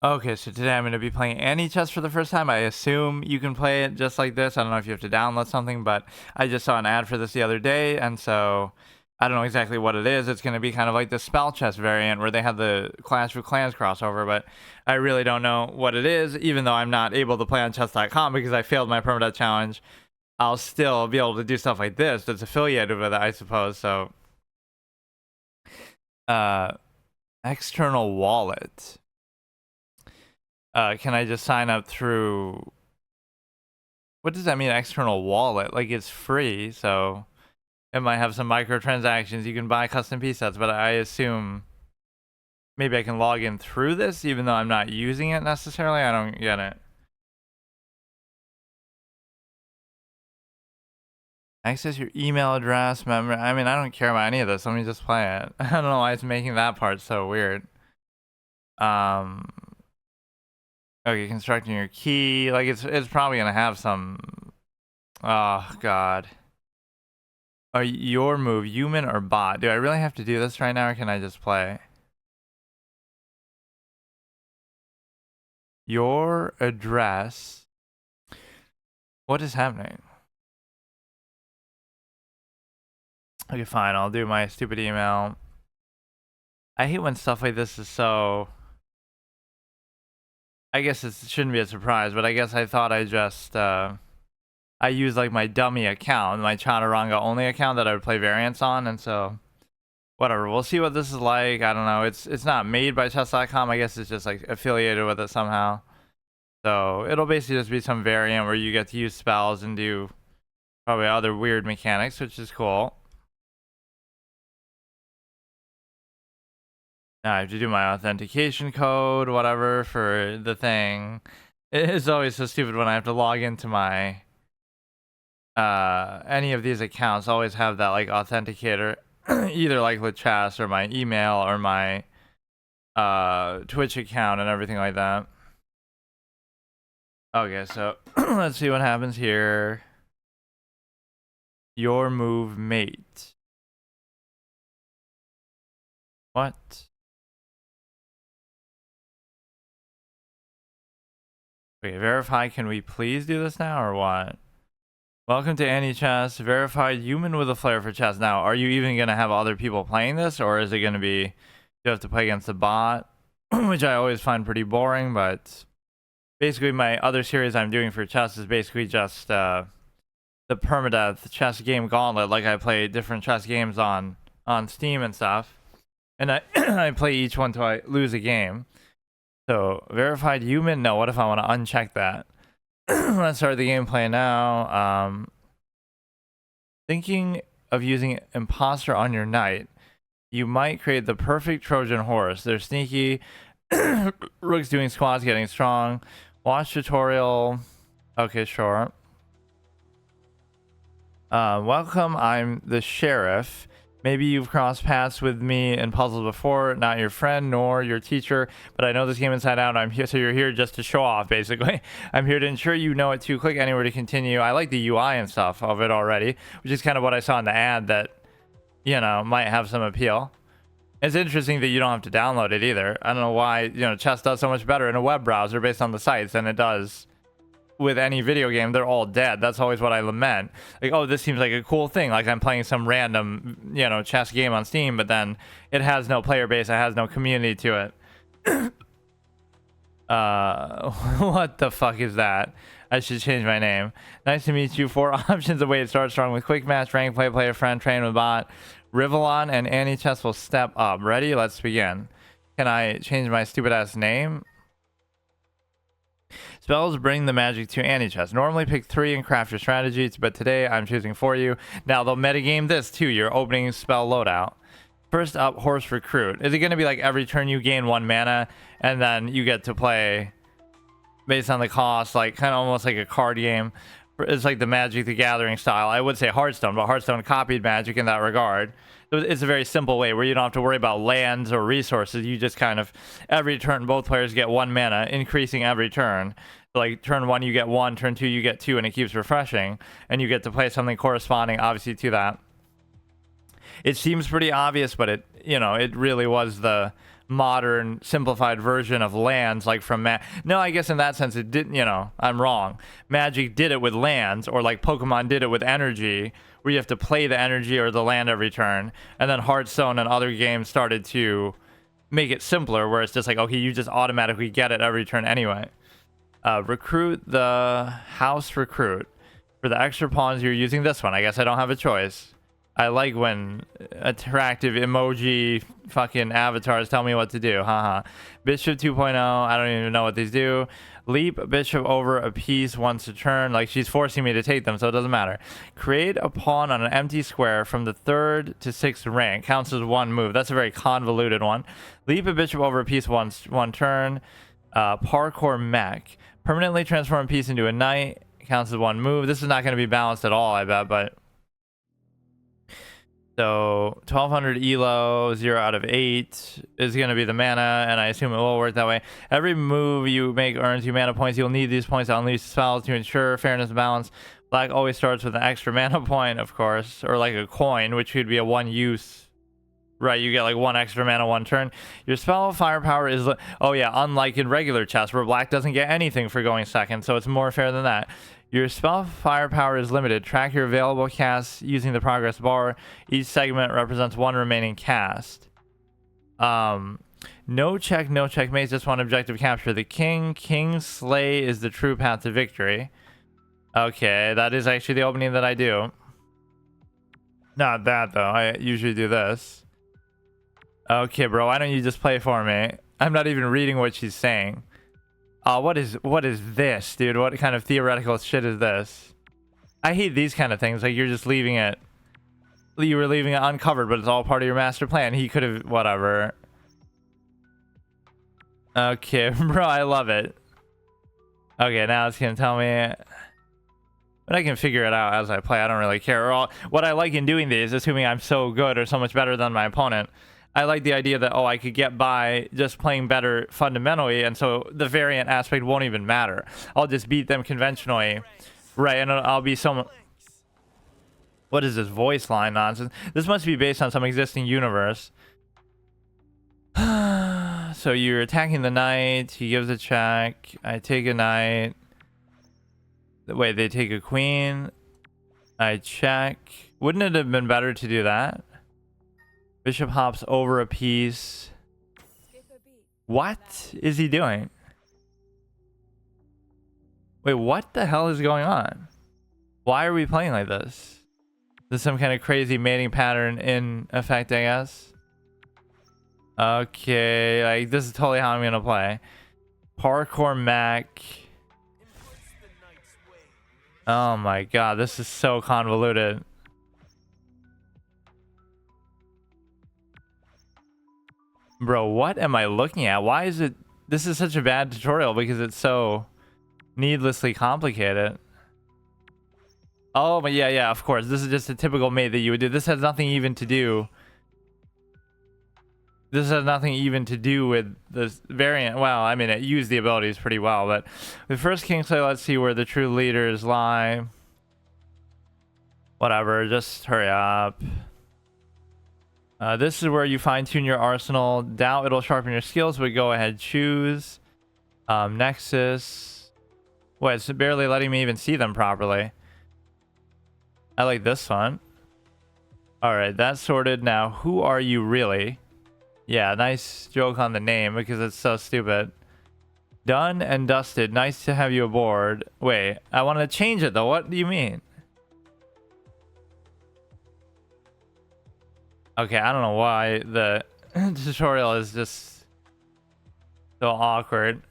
Okay, so today I'm going to be playing Anichess for the first time. I assume you can play it just like this. I don't know if you have to download something, but I just saw an ad for this the other day, and so I don't know exactly what it is. It's going to be kind of like the spell chess variant where they had the Clash of Clans crossover, but I really don't know what it is, even though I'm not able to play on chess.com because I failed my permadeath challenge. I'll still be able to do stuff like this that's affiliated with it, I suppose. So, uh, external wallet. Can I just sign up through... What does that mean, external wallet? Like, it's free, so it might have some microtransactions. You can buy custom piece sets, but I assume maybe I can log in through this, even though I'm not using it necessarily. I don't get it. Access your email address, memory. I mean, I don't care about any of this. Let me just play it. I don't know why it's making that part so weird. Okay, constructing your key. Like, it's probably gonna have some... Oh, God. Your move, human or bot? Do I really have to do this right now, or can I just play? Your address. What is happening? Okay, fine. I'll do my stupid email. I hate when stuff like this is so... I guess it shouldn't be a surprise, but I guess I thought I just... I used like my dummy account, my Chaturanga only account that I would play variants on, and so... Whatever, we'll see what this is like. I don't know. It's not made by chess.com. I guess it's just like affiliated with it somehow. So it'll basically just be some variant where you get to use spells and do probably other weird mechanics, which is cool. Now I have to do my authentication code, whatever, for the thing. It's always so stupid when I have to log into my any of these accounts. Always have that like authenticator, either like with chess or my email or my Twitch account and everything like that. Okay, so let's see what happens here. Your move, mate. What? Okay, verify. Can we please do this now or what? Welcome to Anichess. Verified human with a flair for chess. Now, are you even going to have other people playing this, or is it going to be you have to play against the bot, which I always find pretty boring, but basically my other series I'm doing for chess is basically just the permadeath chess game gauntlet. Like I play different chess games on Steam and stuff, and I I play each one till I lose a game. So verified human. No, what if I want to uncheck that? Let's start the gameplay now. Thinking of using imposter on your knight, you might create the perfect Trojan horse. They're sneaky. Rook's doing squats, getting strong. Watch tutorial. Okay, sure. Welcome, I'm the sheriff. Maybe you've crossed paths with me in puzzles before. Not your friend nor your teacher, but I know this game inside out. I'm here, so you're here just to show off, basically. I'm here to ensure you know it too. Click anywhere to continue. I like the UI and stuff of it already, which is kind of what I saw in the ad that, you know, might have some appeal. It's interesting that you don't have to download it either. I don't know why, you know, chess does so much better in a web browser based on the sites than it does with any video game. They're all dead. That's always what I lament. Like, oh, this seems like a cool thing. Like I'm playing some random, you know, chess game on Steam, but then it has no player base. It has no community to it. What the fuck is that? I should change my name. Nice to meet you. 4 options of way to start strong with quick match, rank play, play a friend, train with bot. Rivalon and Anichess will step up. Ready? Let's begin. Can I change my stupid ass name? Spells bring the magic to Anichess. Normally pick 3 and craft your strategies, but today I'm choosing for you. Now they'll metagame this too, your opening spell loadout. First up, Horse Recruit. Is it going to be like every turn you gain 1 mana and then you get to play based on the cost, like kind of almost like a card game? It's like the Magic the Gathering style. I would say Hearthstone, but Hearthstone copied Magic in that regard. It's a very simple way where you don't have to worry about lands or resources. You just kind of, every turn, both players get 1 mana, increasing every turn. So like turn 1, you get 1, turn 2, you get 2, and it keeps refreshing. And you get to play something corresponding, obviously, to that. It seems pretty obvious, but it, you know, it really was the modern simplified version of lands, like from no, I guess in that sense it didn't, you know, I'm wrong. Magic did it with lands, or like Pokemon did it with energy, where you have to play the energy or the land every turn. And then Hearthstone and other games started to make it simpler, where it's just like, okay, you just automatically get it every turn anyway. Recruit the house recruit. For the extra pawns, you're using this one. I guess I don't have a choice. I like when attractive emoji fucking avatars tell me what to do. Haha. Bishop 2.0. I don't even know what these do. Leap bishop over a piece once a turn. Like, she's forcing me to take them, so it doesn't matter. Create a pawn on an empty square from the 3rd to 6th rank. Counts as one move. That's a very convoluted one. Leap a bishop over a piece one turn. Parkour mech. Permanently transform a piece into a knight. Counts as one move. This is not going to be balanced at all, I bet, but... So, 1200 elo, 0 out of 8 is going to be the mana, and I assume it will work that way. Every move you make earns you mana points. You'll need these points to unleash spells to ensure fairness and balance. Black always starts with an extra mana point, of course, or like a coin, which could be a one-use. Right, you get like one extra mana one turn. Your spell firepower is... Oh yeah, unlike in regular chess, where black doesn't get anything for going second, so it's more fair than that. Your spell firepower is limited. Track your available casts using the progress bar. Each segment represents one remaining cast. No check, no checkmate. Just one objective: capture the king. King slay is the true path to victory. Okay, that is actually the opening that I do. Not that, though. I usually do this. Okay, bro, why don't you just play for me? I'm not even reading what she's saying. What is this, dude? What kind of theoretical shit is this? I hate these kind of things. Like, you're just leaving it... You were leaving it uncovered, but it's all part of your master plan. He could have... Whatever. Okay, bro, I love it. Okay, now it's gonna tell me... But I can figure it out as I play. I don't really care. What I like in doing these, assuming I'm so good or so much better than my opponent... I like the idea that, oh, I could get by just playing better fundamentally, and so the variant aspect won't even matter. I'll just beat them conventionally. Right, and I'll be someone... What is this voice line nonsense? This must be based on some existing universe. So you're attacking the knight. He gives a check. I take a knight. Wait, they take a queen. I check. Wouldn't it have been better to do that? Bishop hops over a piece. What is he doing? Wait, what the hell is going on? Why are we playing like this? Is some kind of crazy mating pattern in effect, I guess? Okay, like, this is totally how I'm gonna play. Parkour mech. Oh my god, this is so convoluted. Bro, what am I looking at? Why is it... This is such a bad tutorial because it's so needlessly complicated. Oh, but yeah, of course. This is just a typical mate that you would do. This has nothing even to do... This has nothing even to do with this variant. Well, I mean, it used the abilities pretty well, but... The first Kingsley, let's see where the true leaders lie. Whatever, just hurry up. This is where you fine-tune your arsenal. Doubt it'll sharpen your skills, but go ahead, choose. Nexus. Wait, it's barely letting me even see them properly. I like this one. Alright, that's sorted. Now, who are you really? Yeah, nice joke on the name because it's so stupid. Done and dusted. Nice to have you aboard. Wait, I want to change it though. What do you mean? Okay, I don't know why the tutorial is just so awkward.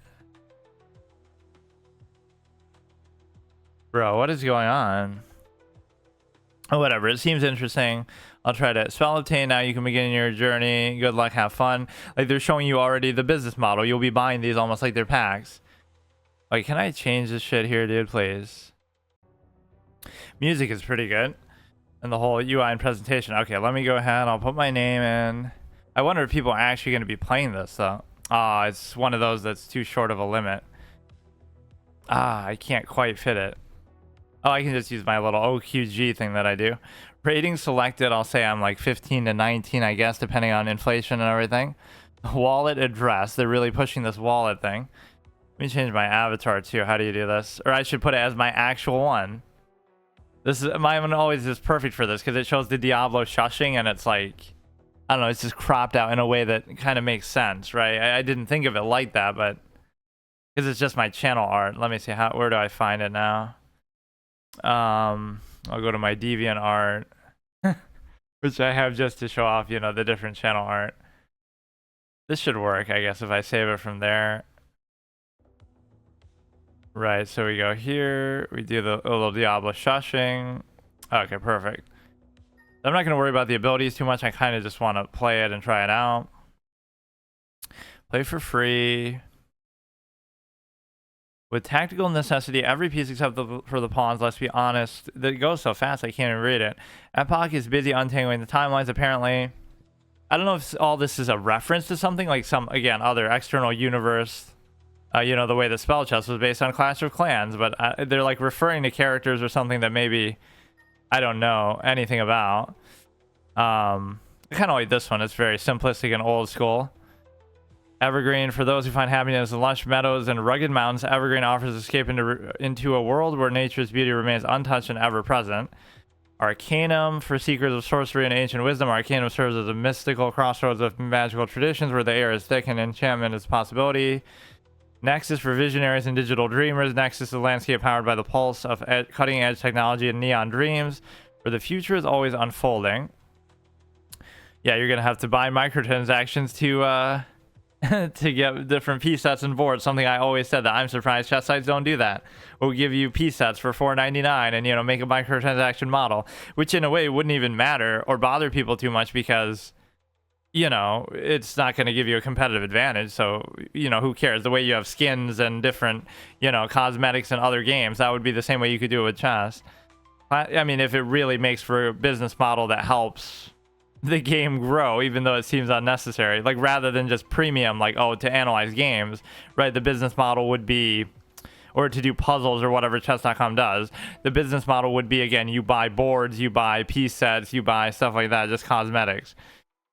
Bro, what is going on? Oh, whatever, it seems interesting. I'll try to spell obtain. Now you can begin your journey. Good luck, have fun. Like, they're showing you already the business model. You'll be buying these almost like they're packs. Like, can I change this shit here, dude, please? Music is pretty good. And the whole UI and presentation. Okay, let me go ahead. I'll put my name in. I wonder if people are actually going to be playing this, though. Ah, it's one of those that's too short of a limit. Ah, I can't quite fit it. Oh, I can just use my little OQG thing that I do. Rating selected, I'll say I'm like 15 to 19, I guess, depending on inflation and everything. Wallet address. They're really pushing this wallet thing. Let me change my avatar too. How do you do this? Or I should put it as my actual one. This is my one always is perfect for this because it shows the Diablo shushing and it's like, I don't know, it's just cropped out in a way that kind of makes sense, right? I didn't think of it like that, but because it's just my channel art. Let me see where do I find it now? I'll go to my Deviant art, which I have just to show off, you know, the different channel art. This should work, I guess, if I save it from there. Right, so we go here, we do the little Diablo shushing. Okay, perfect. I'm not going to worry about the abilities too much. I kind of just want to play it and try it out. Play for free. With tactical necessity, every piece except for the pawns, let's be honest. It goes so fast I can't even read it. Epoch is busy untangling the timelines, apparently. I don't know if all this is a reference to something, like some, again, other external universe. You know, the way the spell chest was based on Clash of Clans, but they're like referring to characters or something that maybe I don't know anything about. I kind of like this one. It's very simplistic and old school. Evergreen, for those who find happiness in lush meadows and rugged mountains, Evergreen offers escape into a world where nature's beauty remains untouched and ever present. Arcanum, for seekers of sorcery and ancient wisdom, Arcanum serves as a mystical crossroads of magical traditions where the air is thick and enchantment is a possibility. Nexus, for visionaries and digital dreamers. Nexus is a landscape powered by the pulse of cutting-edge technology and neon dreams, where the future is always unfolding. Yeah, you're gonna have to buy microtransactions to to get different piece sets and boards. Something I always said that I'm surprised chess sites don't do that. We'll give you piece sets for $4.99 and, you know, make a microtransaction model, which in a way wouldn't even matter or bother people too much because, you know, it's not going to give you a competitive advantage. So, you know, who cares? The way you have skins and different, you know, cosmetics in other games, that would be the same way you could do it with chess. I mean, if it really makes for a business model that helps the game grow, even though it seems unnecessary, like rather than just premium, like, oh, to analyze games, right? The business model would be, or to do puzzles or whatever chess.com does, the business model would be, again, you buy boards, you buy piece sets, you buy stuff like that, just cosmetics.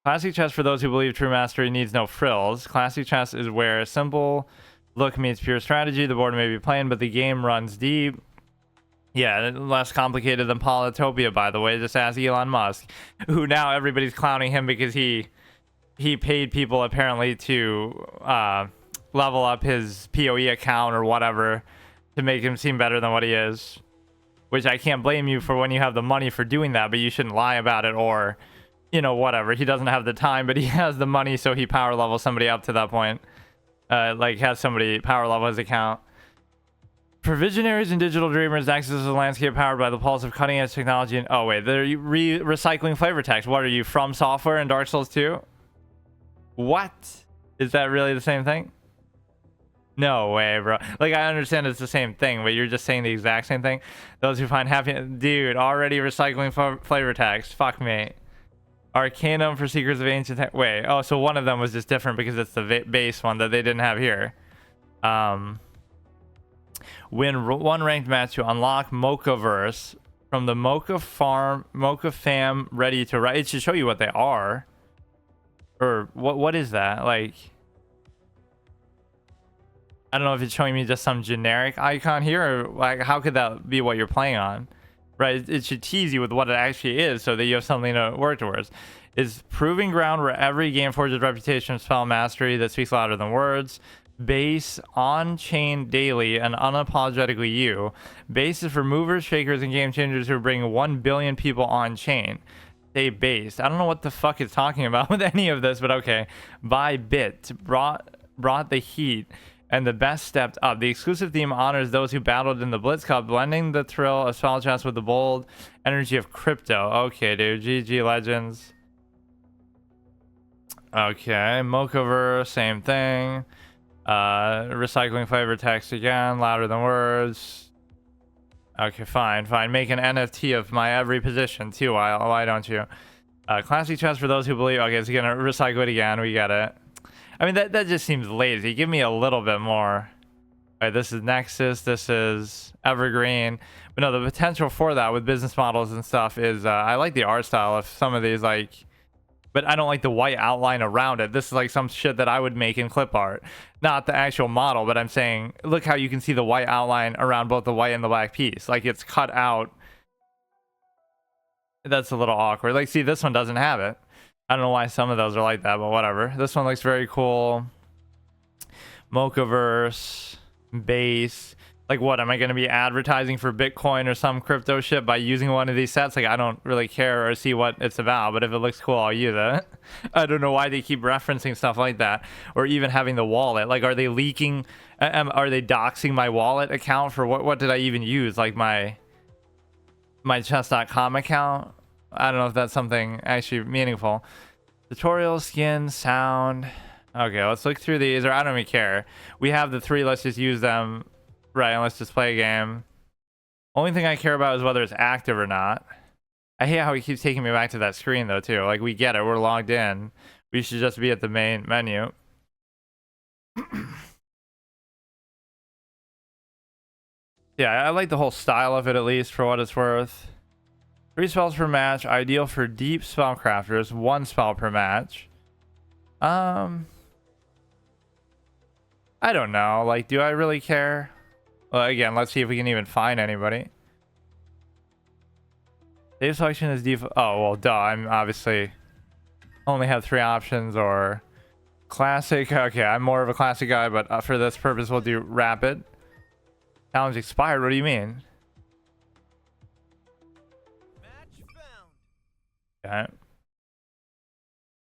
Classic chess, for those who believe true mastery needs no frills. Classic chess is where simple look meets pure strategy. The board may be plain, but the game runs deep. Yeah, less complicated than Polytopia, by the way. Just ask Elon Musk, who now everybody's clowning him because he paid people apparently to level up his PoE account or whatever to make him seem better than what he is. Which I can't blame you for when you have the money for doing that, but you shouldn't lie about it or, you know, whatever. He doesn't have the time, but he has the money, so he power levels somebody up to that point. Like, has somebody power level his account. For visionaries and digital dreamers, Nexus is a landscape powered by the pulse of cutting-edge technology. And oh wait, they're recycling flavor text. What are you, From Software and Dark Souls 2? What? Is that really the same thing? No way, bro. Like, I understand it's the same thing, but you're just saying the exact same thing. Those who find happiness, dude, already recycling flavor text. Fuck me. Arcanum, for seekers of ancient wait, oh, so one of them was just different because it's the base one that they didn't have here. Win one ranked match to unlock Mochaverse from the Mocha Fam ready to write. It should show you what they are. Or what is that? Like, I don't know if it's showing me just some generic icon here, or like how could that be what you're playing on? Right? It should tease you with what it actually is so that you have something to work towards. Is proving ground where every game forges reputation of spell mastery that speaks louder than words. Base, on-chain daily, and unapologetically you. Base is for movers, shakers, and game changers who bring 1 billion people on-chain. Stay based. I don't know what the fuck it's talking about with any of this, but okay. By Bit brought the heat and the best stepped up. The exclusive theme honors those who battled in the Blitz Cup, blending the thrill of spell chess with the bold energy of crypto. Okay, dude. GG Legends. Okay, Mochaverse, same thing. Recycling flavor text again, louder than words. Okay, fine. Make an NFT of my every position too. Why don't you? Classic chess, for those who believe. Okay, so you're gonna recycle it again. We get it. I mean, that just seems lazy. Give me a little bit more. All right, this is Nexus. This is Evergreen. But no, the potential for that with business models and stuff is, I like the art style of some of these, like, But I don't like the white outline around it. This is like some shit that I would make in clip art. Not the actual model, but I'm saying, look how you can see the white outline around both the white and the black piece. Like it's cut out. That's a little awkward. Like, see, this one doesn't have it. I don't know why some of those are like that, but whatever. This one looks very cool. Mochaverse, base. Like, what, am I going to be advertising for Bitcoin or some crypto shit by using one of these sets? Like, I don't really care or see what it's about, but if it looks cool, I'll use it. I don't know why they keep referencing stuff like that, or even having the wallet. Like, are they leaking? Are they doxing my wallet account for what did I even use? Like my chess.com account? I don't know if that's something actually meaningful. Tutorial, skin, sound. Okay, let's look through these, or I don't even care. We have the 3, let's just use them. Right, and let's just play a game. Only thing I care about is whether it's active or not. I hate how he keeps taking me back to that screen though too. Like, we get it, we're logged in. We should just be at the main menu. Yeah, I like the whole style of it, at least for what it's worth. 3 spells per match, ideal for deep spellcrafters. 1 spell per match. I don't know. Like, do I really care? Well, again, let's see if we can even find anybody. Save selection is default. Oh, well, duh. I'm obviously only have 3 options, or classic. Okay, I'm more of a classic guy, but for this purpose, we'll do rapid. Challenge expired. What do you mean? Match found. Okay.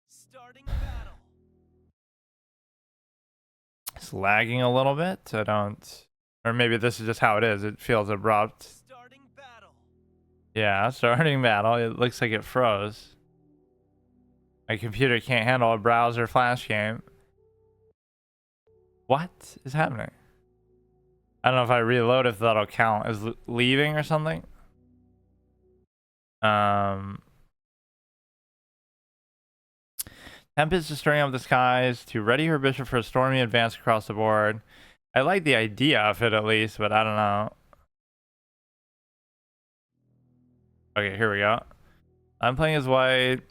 Starting battle. It's lagging a little bit. I don't... Or maybe this is just how it is. It feels abrupt. Starting battle. Yeah, starting battle. It looks like it froze. My computer can't handle a browser flash game. What is happening? I don't know if I reload if that'll count as leaving or something. Tempest is stirring up the skies to ready her bishop for a stormy advance across the board. I like the idea of it at least, but I don't know. Okay, here we go. I'm playing as white.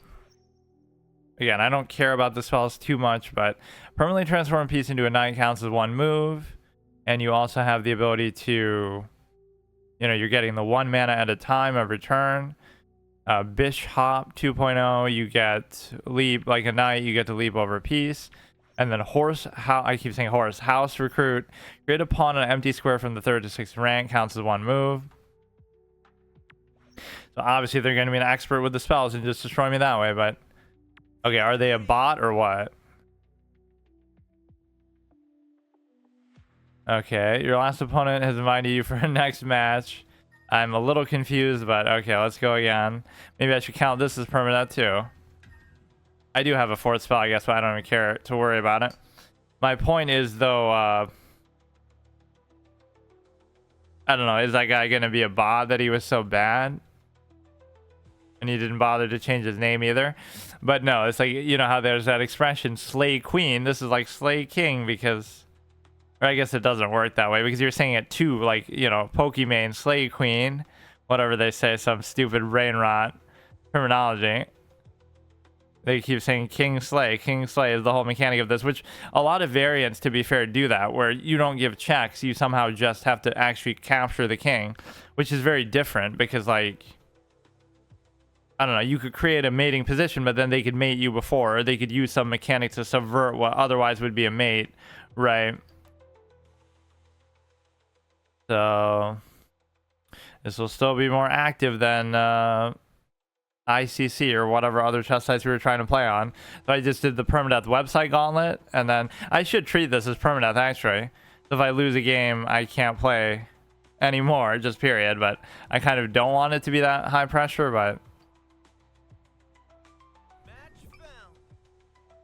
Again, I don't care about the spells too much, but permanently transform a piece into a knight counts as 1 move. And you also have the ability to, you know, you're getting the 1 mana at a time every turn. Bis-hop 2.0, you get leap like a knight, you get to leap over a piece. And then I keep saying horse. House recruit. Create a pawn on an empty square from the 3rd to 6th rank. Counts as 1 move. So obviously they're going to be an expert with the spells and just destroy me that way. But okay, are they a bot or what? Okay, your last opponent has invited you for a next match. I'm a little confused, but okay, let's go again. Maybe I should count this as permanent too. I do have a 4th spell, I guess, but I don't even care to worry about it. My point is, though, I don't know, is that guy going to be a bot that he was so bad? And he didn't bother to change his name either. But no, it's like, you know how there's that expression, slay queen. This is like slay king because... Or I guess it doesn't work that way because you're saying it too, like, you know, Pokemon, slay queen. Whatever they say, some stupid brain rot terminology. They keep saying King Slay. King Slay is the whole mechanic of this, which a lot of variants, to be fair, do that, where you don't give checks. You somehow just have to actually capture the king, which is very different because, like, I don't know, you could create a mating position, but then they could mate you before, or they could use some mechanic to subvert what otherwise would be a mate, right? So this will still be more active than ICC or whatever other chess sites we were trying to play on. So I just did the permadeath website gauntlet, and then I should treat this as permadeath actually. So if I lose a game, I can't play anymore, just period. But I kind of don't want it to be that high pressure, but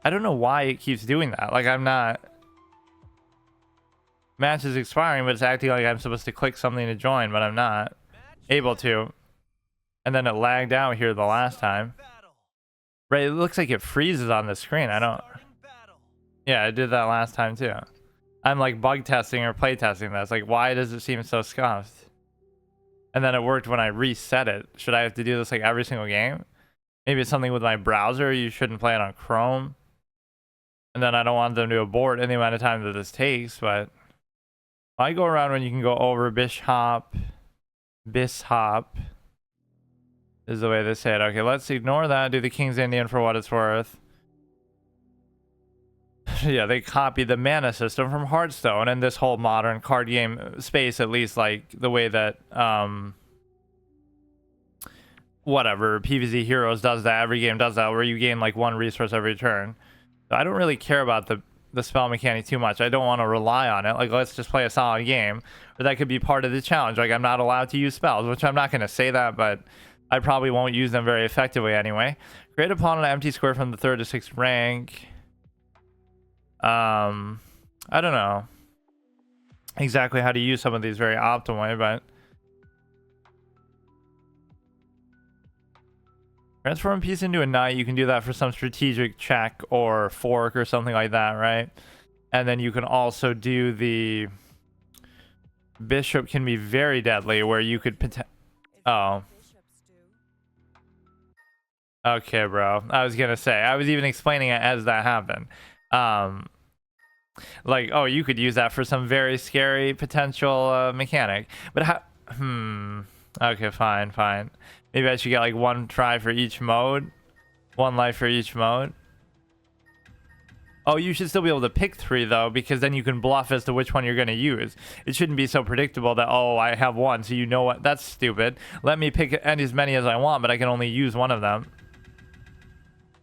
I don't know why it keeps doing that. Like, I'm not... Match is expiring, but it's acting like I'm supposed to click something to join, but I'm not able to. And then it lagged out here the last time. Right, it looks like it freezes on the screen. I don't... Yeah, I did that last time too. I'm like bug testing or play testing this. Like, why does it seem so scuffed? And then it worked when I reset it. Should I have to do this like every single game? Maybe it's something with my browser. You shouldn't play it on Chrome. And then I don't want them to abort any amount of time that this takes, but why go around when you can go over bis-hop? Bis-hop is the way they say it. Okay, let's ignore that. Do the King's Indian for what it's worth. Yeah, they copied the mana system from Hearthstone and this whole modern card game space, at least like the way that whatever PvZ Heroes does that. Every game does that, where you gain like one resource every turn. So I don't really care about the spell mechanic too much. I don't want to rely on it. Like, let's just play a solid game. Or that could be part of the challenge. Like, I'm not allowed to use spells, which I'm not going to say that, but I probably won't use them very effectively anyway. Create opponent empty square from the 3rd to 6th rank. I don't know exactly how to use some of these very optimally, but transform a piece into a knight. You can do that for some strategic check or fork or something like that, right? And then you can also do the bishop can be very deadly, where you could oh, okay, bro. I was gonna say, I was even explaining it as that happened. Like, oh, you could use that for some very scary potential mechanic, but how? Okay, fine. Maybe I should get like one try for each mode, one life for each mode. Oh, you should still be able to pick 3 though, because then you can bluff as to which one you're going to use. It shouldn't be so predictable that, oh, I have one, so you know what? That's stupid. Let me pick as many as I want, but I can only use one of them.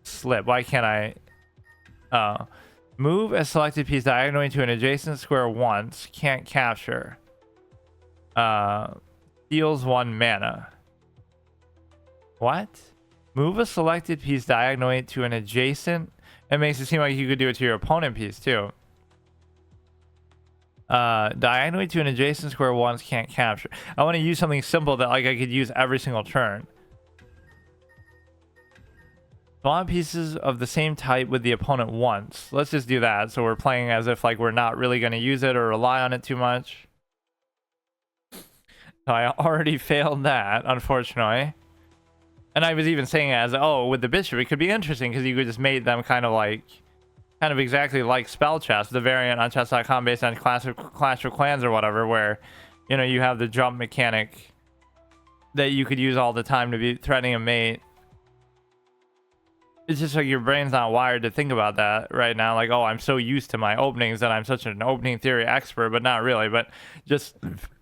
Slip. Why can't I? Move a selected piece diagonally to an adjacent square once. Can't capture. Deals 1 mana. What? Move a selected piece diagonally to an adjacent. It makes it seem like you could do it to your opponent piece too. Diagonally to an adjacent square once. Can't capture. I want to use something simple that like I could use every single turn. Spawn pieces of the same type with the opponent once. Let's just do that. So we're playing as if like we're not really going to use it or rely on it too much. So I already failed that, unfortunately. And I was even saying it as, oh, with the bishop, it could be interesting because you could just make them kind of exactly like spell chess, the variant on chess.com based on Clash of Clans or whatever, where, you know, you have the jump mechanic that you could use all the time to be threatening a mate. It's just like your brain's not wired to think about that right now. Like, oh, I'm so used to my openings that I'm such an opening theory expert, but not really. But just,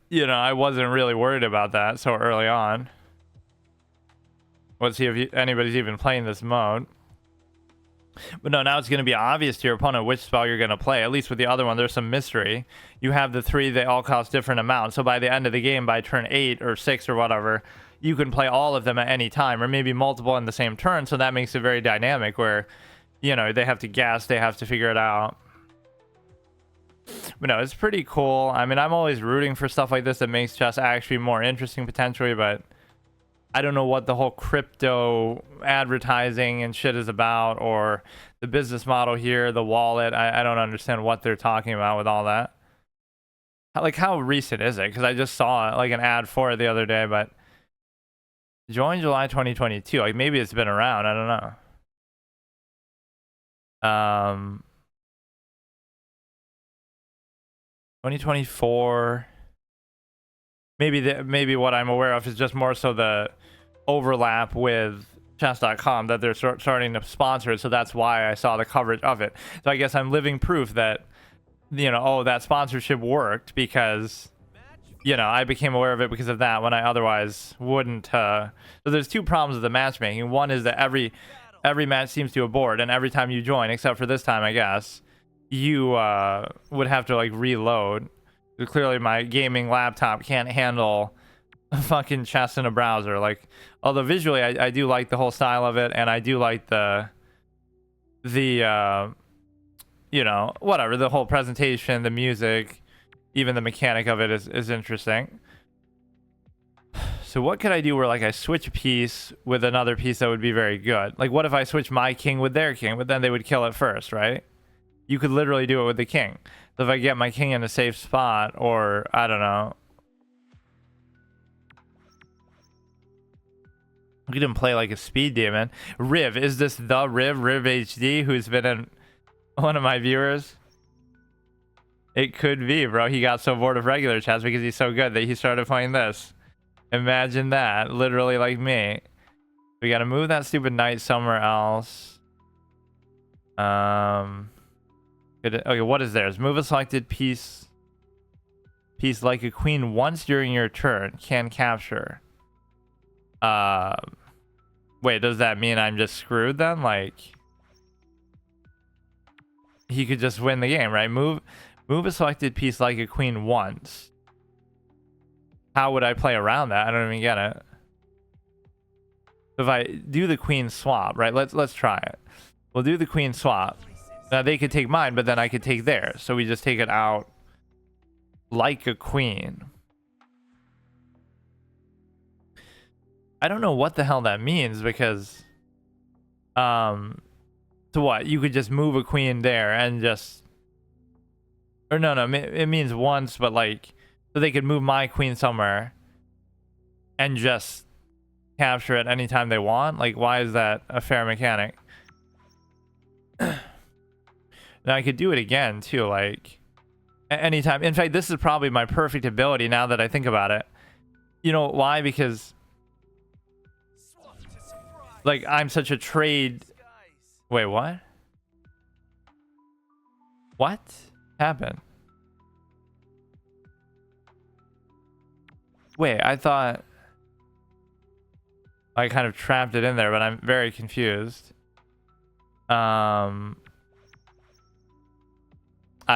you know, I wasn't really worried about that so early on. Let's see if anybody's even playing this mode. But no, now it's going to be obvious to your opponent which spell you're going to play. At least with the other one, there's some mystery. You have the 3, they all cost different amounts. So by the end of the game, by turn 8 or 6 or whatever, you can play all of them at any time, or maybe multiple in the same turn. So that makes it very dynamic where, you know, they have to guess, they have to figure it out. But no, it's pretty cool. I mean, I'm always rooting for stuff like this that makes chess actually more interesting potentially, but I don't know what the whole crypto advertising and shit is about, or the business model here, the wallet. I don't understand what they're talking about with all that. Like, how recent is it? Because I just saw like an ad for it the other day, but join July 2022. Like, maybe it's been around. I don't know. 2024. Maybe what I'm aware of is just more so the overlap with chess.com that they're starting to sponsor it, so that's why I saw the coverage of it. So I guess I'm living proof that, you know, oh, that sponsorship worked because, you know, I became aware of it because of that when I otherwise wouldn't. So there's 2 problems with the matchmaking. One is that every match seems to abort, and every time you join, except for this time, I guess, you would have to like reload. Clearly my gaming laptop can't handle fucking chess in a browser. Like, although visually I do like the whole style of it, and I do like the you know, whatever, the whole presentation, the music, even the mechanic of it is interesting. So what could I do where like I switch a piece with another piece that would be very good? Like, what if I switch my king with their king, but then they would kill it first, right? You could literally do it with the king. So if I get my king in a safe spot, or I don't know. Look at him play like a speed demon. Riv, is this the Riv HD, who's been in one of my viewers? It could be, bro. He got so bored of regular chess because he's so good that he started playing this. Imagine that. Literally like me. We gotta move that stupid knight somewhere else. Okay, what is theirs? Move a selected piece like a queen once during your turn. Can capture. Wait, does that mean I'm just screwed then? Like, he could just win the game, right? Move a selected piece like a queen once. How would I play around that? I don't even get it. If I do the queen swap, right? Let's try it. We'll do the queen swap. Now they could take mine, but then I could take theirs. So we just take it out like a queen. I don't know what the hell that means because so what? You could just move a queen there and just, or no, it means once, but like, so they could move my queen somewhere and just capture it anytime they want. Like, why is that a fair mechanic? Now I could do it again too, like anytime. In fact, this is probably my perfect ability now that I think about it. You know why? Because like I'm such a trade. Wait, what? What happened? Wait, I thought I kind of trapped it in there, but I'm very confused. I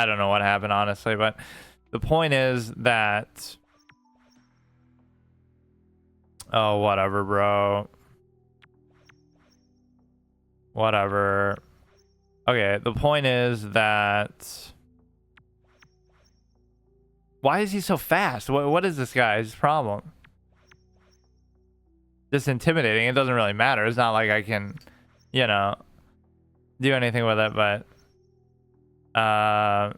don't know what happened, honestly, but the point is that, oh, whatever, bro. Whatever. Okay, the point is that, why is he so fast? What is this guy's problem? Just intimidating. It doesn't really matter. It's not like I can, you know, do anything with it, but now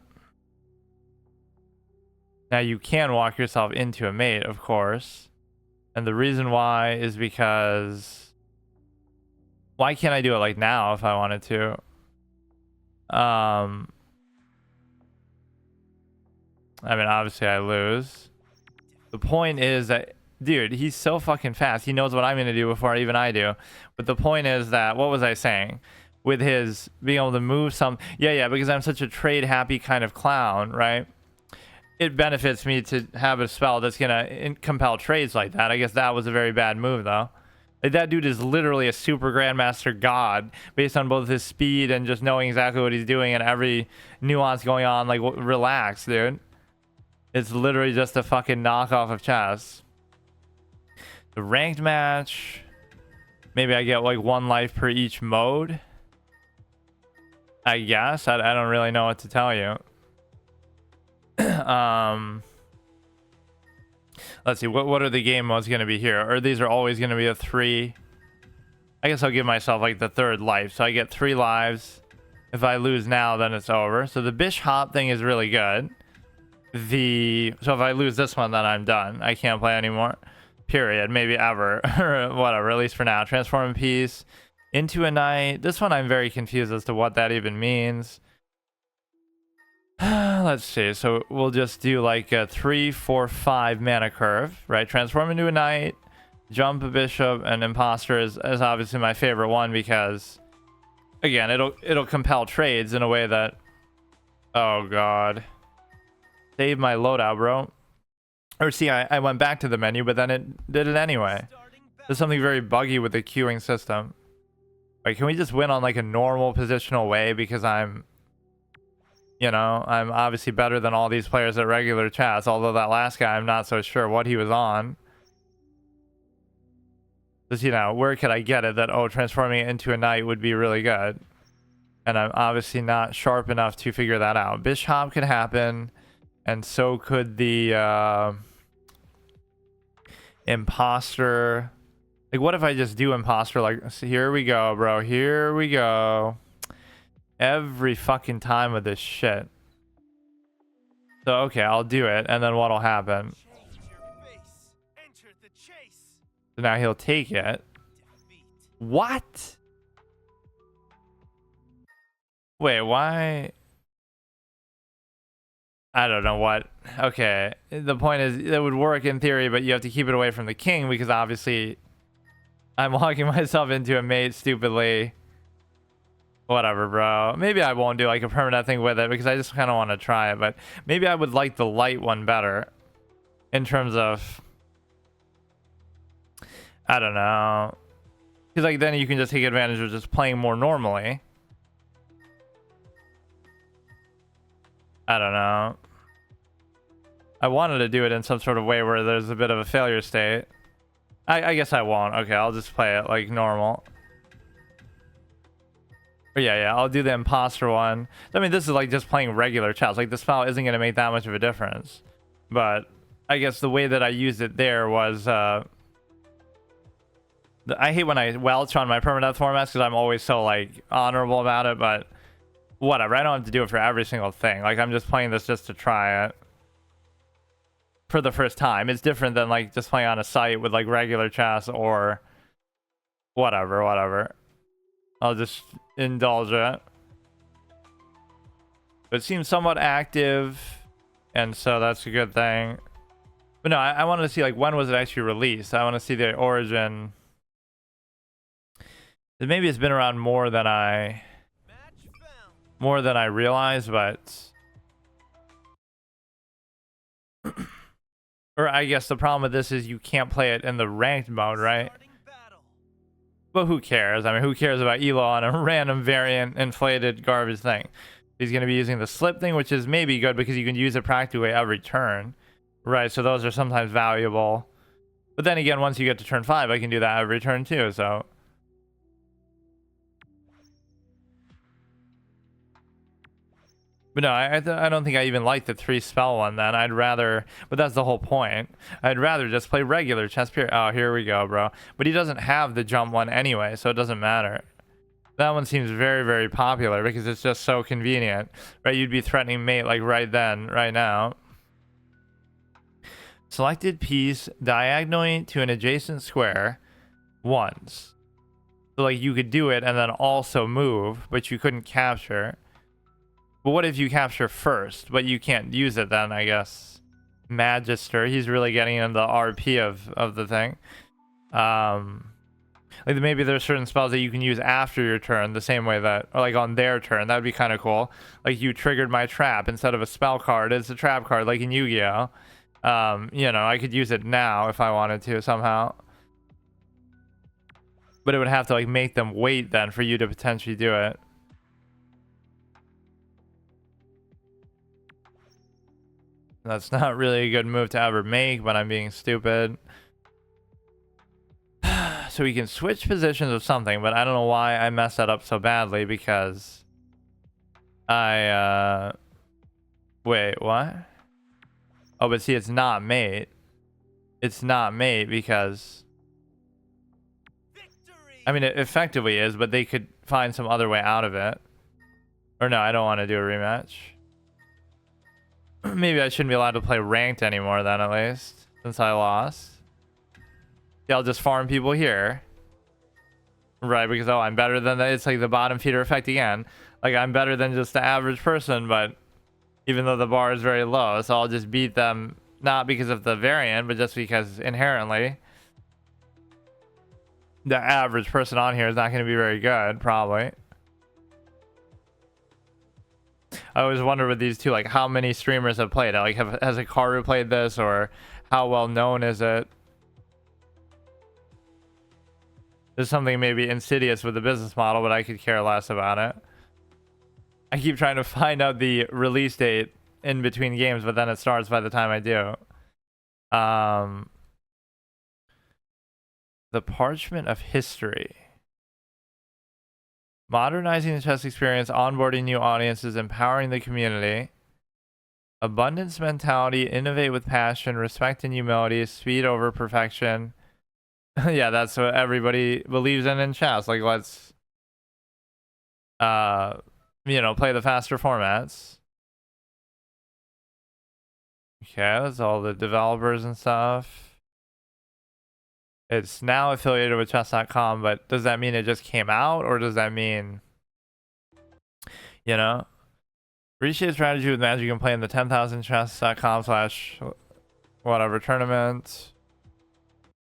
you can walk yourself into a mate, of course, and the reason why is because, why can't I do it like now if I wanted to? I mean, obviously I lose. The point is that, dude, he's so fucking fast. He knows what I'm gonna do before even I do. But the point is that, what was I saying? With his being able to move some, yeah, because I'm such a trade happy kind of clown, right? It benefits me to have a spell that's gonna compel trades like that. I guess that was a very bad move though. Like, that dude is literally a super grandmaster god based on both his speed and just knowing exactly what he's doing and every nuance going on. Like, relax, dude. It's literally just a fucking knockoff of chess. The ranked match, maybe I get like 1 life per each mode, I guess. I don't really know what to tell you. Let's see, what are the game modes going to be here? Or these are always going to be a 3. I guess I'll give myself like the 3rd life, so I get 3 lives. If I lose now, then it's over. So the bis-hop thing is really good. So if I lose this one, then I'm done. I can't play anymore, period. Maybe ever. Or whatever, at least for now. Transform a piece into a knight. This one I'm very confused as to what that even means. Let's see. So we'll just do like a 3, 4, 5 mana curve, right? Transform into a knight, jump a bishop, and imposter is obviously my favorite one because, again, it'll compel trades in a way that, oh god, save my loadout, bro. Or see, I went back to the menu, but then it did it anyway. There's something very buggy with the queuing system. Like, can we just win on like a normal positional way? Because I'm obviously better than all these players at regular chats. Although that last guy, I'm not so sure what he was on. Just, where could I get it that, oh, transforming it into a knight would be really good? And I'm obviously not sharp enough to figure that out. bis-hop could happen, and so could the imposter. Like, what if I just do imposter? Like, so here we go, bro. Here we go. Every fucking time with this shit. So, okay, I'll do it, and then what'll happen? So now he'll take it. What? Wait, why? I don't know what. Okay. The point is, it would work in theory, but you have to keep it away from the king because obviously I'm locking myself into a mate stupidly. Whatever, bro. Maybe I won't do like a permanent thing with it because I just kind of want to try it, but maybe I would like the light one better in terms of, I don't know. Because like then you can just take advantage of just playing more normally. I don't know. I wanted to do it in some sort of way where there's a bit of a failure state. I guess I won't. Okay, I'll just play it like normal. But yeah, I'll do the imposter one. I mean, this is like just playing regular chess. Like the spell isn't going to make that much of a difference. But I guess the way that I used it there was... I hate when I welch on my permadeath formats because I'm always so like honorable about it, but whatever. I don't have to do it for every single thing. Like I'm just playing this just to try it for the first time. It's different than like just playing on a site with like regular chess or whatever. I'll just indulge it. But it seems somewhat active, and so that's a good thing. But no, I wanted to see like when was it actually released. I want to see the origin. Maybe it's been around more than I realized, but or I guess the problem with this is you can't play it in the ranked mode, right? But who cares? I mean, who cares about Elo on a random variant inflated garbage thing? He's going to be using the slip thing, which is maybe good because you can use it practically every turn, right? So those are sometimes valuable. But then again, once you get to turn 5, I can do that every turn too, so... But no, I don't think I even like the 3 spell one then. I'd rather, but that's the whole point. I'd rather just play regular chess period. Oh, here we go, bro. But he doesn't have the jump one anyway, so it doesn't matter. That one seems very, very popular because it's just so convenient, right? You'd be threatening mate like right then, right now. Selected piece diagonally to an adjacent square once. So like you could do it and then also move, but you couldn't capture. But what if you capture first, but you can't use it then, I guess? Magister, he's really getting into the RP of the thing. Like maybe there's certain spells that you can use after your turn, the same way that, or like on their turn. That would be kind of cool. Like you triggered my trap instead of a spell card. It's a trap card, like in Yu-Gi-Oh! You know, I could use it now if I wanted to somehow. But it would have to like make them wait then for you to potentially do it. That's not really a good move to ever make, but I'm being stupid. So we can switch positions of something, but I don't know why I messed that up so badly because I wait, what? Oh, but see, it's not mate. It's not mate because I mean it effectively is, but they could find some other way out of it. Or no, I don't want to do a rematch. Maybe I shouldn't be allowed to play ranked anymore then, at least, since I lost. Yeah, I'll just farm people here. Right, because, oh, I'm better than it's like the bottom feeder effect again. Like, I'm better than just the average person, but even though the bar is very low, so I'll just beat them, not because of the variant, but just because inherently the average person on here is not going to be very good, probably. I always wonder with these two, like how many streamers have played it. Like, has Hikaru played this, or how well known is it? There's something maybe insidious with the business model, but I could care less about it. I keep trying to find out the release date in between games, but then it starts by the time I do. The Parchment of History. Modernizing the chess experience, onboarding new audiences, empowering the community. Abundance mentality, innovate with passion, respect and humility, speed over perfection. Yeah, that's what everybody believes in chess. Like, let's, you know, play the faster formats. Okay, that's all the developers and stuff. It's now affiliated with chess.com, but does that mean it just came out, or does that mean, you know? Reshape strategy with Magic you can play in the 10,000chess.com / whatever tournament.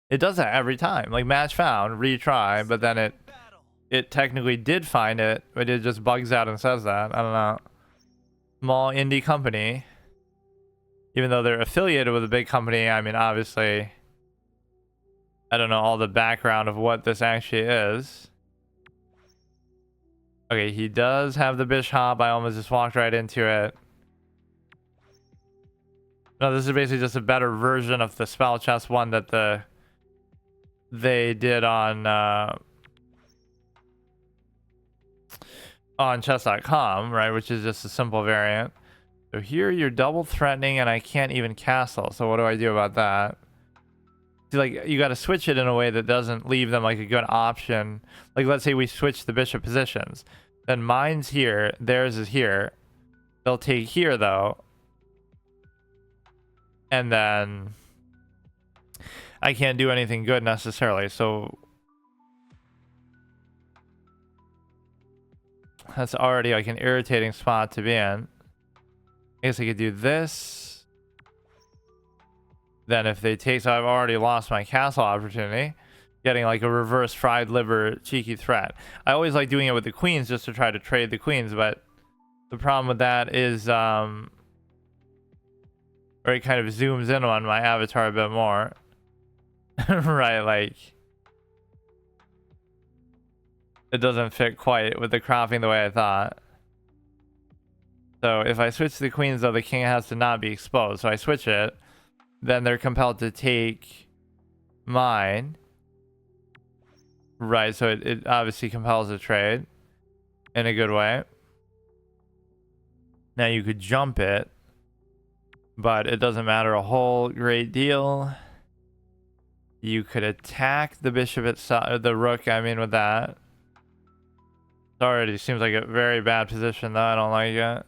It does that every time. Like match found, retry, but then it technically did find it, but it just bugs out and says that. I don't know. Small indie company. Even though they're affiliated with a big company, I mean, obviously, I don't know all the background of what this actually is. Okay, he does have the bis-hop. I almost just walked right into it. No, this is basically just a better version of the spell chess one that they did on chess.com, right? Which is just a simple variant. So here you're double threatening and I can't even castle. So what do I do about that? See, like, you got to switch it in a way that doesn't leave them like a good option. Like, let's say we switch the bishop positions. Then mine's here, theirs is here. They'll take here though. And then I can't do anything good necessarily. So that's already like an irritating spot to be in. I guess I could do this. Then if they take, so I've already lost my castle opportunity. Getting like a reverse fried liver cheeky threat. I always like doing it with the queens just to try to trade the queens, but the problem with that is where it kind of zooms in on my avatar a bit more. Right, like it doesn't fit quite with the cropping the way I thought. So if I switch the queens though, the king has to not be exposed. So I switch it, then they're compelled to take mine. Right, so it obviously compels a trade in a good way. Now you could jump it, but it doesn't matter a whole great deal. You could attack the bishop itself, the rook, I mean, with that. It already seems like a very bad position, though. I don't like it.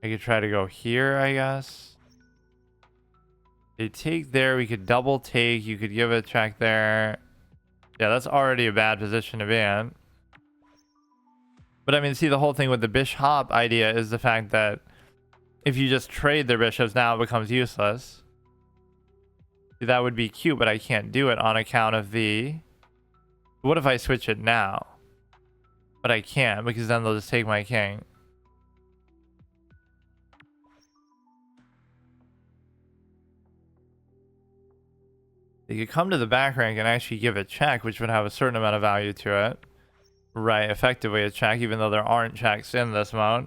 I could try to go here, I guess. They take there, we could double take, you could give it a check there. Yeah, that's already a bad position to be in. But I mean, see, the whole thing with the bis-hop idea is the fact that if you just trade their bishops, now it becomes useless. See, that would be cute, but I can't do it on account of the... What if I switch it now? But I can't, because then they'll just take my king. They could come to the back rank and actually give a check, which would have a certain amount of value to it. Right, effectively a check, even though there aren't checks in this mode.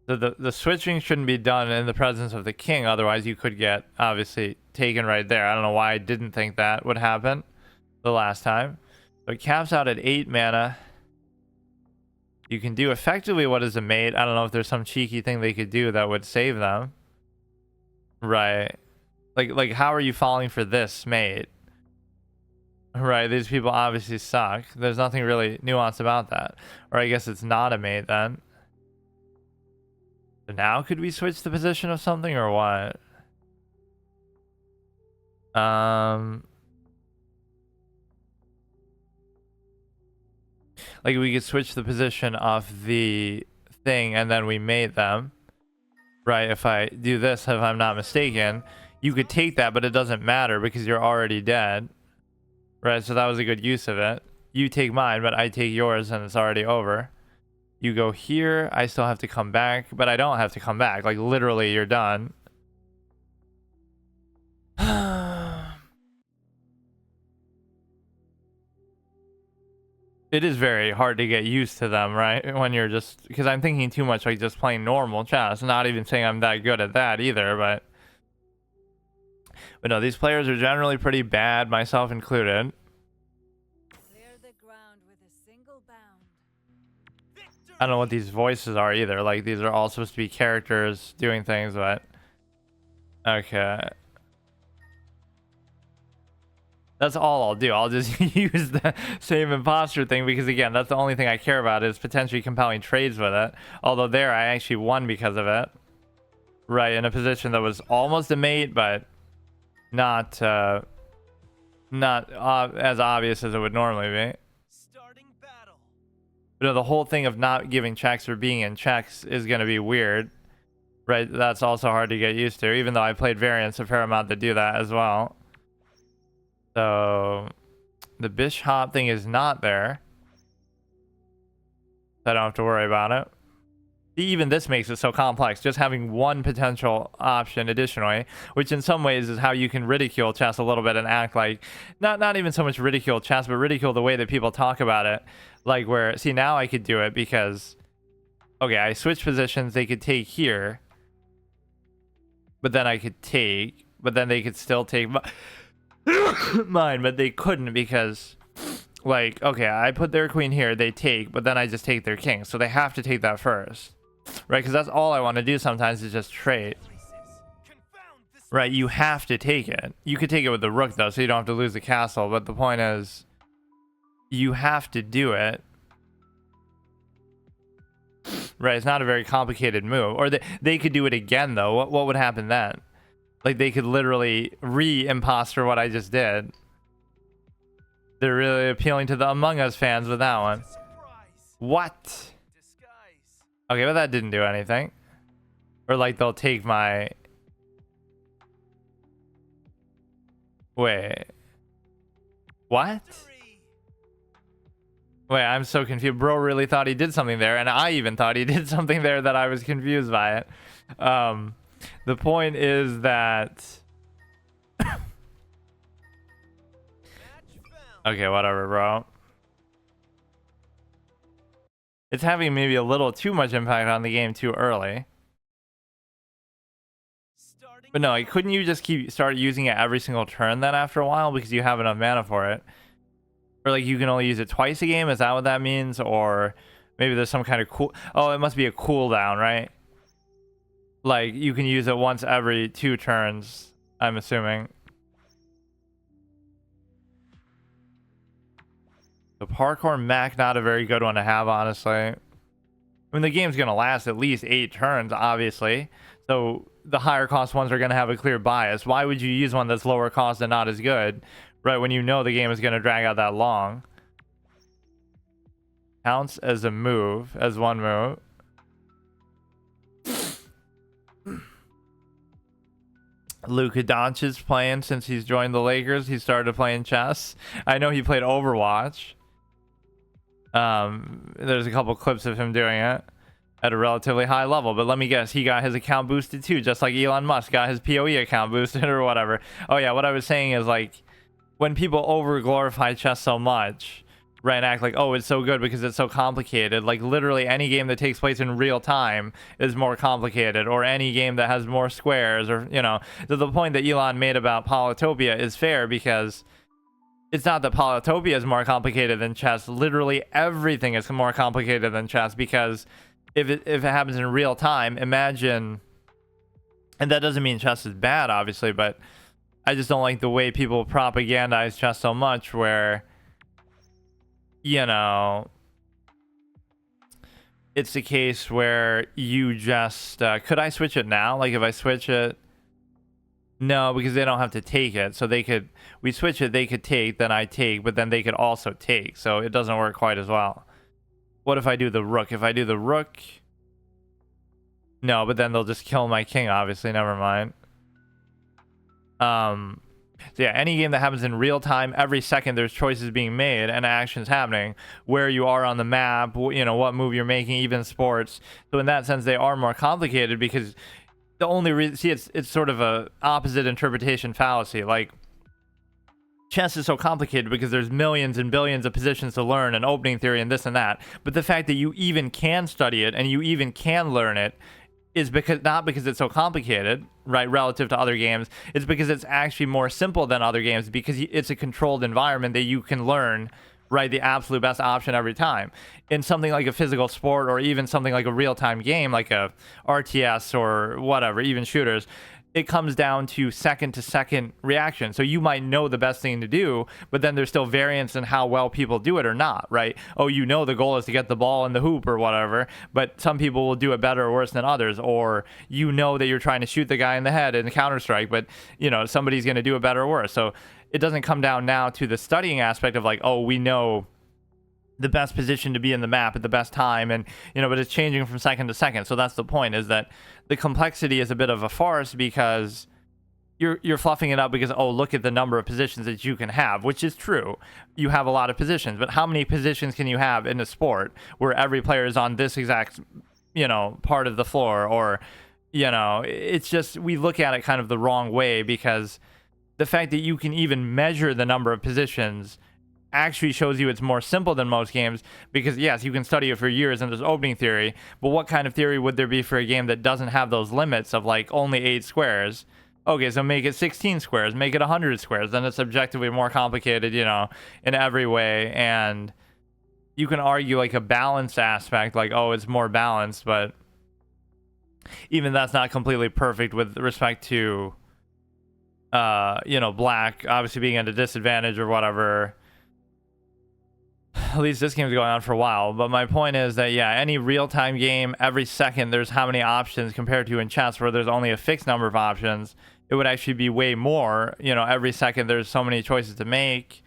So the switching shouldn't be done in the presence of the king, otherwise you could get, obviously, taken right there. I don't know why I didn't think that would happen the last time. So it caps out at 8 mana. You can do effectively what is a mate. I don't know if there's some cheeky thing they could do that would save them. Right. Like how are you falling for this mate? Right, these people obviously suck. There's nothing really nuanced about that. Or I guess it's not a mate then. So now could we switch the position of something or what? Like we could switch the position of the thing and then we mate them. Right, if I do this, if I'm not mistaken, you could take that, but it doesn't matter because you're already dead. Right, so that was a good use of it. You take mine, but I take yours and it's already over. You go here, I still have to come back, but I don't have to come back. Like, literally, you're done. It is very hard to get used to them, right? When you're just... Because I'm thinking too much like just playing normal chess. Not even saying I'm that good at that either, but... But no, these players are generally pretty bad, myself included. Clear the ground with a single bound. I don't know what these voices are either. Like, these are all supposed to be characters doing things, but... Okay. That's all I'll do. I'll just use the same imposter thing because, again, that's the only thing I care about is potentially compelling trades with it. Although there, I actually won because of it. Right, in a position that was almost a mate, but not as obvious as it would normally be. Starting battle. But the whole thing of not giving checks or being in checks is going to be weird, right? That's also hard to get used to, even though I played variants a fair amount to do that as well. So the bis-hop thing is not there. I don't have to worry about it. Even this makes it so complex, just having one potential option additionally, which in some ways is how you can ridicule chess a little bit and act like, not even so much ridicule chess, but ridicule the way that people talk about it. Like where, see, now I could do it because, okay, I switch positions, they could take here, but then I could take, but then they could still take mine, but they couldn't because, like, okay, I put their queen here, they take, but then I just take their king, so they have to take that first. Right, because that's all I want to do sometimes is just trade. Right, you have to take it. You could take it with the rook, though, so you don't have to lose the castle. But the point is, you have to do it. Right, it's not a very complicated move. Or they could do it again, though. What would happen then? Like, they could literally re-imposter what I just did. They're really appealing to the Among Us fans with that one. What? Okay, but that didn't do anything. Or like they'll take my... Wait. What? Wait, I'm so confused. Bro really thought he did something there, and I even thought he did something there that I was confused by it. The point is that... Okay, whatever, bro. It's having maybe a little too much impact on the game too early. But no, like, couldn't you just start using it every single turn then after a while because you have enough mana for it? Or like you can only use it twice a game? Is that what that means? Or maybe there's some kind of cool... Oh, it must be a cooldown, right? Like you can use it once every 2 turns, I'm assuming. The parkour mech, not a very good one to have, honestly. I mean, the game's going to last at least 8 turns, obviously. So the higher cost ones are going to have a clear bias. Why would you use one that's lower cost and not as good, right, when you know the game is going to drag out that long? Counts as a move, as one move. Luka Doncic's playing since he's joined the Lakers. He started playing chess. I know he played Overwatch. There's a couple clips of him doing it at a relatively high level, but let me guess, he got his account boosted too, just like Elon Musk got his PoE account boosted or whatever. Oh yeah, what I was saying is, like, when people over glorify chess so much, right, and act like, oh, it's so good because it's so complicated, like literally any game that takes place in real time is more complicated, or any game that has more squares, or, you know, the point that Elon made about Polytopia is fair, because it's not that Polytopia is more complicated than chess. Literally everything is more complicated than chess, because if it happens in real time, imagine, and that doesn't mean chess is bad, obviously, but I just don't like the way people propagandize chess so much, where, you know, it's the case where you just, could I switch it now? Like if I switch it, no, because they don't have to take it. So they could, we switch it, they could take, then I take, but then they could also take. So it doesn't work quite as well. What if I do the rook? If I do the rook, no, but then they'll just kill my king, obviously, never mind. So yeah, any game that happens in real time, every second there's choices being made and actions happening, where you are on the map, you know, what move you're making, even sports. So in that sense, they are more complicated, because the only reason, see, it's sort of a opposite interpretation fallacy. Like, chess is so complicated because there's millions and billions of positions to learn, and opening theory and this and that. But the fact that you even can study it and you even can learn it is because, not because it's so complicated, right, relative to other games. It's because it's actually more simple than other games, because it's a controlled environment that you can learn, right, the absolute best option every time. In something like a physical sport, or even something like a real-time game like a RTS or whatever, even shooters, it comes down to second to second reaction. So you might know the best thing to do, but then there's still variance in how well people do it or not, right? Oh, you know the goal is to get the ball in the hoop or whatever, but some people will do it better or worse than others. Or you know that you're trying to shoot the guy in the head in Counter-Strike, but you know somebody's going to do it better or worse. So it doesn't come down now to the studying aspect of like, oh, we know the best position to be in the map at the best time, and you know, but it's changing from second to second. So that's the point, is that the complexity is a bit of a farce because you're fluffing it up because, oh, look at the number of positions that you can have, which is true. You have a lot of positions, but how many positions can you have in a sport where every player is on this exact, you know, part of the floor? Or, you know, it's just, we look at it kind of the wrong way, because the fact that you can even measure the number of positions actually shows you it's more simple than most games, because yes, you can study it for years and there's opening theory, but what kind of theory would there be for a game that doesn't have those limits of like only 8 squares? Okay, so make it 16 squares, make it 100 squares, then it's objectively more complicated, you know, in every way. And you can argue like a balance aspect, like, oh, it's more balanced, but even that's not completely perfect with respect to you know, black obviously being at a disadvantage or whatever. At least this game's going on for a while. But my point is that, yeah, any real-time game, every second there's how many options, compared to in chess where there's only a fixed number of options. It would actually be way more. You know, every second there's so many choices to make.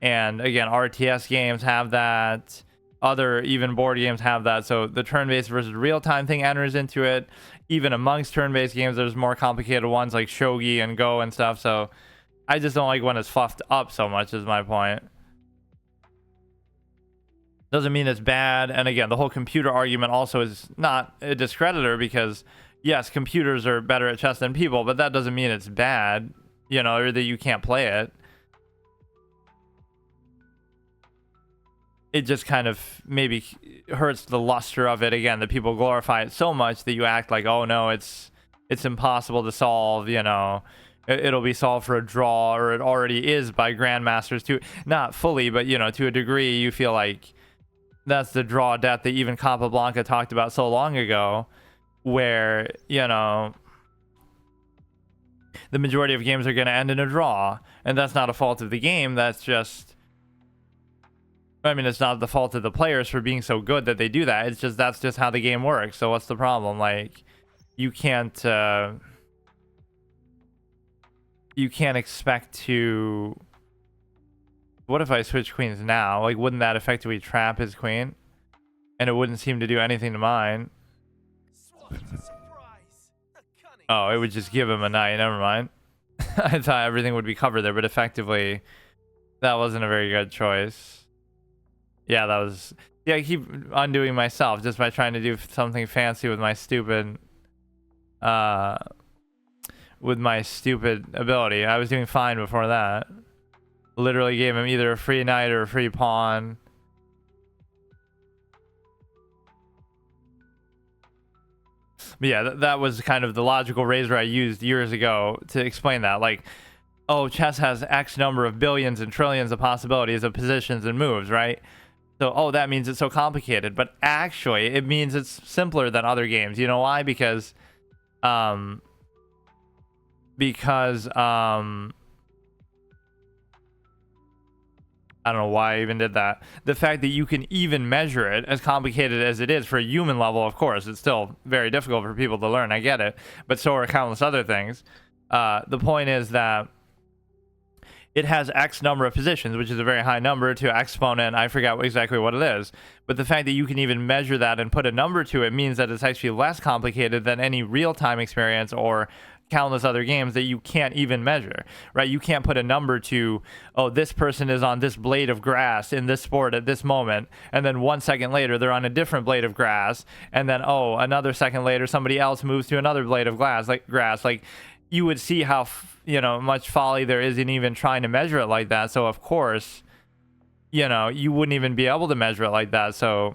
And again, RTS games have that. Other even board games have that. So the turn-based versus real-time thing enters into it. Even amongst turn-based games, there's more complicated ones like shogi and go and stuff. So I just don't like when it's fluffed up so much, is my point. Doesn't mean it's bad. And again, the whole computer argument also is not a discreditor, because yes, computers are better at chess than people, but that doesn't mean it's bad, you know, or that you can't play it. It just kind of maybe hurts the luster of it, again, that people glorify it so much that you act like, oh no, it's impossible to solve, you know, it'll be solved for a draw, or it already is by grandmasters too. Not fully, but you know, to a degree, you feel like that's the draw death that even Capablanca talked about so long ago, where, you know, the majority of games are going to end in a draw. And that's not a fault of the game. That's just, I mean, it's not the fault of the players for being so good that they do that. It's just, that's just how the game works. So what's the problem? Like, you can't expect to... What if I switch queens now? Like, wouldn't that effectively trap his queen? And it wouldn't seem to do anything to mine. Oh, it would just give him a knight. Never mind. I thought everything would be covered there, but effectively, that wasn't a very good choice. Yeah, that was... Yeah, I keep undoing myself just by trying to do something fancy with my stupid... with my stupid ability. I was doing fine before that. Literally gave him either a free knight or a free pawn. But yeah, that was kind of the logical razor I used years ago to explain that. Like, oh, chess has X number of billions and trillions of possibilities of positions and moves, right? So, oh, that means it's so complicated. But actually, it means it's simpler than other games. You know why? Because I don't know why I even did that. The fact that you can even measure it, as complicated as it is for a human level, of course, it's still very difficult for people to learn. I get it. But so are countless other things. The point is that it has X number of positions, which is a very high number to exponent. I forgot exactly what it is. But the fact that you can even measure that and put a number to it means that it's actually less complicated than any real-time experience or countless other games that you can't even measure, right? You can't put a number to, oh, this person is on this blade of grass in this sport at this moment, and then 1 second later they're on a different blade of grass, and then, oh, another second later somebody else moves to another blade of grass. Like, you would see how much folly there is in even trying to measure it like that. So of course, you know, you wouldn't even be able to measure it like that. So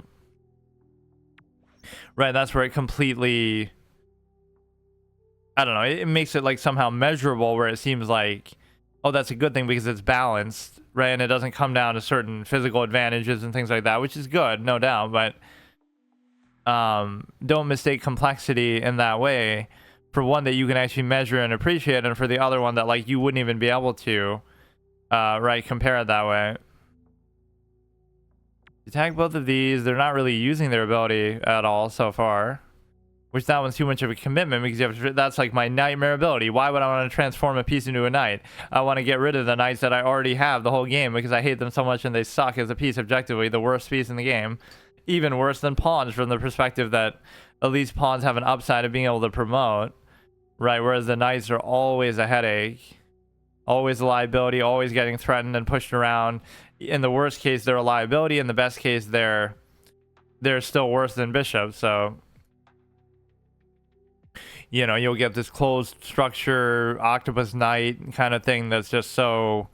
right, that's where it completely, I don't know, it makes it like somehow measurable, where it seems like, oh, that's a good thing because it's balanced, right? And it doesn't come down to certain physical advantages and things like that, which is good, no doubt. But don't mistake complexity in that way for one that you can actually measure and appreciate, and for the other one that like you wouldn't even be able to right, compare it that way. Attack both of these. They're not really using their ability at all so far, which that one's too much of a commitment because you have to, that's like my nightmare ability. Why would I want to transform a piece into a knight? I want to get rid of the knights that I already have the whole game because I hate them so much and they suck as a piece objectively, the worst piece in the game. Even worse than pawns from the perspective that at least pawns have an upside of being able to promote, right? Whereas the knights are always a headache, always a liability, always getting threatened and pushed around. In the worst case, they're a liability. In the best case, they're still worse than bishops. So, you know, you'll get this closed structure octopus knight kind of thing that's just so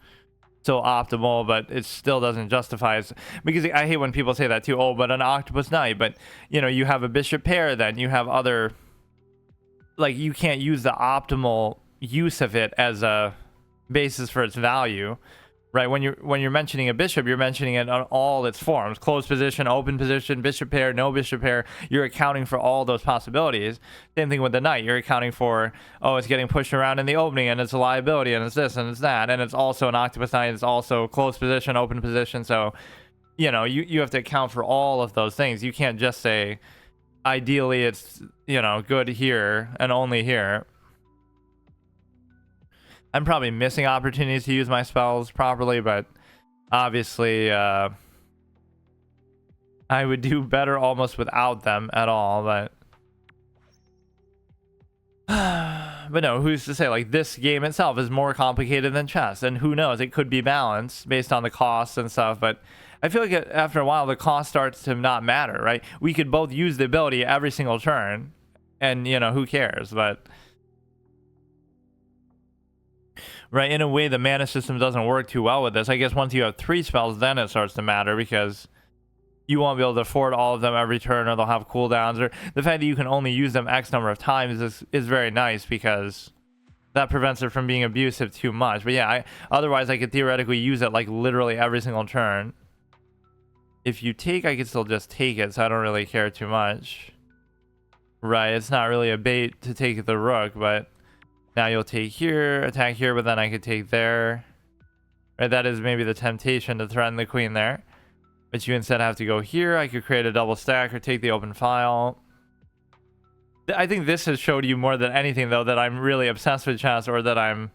optimal, but it still doesn't justify it. Because I hate when people say that too. Oh, but an octopus knight. But, you know, you have a bishop pair, then you have other, like, you can't use the optimal use of it as a basis for its value. Right, when you're mentioning a bishop, you're mentioning it on all its forms: closed position, open position, bishop pair, no bishop pair. You're accounting for all those possibilities. Same thing with the knight. You're accounting for, oh, it's getting pushed around in the opening, and it's a liability, and it's this, and it's that, and it's also an octopus knight. It's also closed position, open position. So, you know, you have to account for all of those things. You can't just say, ideally, it's, you know, good here and only here. I'm probably missing opportunities to use my spells properly, but obviously I would do better almost without them at all. But but no, who's to say? Like, this game itself is more complicated than chess, and who knows, it could be balanced based on the costs and stuff. But I feel like after a while the cost starts to not matter, right? We could both use the ability every single turn, and, you know, who cares? But right, in a way, the mana system doesn't work too well with this. I guess once you have 3 spells, then it starts to matter, because you won't be able to afford all of them every turn, or they'll have cooldowns. Or the fact that you can only use them X number of times is very nice, because that prevents it from being abusive too much. But yeah, otherwise I could theoretically use it like literally every single turn. If you take, I could still just take it, so I don't really care too much. Right, it's not really a bait to take the rook, but now you'll take here, attack here, but then I could take there. Right, that is maybe the temptation to threaten the queen there. But you instead have to go here. I could create a double stack or take the open file. I think this has showed you more than anything, though, that I'm really obsessed with chess, or that I'm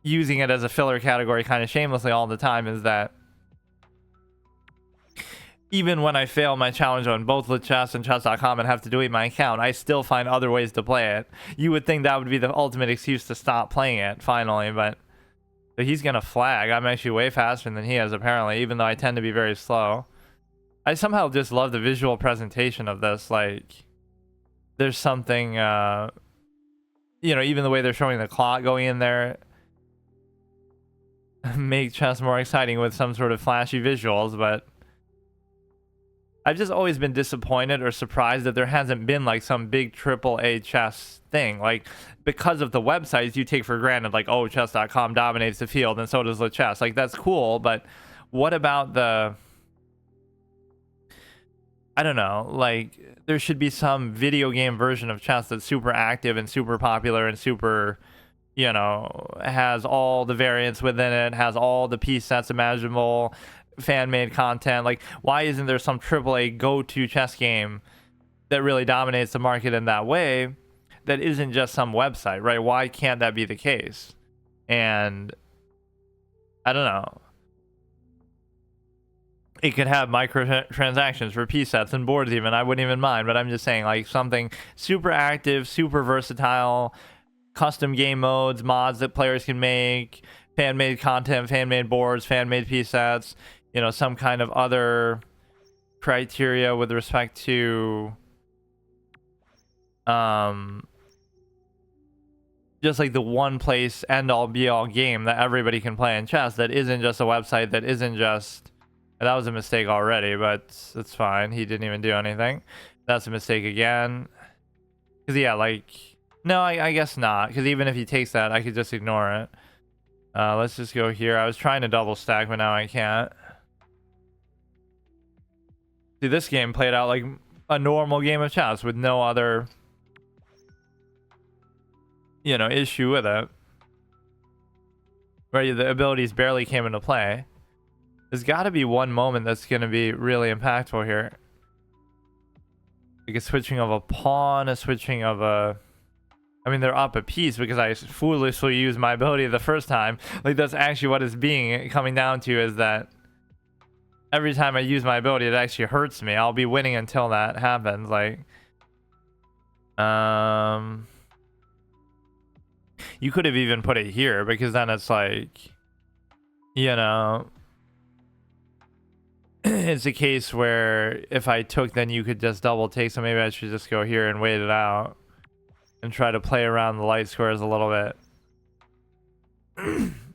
using it as a filler category kind of shamelessly all the time, is that even when I fail my challenge on both Chess and chess.com and have to delete my account, I still find other ways to play it. You would think that would be the ultimate excuse to stop playing it, finally, but he's going to flag. I'm actually way faster than he is, apparently, even though I tend to be very slow. I somehow just love the visual presentation of this. Like, there's something, you know, even the way they're showing the clock going in there make chess more exciting with some sort of flashy visuals, but I've just always been disappointed or surprised that there hasn't been like some big AAA chess thing. Like, because of the websites you take for granted, like, oh, chess.com dominates the field and so does chess. Like, that's cool, but what about the, I don't know, like, there should be some video game version of chess that's super active and super popular and super, you know, has all the variants within it, has all the piece sets imaginable, fan-made content. Like, why isn't there some AAA go-to chess game that really dominates the market in that way that isn't just some website, right? Why can't that be the case? And I don't know. It could have microtransactions for piece sets and boards even. I wouldn't even mind, but I'm just saying, like, something super active, super versatile, custom game modes, mods that players can make, fan-made content, fan-made boards, fan-made piece sets, you know, some kind of other criteria with respect to just like the one place end-all be-all game that everybody can play in chess, that isn't just a website, that isn't just, that was a mistake already, but it's fine. He didn't even do anything. That's a mistake again. Because yeah, like, no, I guess not, because even if he takes that, I could just ignore it. Let's just go here. I was trying to double stack, but now I can't. See, this game played out like a normal game of chess with no other you know, issue with it. Right, the abilities barely came into play. There's got to be one moment that's going to be really impactful here. Like a switching of a pawn, a switching of a... I mean, they're up a piece because I foolishly used my ability the first time. Like, that's actually what it's coming down to, is that every time I use my ability, it actually hurts me. I'll be winning until that happens. Like, you could have even put it here, because then it's like, you know, it's a case where if I took, then you could just double take. So maybe I should just go here and wait it out and try to play around the light squares a little bit.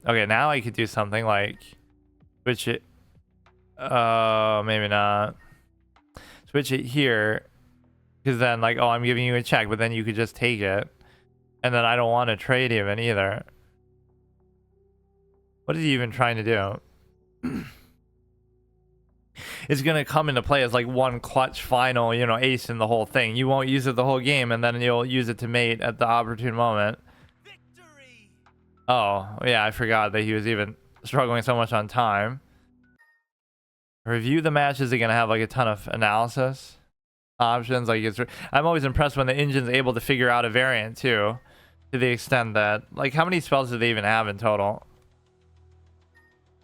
Okay, now I could do something like switch it. Maybe not. Switch it here, because then, like, oh, I'm giving you a check, but then you could just take it. And then I don't want to trade even either. What is he even trying to do? It's going to come into play as like one clutch final, you know, ace in the whole thing. You won't use it the whole game, and then you'll use it to mate at the opportune moment. Victory! Oh, yeah, I forgot that he was even struggling so much on time. Review the match. Is it going to have like a ton of analysis options? Like, I'm always impressed when the engine's able to figure out a variant too, to the extent that, like, how many spells do they even have in total?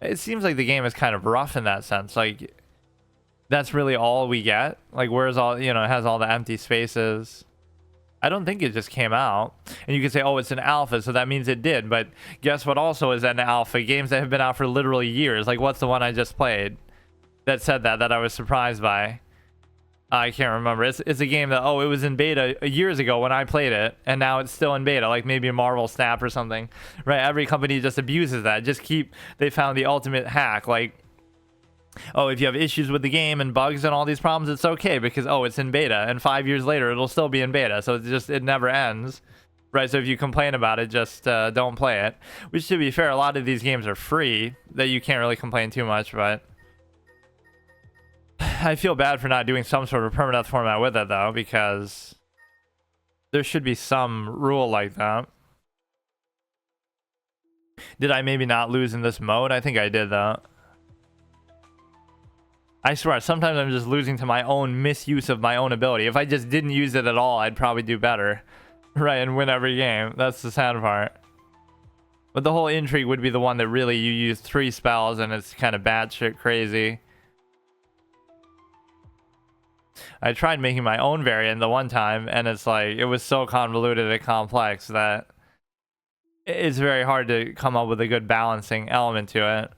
It seems like the game is kind of rough in that sense. Like, that's really all we get. Like, where's all, you know, it has all the empty spaces. I don't think it just came out. And you could say, oh, it's an alpha, so that means it did. But guess what also is an alpha? Games that have been out for literally years. Like, what's the one I just played that said that I was surprised by? I can't remember. It's a game that, oh, it was in beta years ago when I played it, and now it's still in beta, like maybe Marvel Snap or something, right? Every company just abuses that. They found the ultimate hack. Like, oh, if you have issues with the game and bugs and all these problems, it's okay because, oh, it's in beta, and 5 years later it'll still be in beta, so it never ends, right? So if you complain about it, just don't play it. Which, to be fair, a lot of these games are free, that you can't really complain too much, but I feel bad for not doing some sort of permanent format with it, though, because there should be some rule like that. Did I maybe not lose in this mode? I think I did, though. I swear, sometimes I'm just losing to my own misuse of my own ability. If I just didn't use it at all, I'd probably do better, right, and win every game. That's the sad part. But the whole intrigue would be the one that really you use 3 spells and it's kind of batshit crazy. I tried making my own variant the one time, and it's like, it was so convoluted and complex that it's very hard to come up with a good balancing element to it.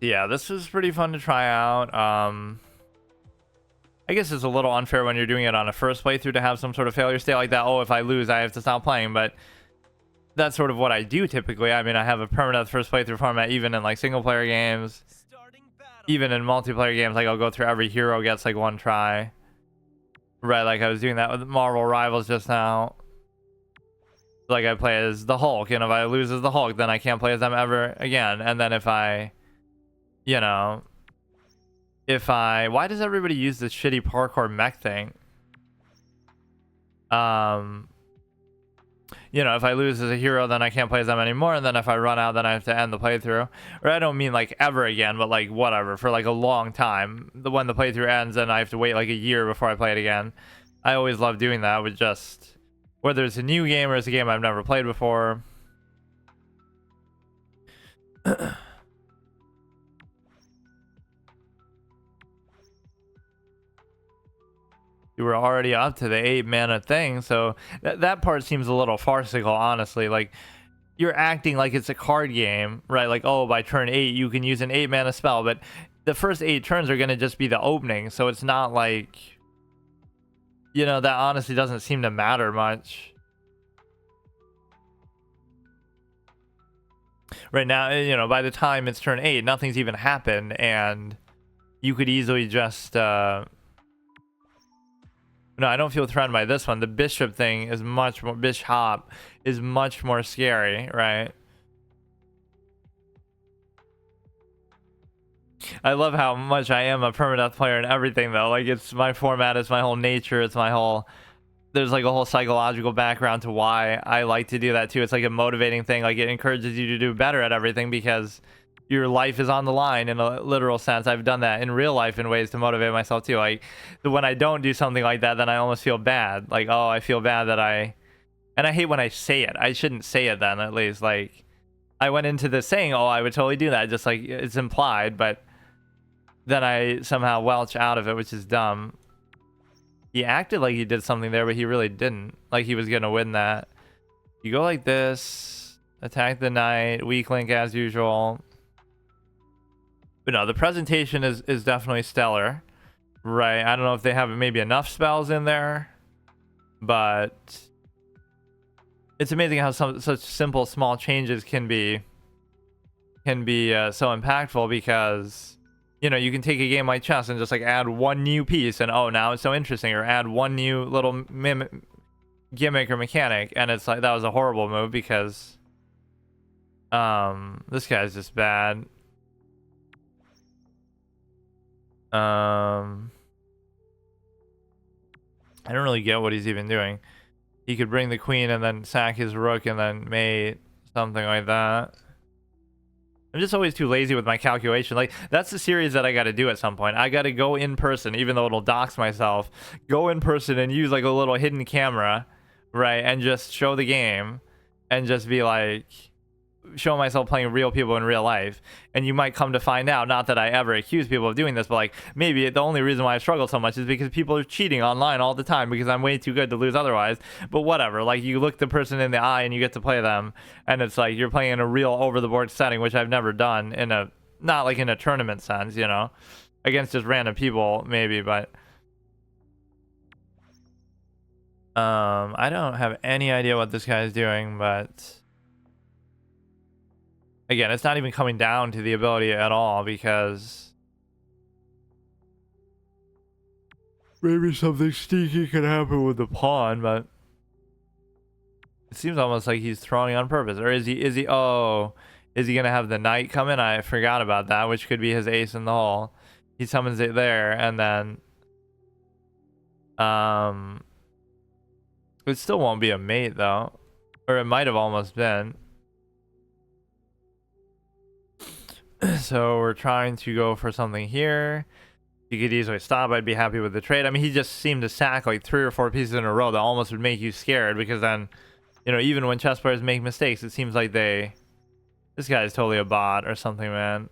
Yeah, this was pretty fun to try out. I guess it's a little unfair when you're doing it on a first playthrough to have some sort of failure state like that. Oh, if I lose, I have to stop playing. But that's sort of what I do typically. I mean, I have a permanent first playthrough format even in like single player games. Even in multiplayer games, like, I'll go through every hero gets like 1 try. Right, like I was doing that with Marvel Rivals just now. Like, I play as the Hulk, and if I lose as the Hulk, then I can't play as them ever again. And then if I, you know, why does everybody use this shitty parkour mech thing? You know, if I lose as a hero, then I can't play as them anymore, and then if I run out, then I have to end the playthrough. Or I don't mean like ever again, but like whatever, for like a long time. When the playthrough ends, and I have to wait like a year before I play it again. I always love doing that with just, whether it's a new game or it's a game I've never played before. You were already up to the 8 mana thing, so that part seems a little farcical, honestly. Like, you're acting like it's a card game, right? Like, oh, by turn 8 you can use an 8 mana spell, but the first 8 turns are going to just be the opening, so it's not like, you know, that honestly doesn't seem to matter much. Right now, you know, by the time it's turn 8, nothing's even happened, and you could easily just no, I don't feel threatened by this one. The bishop thing is much more, bis-hop is much more scary, right? I love how much I am a permadeath player and everything though. Like it's my format, it's my whole nature, it's my whole. There's like a whole psychological background to why I like to do that too. It's like a motivating thing. Like it encourages you to do better at everything because your life is on the line in a literal sense. I've done that in real life in ways to motivate myself too. Like when I don't do something like that, then I almost feel bad. Like, oh, I feel bad that and I hate when I say it. I shouldn't say it then, at least. Like I went into this saying, oh, I would totally do that. Just like it's implied, but then I somehow welch out of it, which is dumb. He acted like he did something there, but he really didn't. Like he was gonna win that. You go like this, attack the knight, weak link as usual. But no, the presentation is definitely stellar, right? I don't know if they have maybe enough spells in there, but it's amazing how such simple small changes can be so impactful because. You know, you can take a game like chess and just like add one new piece and oh, now it's so interesting, or add one new little gimmick or mechanic, and it's like that was a horrible move because this guy's just bad. I don't really get what he's even doing. He could bring the queen and then sack his rook and then mate, something like that. I'm just always too lazy with my calculation. Like that's the series that I got to do at some point. I got to go in person, even though it'll dox myself. Go in person and use like a little hidden camera, right? And just show the game, and just be like, show myself playing real people in real life. And you might come to find out, not that I ever accuse people of doing this, but like maybe the only reason why I struggle so much is because people are cheating online all the time because I'm way too good to lose otherwise. But whatever, like you look the person in the eye and you get to play them, and it's like you're playing in a real over the board setting, which I've never done in a, not like in a tournament sense, you know, against just random people maybe. But I don't have any idea what this guy is doing, but again, it's not even coming down to the ability at all because maybe something sneaky could happen with the pawn, but it seems almost like he's throwing on purpose. Or is he oh, is he gonna have the knight come in? I forgot about that, which could be his ace in the hole. He summons it there, and then it still won't be a mate though. Or it might have almost been. So we're trying to go for something here. You could easily stop. I'd be happy with the trade. I mean, he just seemed to sack like 3 or 4 pieces in a row that almost would make you scared, because then, you know, even when chess players make mistakes, it seems like this guy is totally a bot or something, man.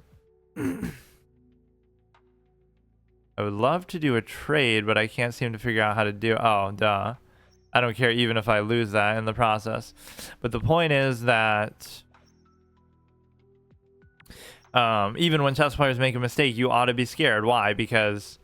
I would love to do a trade, but I can't seem to figure out how to do. Oh, duh. I don't care even if I lose that in the process. But the point is that even when chess players make a mistake, you ought to be scared. Why? Because,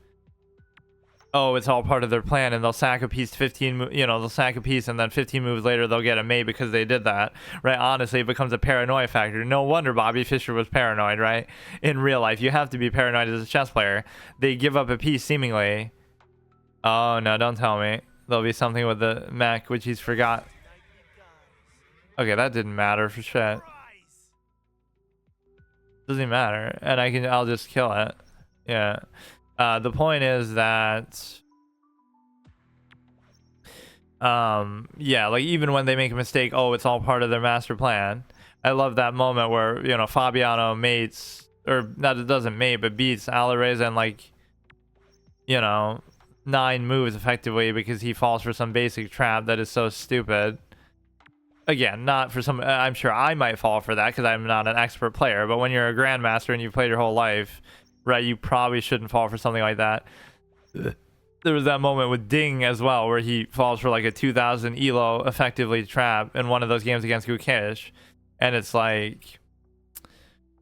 oh, it's all part of their plan, and they'll sack a piece 15, you know, they'll sack a piece, and then 15 moves later they'll get a mate because they did that, right? Honestly, it becomes a paranoia factor. No wonder Bobby Fischer was paranoid, right? In real life, you have to be paranoid as a chess player. They give up a piece seemingly. Oh no, don't tell me there'll be something with the mech which he's forgot. Okay, that didn't matter for shit. Doesn't even matter, and I'll just kill it. Yeah. The point is that yeah, like even when they make a mistake, oh, it's all part of their master plan. I love that moment where, you know, Fabiano mates, or not, it doesn't mate, but beats Alireza in like, you know, 9 moves effectively because he falls for some basic trap that is so stupid. Again, not for some, I'm sure I might fall for that because I'm not an expert player, but when you're a grandmaster and you've played your whole life, right, you probably shouldn't fall for something like that. There was that moment with Ding as well where he falls for like a 2000 elo effectively trap in one of those games against Gukesh, and it's like,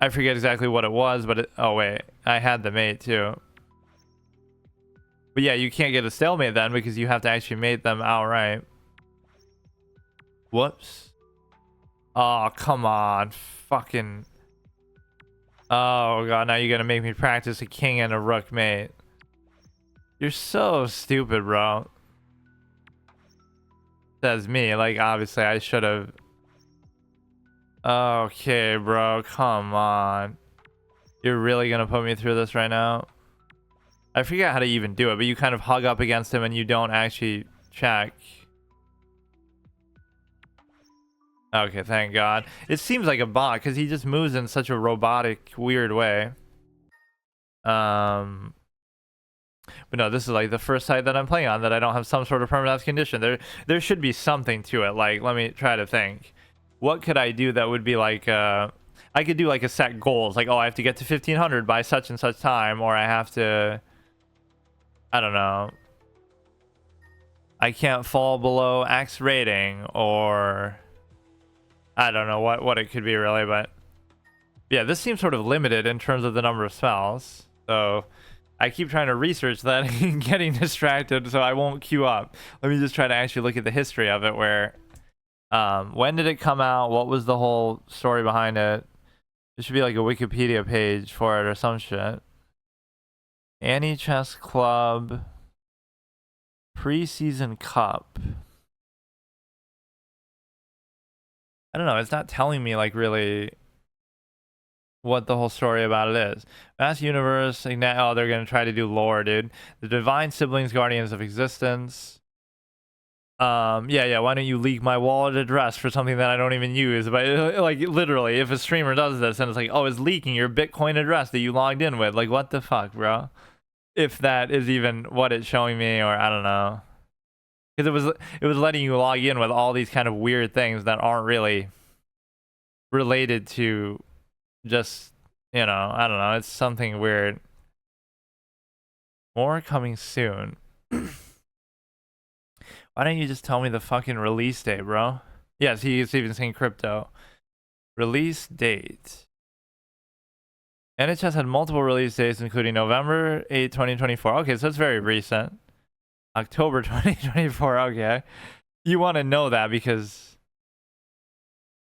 I forget exactly what it was, but oh wait, I had the mate too. But yeah, you can't get a stalemate then because you have to actually mate them outright. Whoops. Oh, come on. Fucking. Oh, God. Now you're going to make me practice a king and a rook mate. You're so stupid, bro. Says me. Like, obviously, I should have. Okay, bro. Come on. You're really gonna put me through this right now? I forget how to even do it, but you kind of hug up against him and you don't actually check. Okay, thank God. It seems like a bot because he just moves in such a robotic, weird way. But no, this is like the first site that I'm playing on that I don't have some sort of permanent condition. There should be something to it. Like, let me try to think. What could I do that would be like, I could do like a set goals. Like, oh, I have to get to 1500 by such and such time, or I have to, I don't know. I can't fall below X rating, or I don't know what it could be really, but yeah, this seems sort of limited in terms of the number of spells. So I keep trying to research that and getting distracted so I won't queue up. Let me just try to actually look at the history of it, where when did it come out? What was the whole story behind it? There should be like a Wikipedia page for it or some shit. Anichess Club Preseason Cup. I don't know, it's not telling me like really what the whole story about it is. Vast Universe, oh, they're gonna try to do lore, dude. The Divine Siblings, Guardians of Existence. Yeah, why don't you leak my wallet address for something that I don't even use? But like literally, if a streamer does this and it's like, oh, it's leaking your Bitcoin address that you logged in with, like what the fuck, bro? If that is even what it's showing me, or I don't know. Because it was letting you log in with all these kind of weird things that aren't really related to just, you know, I don't know, it's something weird. More coming soon. Why don't you just tell me the fucking release date, bro? Yes, he's even saying crypto. Release date. NHS had multiple release dates, including November 8, 2024. Okay, so it's very recent. October 2024, okay. You want to know that because,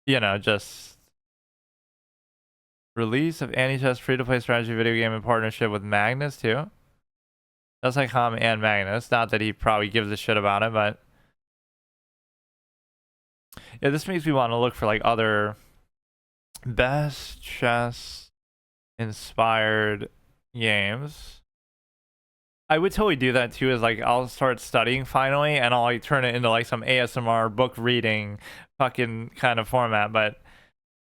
you know, just release of Anichess free-to-play strategy video game in partnership with Magnus too. That's like Ham and Magnus. Not that he probably gives a shit about it, but yeah, this makes me want to look for like other best chess inspired games. I would totally do that too, is like I'll start studying finally and I'll like turn it into like some ASMR book reading fucking kind of format. But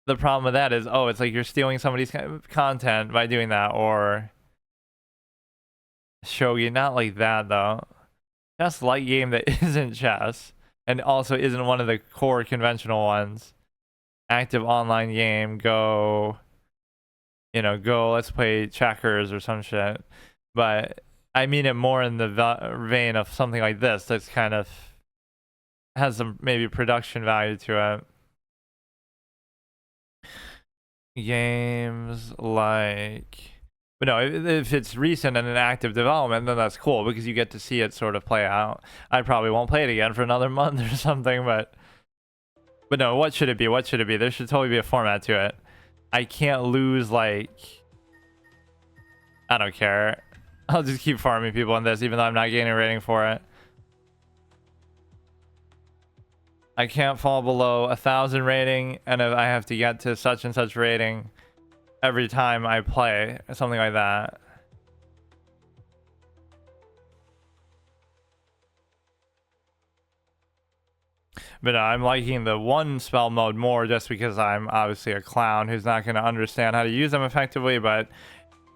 the problem with that is, oh, it's like you're stealing somebody's content by doing that. Or shogi, not like that though. Chess light game that isn't chess and also isn't one of the core conventional ones. Active online game, go, you know, go let's play checkers or some shit. But I mean it more in the vein of something like this that's kind of has some maybe production value to it. Games like, but no, if it's recent and in active development, then that's cool because you get to see it sort of play out. I probably won't play it again for another month or something, but no, what should it be? What should it be? There should totally be a format to it. I can't lose, like, I don't care. I'll just keep farming people on this, even though I'm not gaining a rating for it. I can't fall below 1,000 rating, and if I have to get to such and such rating every time I play, something like that. But I'm liking the one spell mode more just because I'm obviously a clown who's not going to understand how to use them effectively, but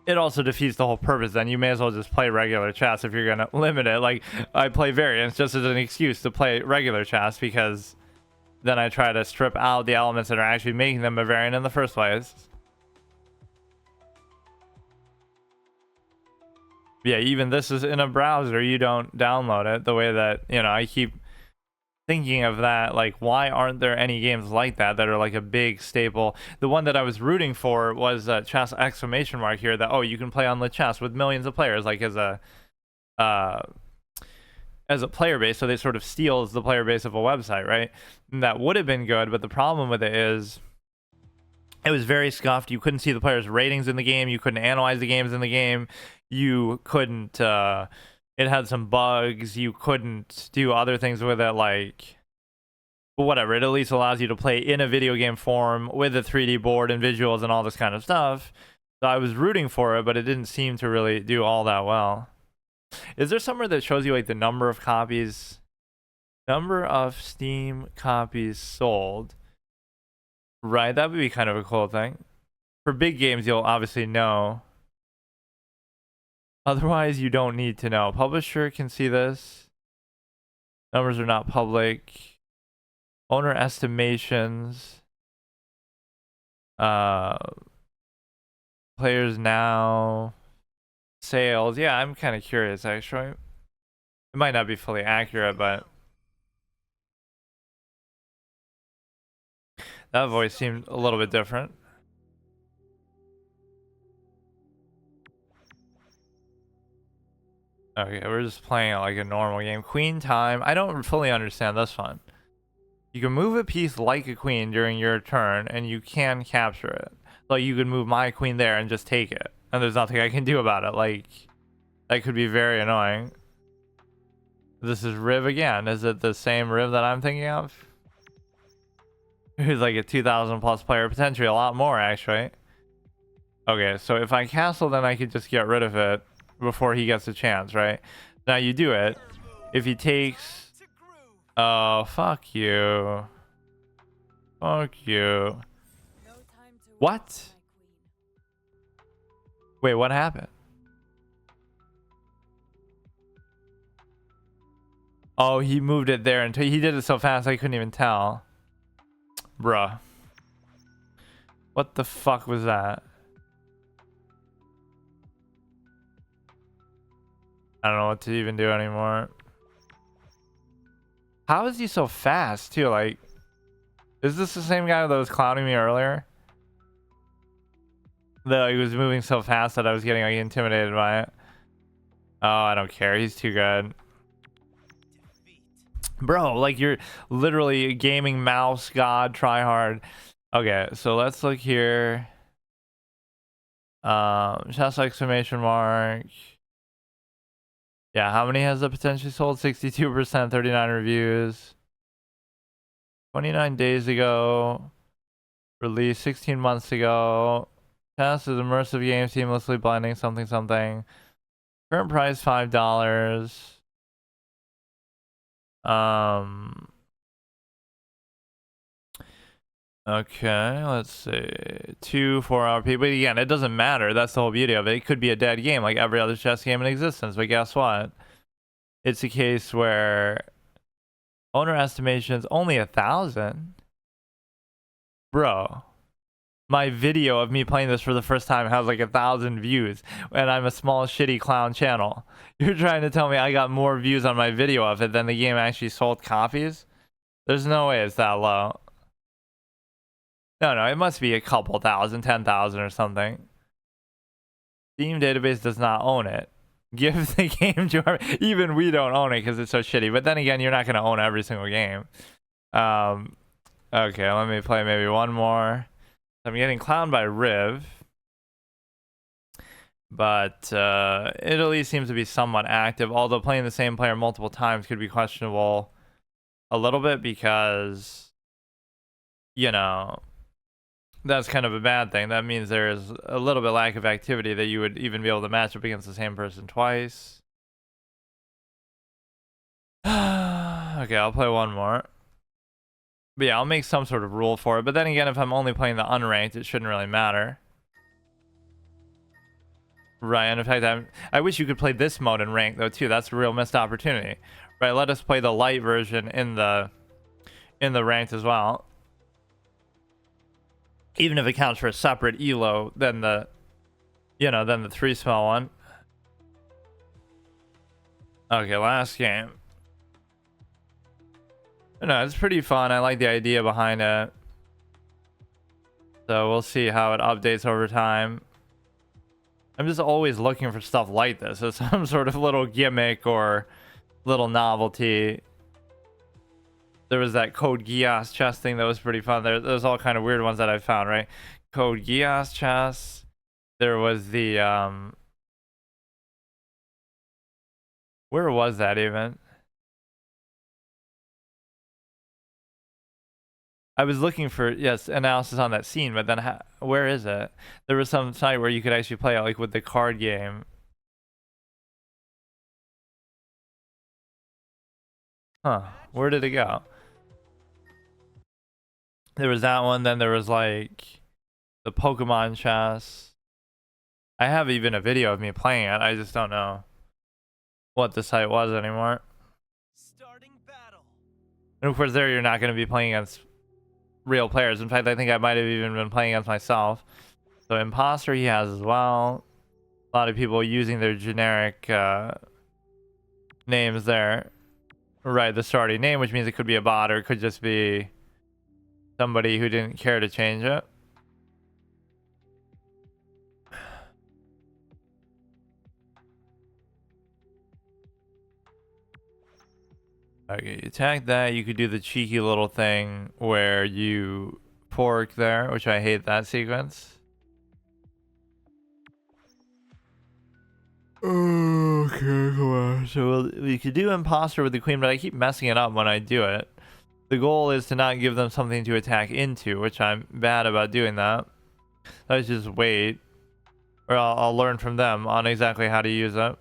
it also defeats the whole purpose. Then you may as well just play regular chess if you're going to limit it. Like, I play variants just as an excuse to play regular chess because then I try to strip out the elements that are actually making them a variant in the first place. Yeah, even this is in a browser. You don't download it the way that, you know, I keep thinking of that, like, why aren't there any games like that that are like a big staple? The one that I was rooting for was chess exclamation mark here, that, oh, you can play on the chess with millions of players, like as a player base, so they sort of steals the player base of a website, right? And that would have been good, but the problem with it is it was very scuffed. You couldn't see the players' ratings in the game, you couldn't analyze the games in the game, you couldn't it had some bugs, you couldn't do other things with it, like, whatever. It at least allows you to play in a video game form with a 3D board and visuals and all this kind of stuff. So I was rooting for it, but it didn't seem to really do all that well. Is there somewhere that shows you like the number of copies, number of Steam copies sold? Right, that would be kind of a cool thing. For big games, you'll obviously know. Otherwise, you don't need to know. Publisher can see this. Numbers are not public. Owner estimations. Players now. Sales. Yeah, I'm kind of curious, actually. It might not be fully accurate, but that voice seemed a little bit different. Okay, we're just playing like a normal game. Queen time. I don't fully understand this one. You can move a piece like a queen during your turn, and you can capture it. Like, you could move my queen there and just take it. And there's nothing I can do about it. Like, that could be very annoying. This is Riv again. Is it the same Riv that I'm thinking of? Who's like a 2,000 plus player, potentially a lot more, actually. Okay, so if I castle, then I could just get rid of it before he gets a chance, right? Now you do it. If he takes... Oh, fuck you. Fuck you. What? Wait, what happened? Oh, he moved it there until he did it so fast I couldn't even tell. Bruh. What the fuck was that? I don't know what to even do anymore. How is he so fast too? Like, is this the same guy that was clowning me earlier? That he was moving so fast that I was getting like intimidated by it. Oh, I don't care. He's too good. Bro, like, you're literally a gaming mouse god, try hard. Okay, so let's look here. Chest exclamation mark. Yeah, how many has it potentially sold? 62%, 39 reviews. 29 days ago. Released 16 months ago. Chess is immersive game, seamlessly blending something something. Current price $5. Okay, let's see. 2 4-hour people. But again, it doesn't matter. That's the whole beauty of it. It could be a dead game like every other chess game in existence. But guess what? It's a case where owner estimation's only 1,000. Bro, my video of me playing this for the first time has like 1,000 views, and I'm a small shitty clown channel. You're trying to tell me I got more views on my video of it than the game actually sold copies? There's no way it's that low. No, it must be a couple thousand, 10,000 or something. Steam database does not own it. Give the game to our... Even we don't own it because it's so shitty. But then again, you're not going to own every single game. Okay, let me play maybe one more. I'm getting clowned by Riv. But Italy seems to be somewhat active. Although playing the same player multiple times could be questionable a little bit because, you know... That's kind of a bad thing. That means there's a little bit lack of activity that you would even be able to match up against the same person twice. Okay, I'll play one more. But yeah, I'll make some sort of rule for it. But then again, if I'm only playing the unranked, it shouldn't really matter. Right, and in fact, I wish you could play this mode in ranked though too. That's a real missed opportunity. Right, let us play the light version in the ranked as well. Even if it counts for a separate elo than the, than the 3 small one. Okay, last game. No, it's pretty fun. I like the idea behind it. So we'll see how it updates over time. I'm just always looking for stuff like this. As some sort of little gimmick or little novelty. There was that Code Geass chess thing that was pretty fun. There's all kind of weird ones that I found, right? Code Geass chess. There was the where was that even? I was looking for analysis on that scene, but then where is it? There was some site where you could actually play it like with the card game. Huh, where did it go? There was that one, then there was like the Pokemon chess. I have even a video of me playing it. I just don't know what the site was anymore. Starting battle. And of course there you're not going to be playing against real players. In fact, I think I might have even been playing against myself. So imposter he has as well. A lot of people using their generic names there. Right, the starting name, which means it could be a bot or it could just be somebody who didn't care to change it. Okay, you attack that. You could do the cheeky little thing where you pork there, which I hate that sequence. Okay, come on. So we could do imposter with the queen, but I keep messing it up when I do it. The goal is to not give them something to attack into, which I'm bad about doing that. Let's just wait. Or I'll learn from them on exactly how to use it.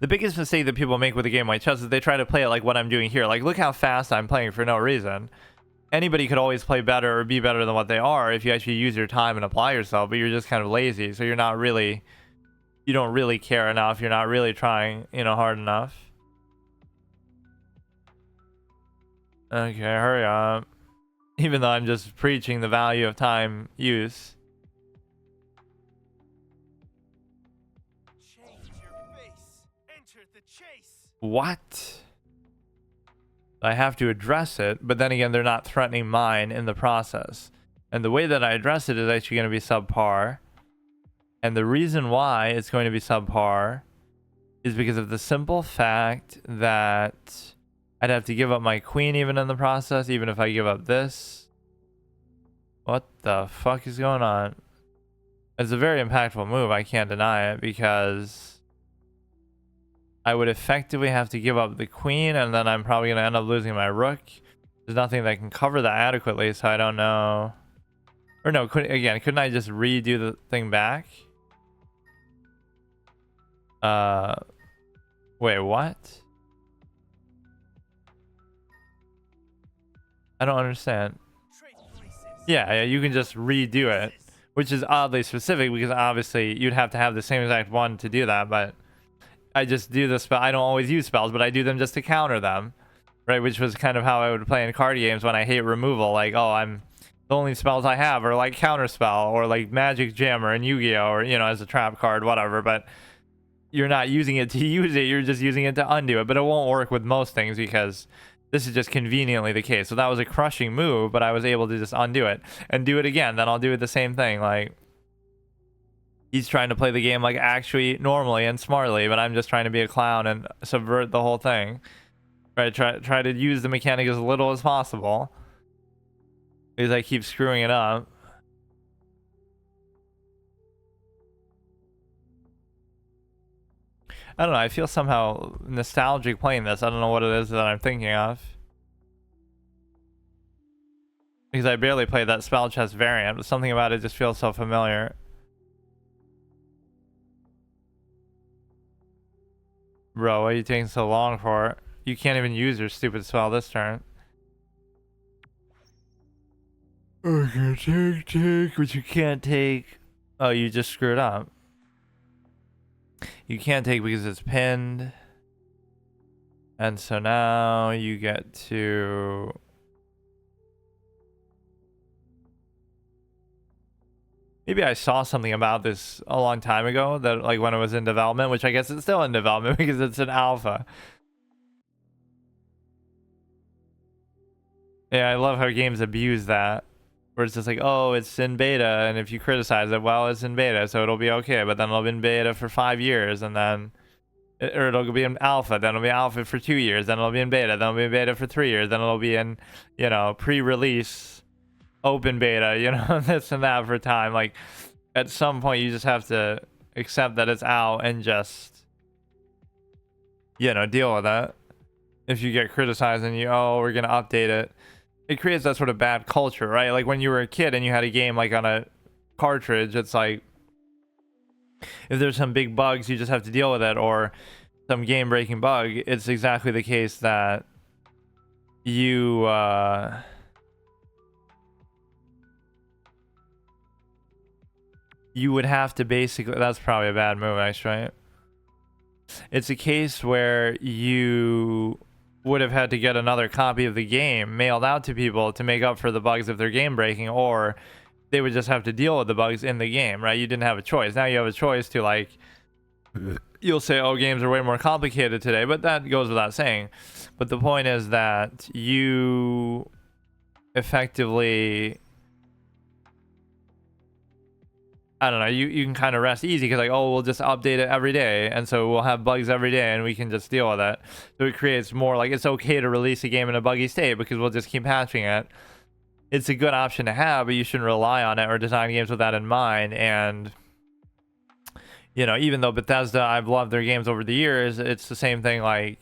The biggest mistake that people make with a game like chess is they try to play it like what I'm doing here. Like, look how fast I'm playing for no reason. Anybody could always play better or be better than what they are if you actually use your time and apply yourself, but you're just kind of lazy. So you're not really, you don't really care enough. You're not really trying, hard enough. Okay, hurry up. Even though I'm just preaching the value of time use. Change your face. Enter the chase. What? I have to address it, but then again, they're not threatening mine in the process. And the way that I address it is actually going to be subpar. And the reason why it's going to be subpar is because of the simple fact that I'd have to give up my queen even in the process, even if I give up this. What the fuck is going on? It's a very impactful move, I can't deny it, because I would effectively have to give up the queen, and then I'm probably going to end up losing my rook. There's nothing that can cover that adequately, so I don't know. Or no, couldn't I just redo the thing back? Wait, what? I don't understand. Trade places. Yeah, you can just redo it, which is oddly specific because obviously you'd have to have the same exact one to do that, but I just do the spell. I don't always use spells, but I do them just to counter them, right? Which was kind of how I would play in card games when I hate removal. Like, oh, the only spells I have are like counter spell or like magic gem or in Yu-Gi-Oh, or as a trap card, whatever. But you're not using it to use it, you're just using it to undo it. But it won't work with most things because this is just conveniently the case. So that was a crushing move, but I was able to just undo it and do it again. Then I'll do it the same thing. Like, he's trying to play the game like actually normally and smartly, but I'm just trying to be a clown and subvert the whole thing. Right? Try to use the mechanic as little as possible because I keep screwing it up. I don't know. I feel somehow nostalgic playing this. I don't know what it is that I'm thinking of. Because I barely played that spell chest variant, but something about it just feels so familiar. Bro, why are you taking so long for? You can't even use your stupid spell this turn. Okay, take, but you can't take. Oh, you just screwed up. You can't take because it's pinned. And so now you get to... Maybe I saw something about this a long time ago, that like when it was in development, which I guess it's still in development because it's an alpha. Yeah, I love how games abuse that. Where it's just like, oh, it's in beta, and if you criticize it, well, it's in beta, so it'll be okay. But then it'll be in beta for 5 years, and then... Or it'll be in alpha, then it'll be alpha for 2 years, then it'll be in beta, then it'll be in beta for 3 years, then it'll be in, pre-release open beta, this and that for time. Like, at some point, you just have to accept that it's out and just, deal with that. If you get criticized and oh, we're going to update it it creates that sort of bad culture, right? Like when you were a kid and you had a game like on a cartridge, it's like if there's some big bugs, you just have to deal with it, or some game breaking bug. It's exactly the case that you you would have to basically, that's probably a bad move actually, right? It's a case where you would have had to get another copy of the game mailed out to people to make up for the bugs if they're game breaking, or they would just have to deal with the bugs in the game, right? You didn't have a choice. Now you have a choice to, like, you'll say, oh, games are way more complicated today, but that goes without saying. But the point is that you effectively, I don't know, you can kind of rest easy because, like, oh, we'll just update it every day, and so we'll have bugs every day and we can just deal with it. So it creates more, like, it's okay to release a game in a buggy state because we'll just keep patching it. It's a good option to have, but you shouldn't rely on it or design games with that in mind. And, you know, even though Bethesda, I've loved their games over the years, it's the same thing, like,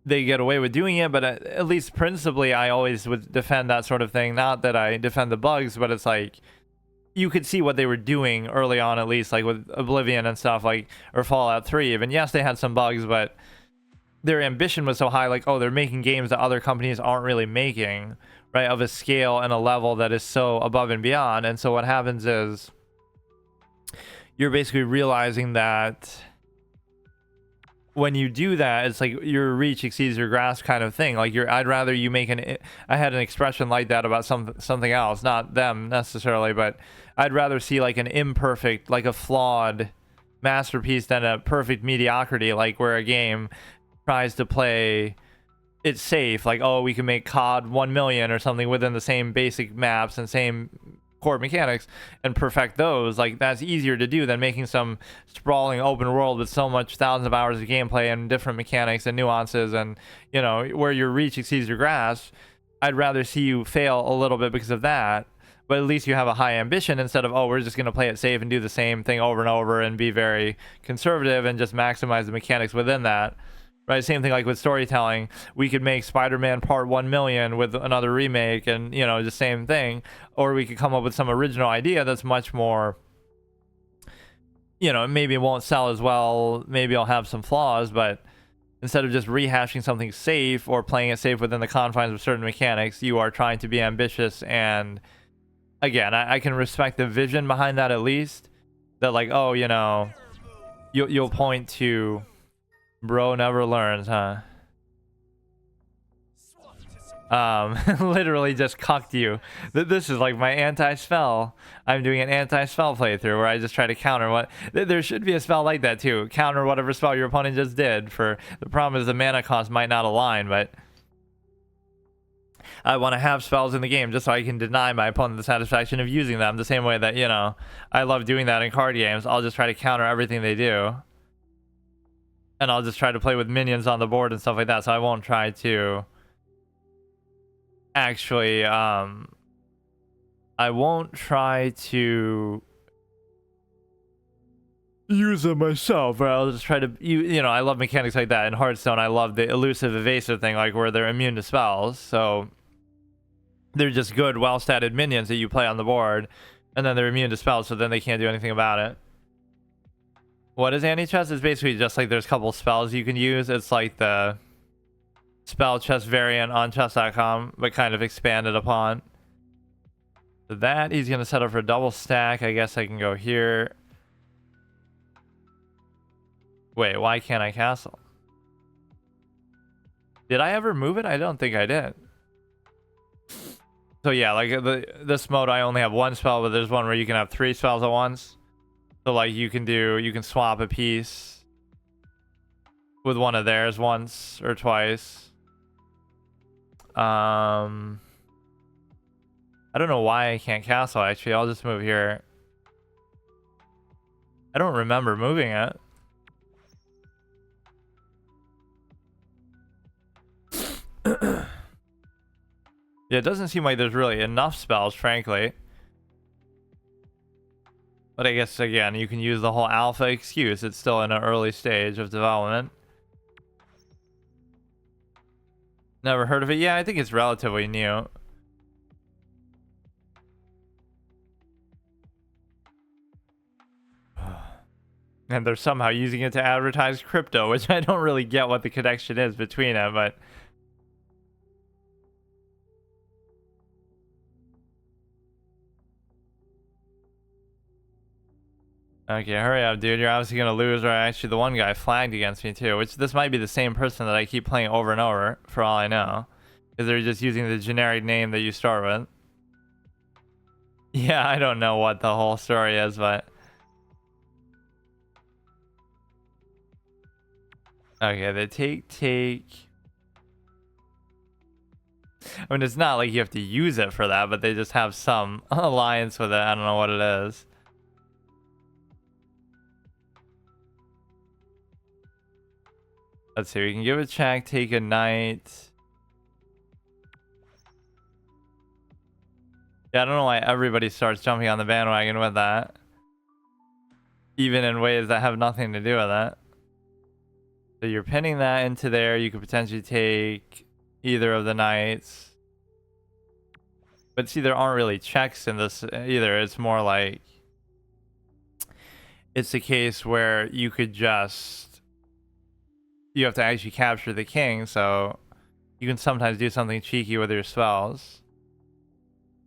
they get away with doing it, but at least principally I always would defend that sort of thing. Not that I defend the bugs, but it's like, you could see what they were doing early on, at least, like with Oblivion and stuff, like, or Fallout 3 even. Yes, they had some bugs, but their ambition was so high, like, oh, they're making games that other companies aren't really making, right, of a scale and a level that is so above and beyond. And so what happens is you're basically realizing that when you do that, it's like your reach exceeds your grasp kind of thing. Like, I'd rather you make I had an expression like that about something else, not them necessarily, but I'd rather see like an imperfect, like a flawed masterpiece than a perfect mediocrity, like where a game tries to play it safe, like, oh, we can make COD 1 million or something within the same basic maps and same core mechanics and perfect those. Like, that's easier to do than making some sprawling open world with so much thousands of hours of gameplay and different mechanics and nuances, and, you know, where your reach exceeds your grasp. I'd rather see you fail a little bit because of that, but at least you have a high ambition instead of, oh, we're just going to play it safe and do the same thing over and over and be very conservative and just maximize the mechanics within that. Right, same thing like with storytelling. We could make Spider-Man Part 1 million with another remake, and, you know, the same thing. Or we could come up with some original idea that's much more, you know, maybe it won't sell as well, maybe it'll have some flaws, but instead of just rehashing something safe or playing it safe within the confines of certain mechanics, you are trying to be ambitious. And again, I can respect the vision behind that, at least. That, like, oh, you know, you'll point to... Bro never learns, huh? Literally just cucked you. This is like my anti-spell. I'm doing an anti-spell playthrough where I just try to counter what... There should be a spell like that too. Counter whatever spell your opponent just did. For the problem is the mana cost might not align, but I want to have spells in the game just so I can deny my opponent the satisfaction of using them. The same way that, you know, I love doing that in card games. I'll just try to counter everything they do. And I'll just try to play with minions on the board and stuff like that. So I won't try to actually, I won't try to use them myself. Or I'll just try to, you know, I love mechanics like that. In Hearthstone, I love the elusive evasive thing, like where they're immune to spells. So they're just good, well-statted minions that you play on the board. And then they're immune to spells, so then they can't do anything about it. What is Anichess? It's basically just like there's a couple spells you can use. It's like the spell chest variant on chess.com, but kind of expanded upon. So that he's going to set up for a double stack. I guess I can go here. Wait, why can't I castle? Did I ever move it? I don't think I did. So yeah, like this mode, I only have one spell, but there's one where you can have 3 spells at once. So, like, you can swap a piece with one of theirs once or twice. I don't know why I can't castle, actually. I'll just move here. I don't remember moving it. Yeah, it doesn't seem like there's really enough spells, frankly. But I guess, again, you can use the whole alpha excuse. It's still in an early stage of development. Never heard of it. Yeah, I think it's relatively new. And they're somehow using it to advertise crypto, which I don't really get what the connection is between them, but okay, hurry up, dude. You're obviously gonna lose, or actually the one guy flagged against me too, which this might be the same person that I keep playing over and over, for all I know. Because they're just using the generic name that you start with. Yeah, I don't know what the whole story is, but... Okay, they take... I mean, it's not like you have to use it for that, but they just have some alliance with it. I don't know what it is. Let's see, we can give a check, take a knight. Yeah, I don't know why everybody starts jumping on the bandwagon with that. Even in ways that have nothing to do with that. So you're pinning that into there. You could potentially take either of the knights. But see, there aren't really checks in this either. It's more like... It's a case where you could just... You have to actually capture the king, so... You can sometimes do something cheeky with your spells.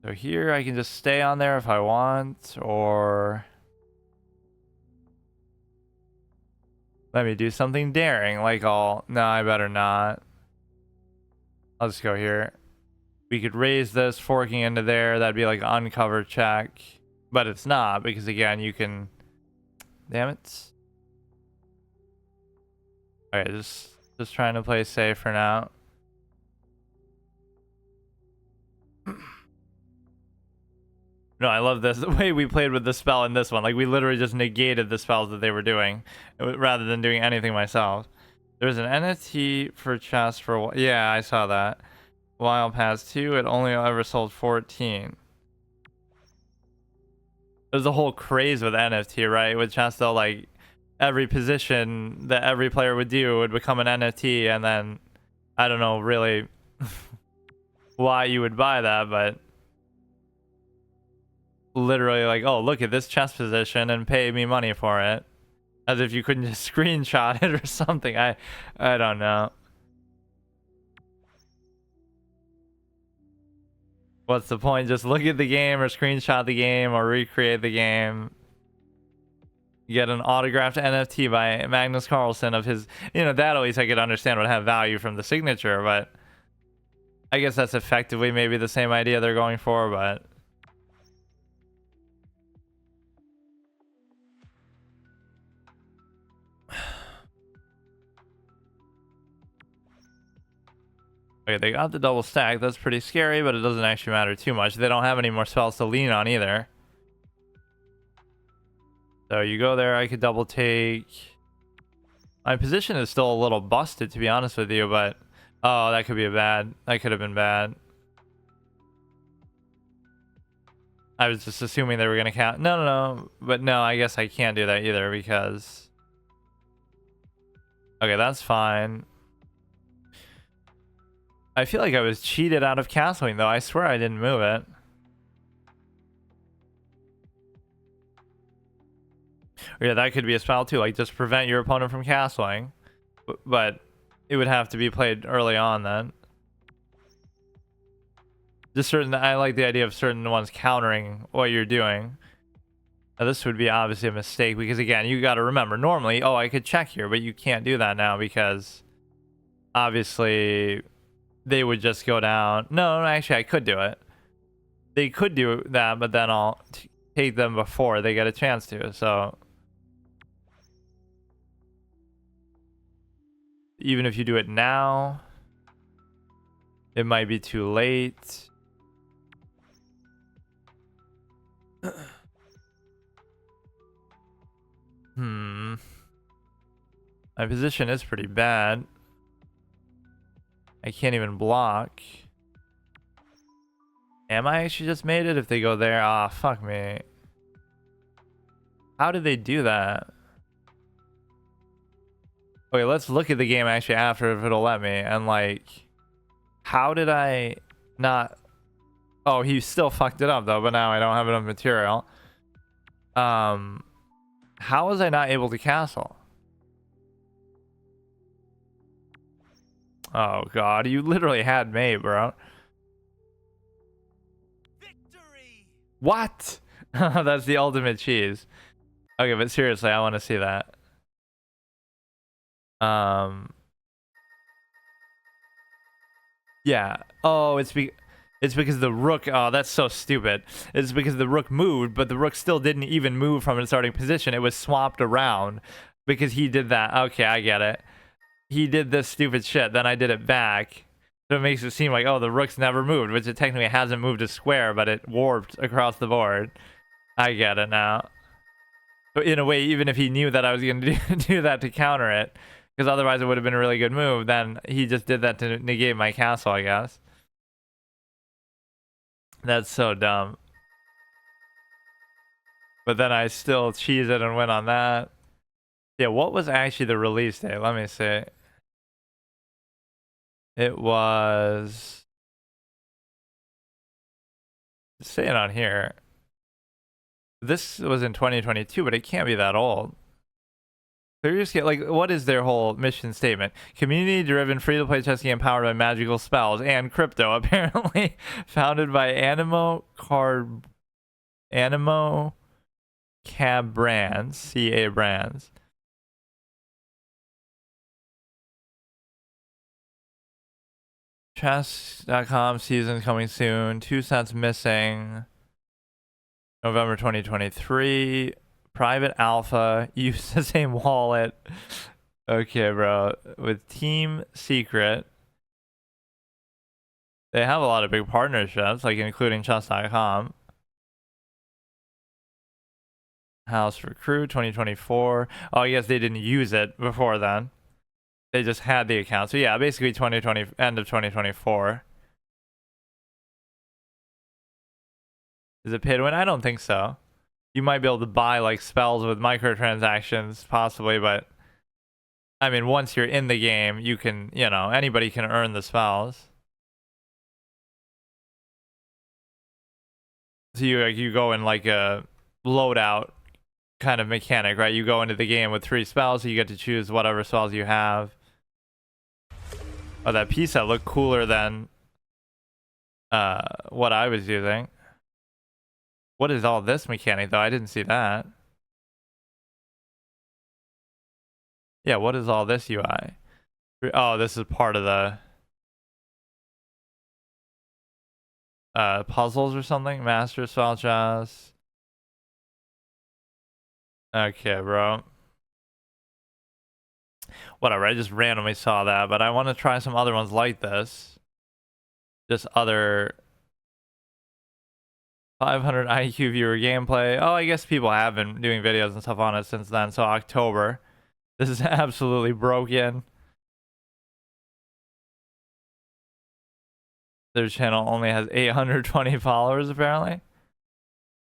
So here I can just stay on there if I want, or... Let me do something daring, like I'll... No, I better not. I'll just go here. We could raise this, forking into there. That'd be like an uncover check. But it's not, because again, you can... Damn it. Okay, just trying to play safe for now. No, I love this. The way we played with the spell in this one. Like, we literally just negated the spells that they were doing, rather than doing anything myself. There's an NFT for chest for... Yeah, I saw that. While past 2, it only ever sold 14. There's a whole craze with NFT, right? With chest, though, like, every position that every player would do would become an NFT, and then... I don't know, really... why you would buy that, but... Literally like, oh, look at this chess position and pay me money for it, as if you couldn't just screenshot it or something. I don't know. What's the point? Just look at the game or screenshot the game or recreate the game. You get an autographed NFT by Magnus Carlsen of his, you know, that at least I could understand would have value from the signature, but I guess that's effectively maybe the same idea they're going for, but okay, they got the double stack. That's pretty scary, but it doesn't actually matter too much. They don't have any more spells to lean on either. So you go there. I could double take. My position is still a little busted, to be honest with you, but... Oh, that could be bad. That could have been bad. I was just assuming they were going to count. No. But no, I guess I can't do that either because... Okay, that's fine. I feel like I was cheated out of castling, though. I swear I didn't move it. Yeah, that could be a spell, too. Like, just prevent your opponent from castling. But it would have to be played early on, then. Just certain... I like the idea of certain ones countering what you're doing. Now, this would be obviously a mistake, because, again, you got to remember, normally, oh, I could check here, but you can't do that now, because... Obviously... They would just go down. No, actually, I could do it. They could do that, but then I'll take them before they get a chance to. So even if you do it now, it might be too late. My position is pretty bad. I can't even block. Am I actually just made it if they go there? Ah, fuck me. How did they do that? Okay, let's look at the game actually after if it'll let me. And like... How did I not? Oh, he still fucked it up though, but now I don't have enough material. How was I not able to castle? Oh god, you literally had me, bro. Victory! What? That's the ultimate cheese. Okay, but seriously, I want to see that. Yeah. Oh, it's because the rook. Oh, that's so stupid. It's because the rook moved, but the rook still didn't even move from its starting position. It was swapped around because he did that. Okay, I get it. He did this stupid shit, then I did it back. So it makes it seem like, oh, the rook's never moved, which it technically hasn't moved a square, but it warped across the board. I get it now. But in a way, even if he knew that I was going to do that to counter it, because otherwise it would have been a really good move, then he just did that to negate my castle, I guess. That's so dumb. But then I still cheese it and win on that. Yeah, what was actually the release date? Let me see. It was... Say it on here. This was in 2022, but it can't be that old. They're just like, what is their whole mission statement? Community-driven, free-to-play chess game powered by magical spells and crypto, apparently. Founded by Animo Cab Brands, CA Brands. Chess.com season coming soon. 2 sets missing. November 2023. Private alpha. Use the same wallet. Okay, bro. With Team Secret. They have a lot of big partnerships, like including chess.com. House for Crew 2024. Oh, I guess they didn't use it before then. They just had the account. So yeah, basically 2020, end of 2024. Is it pay to win? I don't think so. You might be able to buy like spells with microtransactions, possibly, but I mean, once you're in the game, you can, you know, anybody can earn the spells. So you go in like a loadout kind of mechanic, right? You go into the game with 3 spells, so you get to choose whatever spells you have. Oh, that piece that looked cooler than what I was using. What is all this mechanic though? I didn't see that. Yeah, what is all this UI? Oh, this is part of the puzzles or something? Master spell chess. Okay, bro. Whatever, I just randomly saw that, but I want to try some other ones like this. Just other 500 IQ viewer gameplay. Oh, I guess people have been doing videos and stuff on it since then. So October. This is absolutely broken. Their channel only has 820 followers apparently.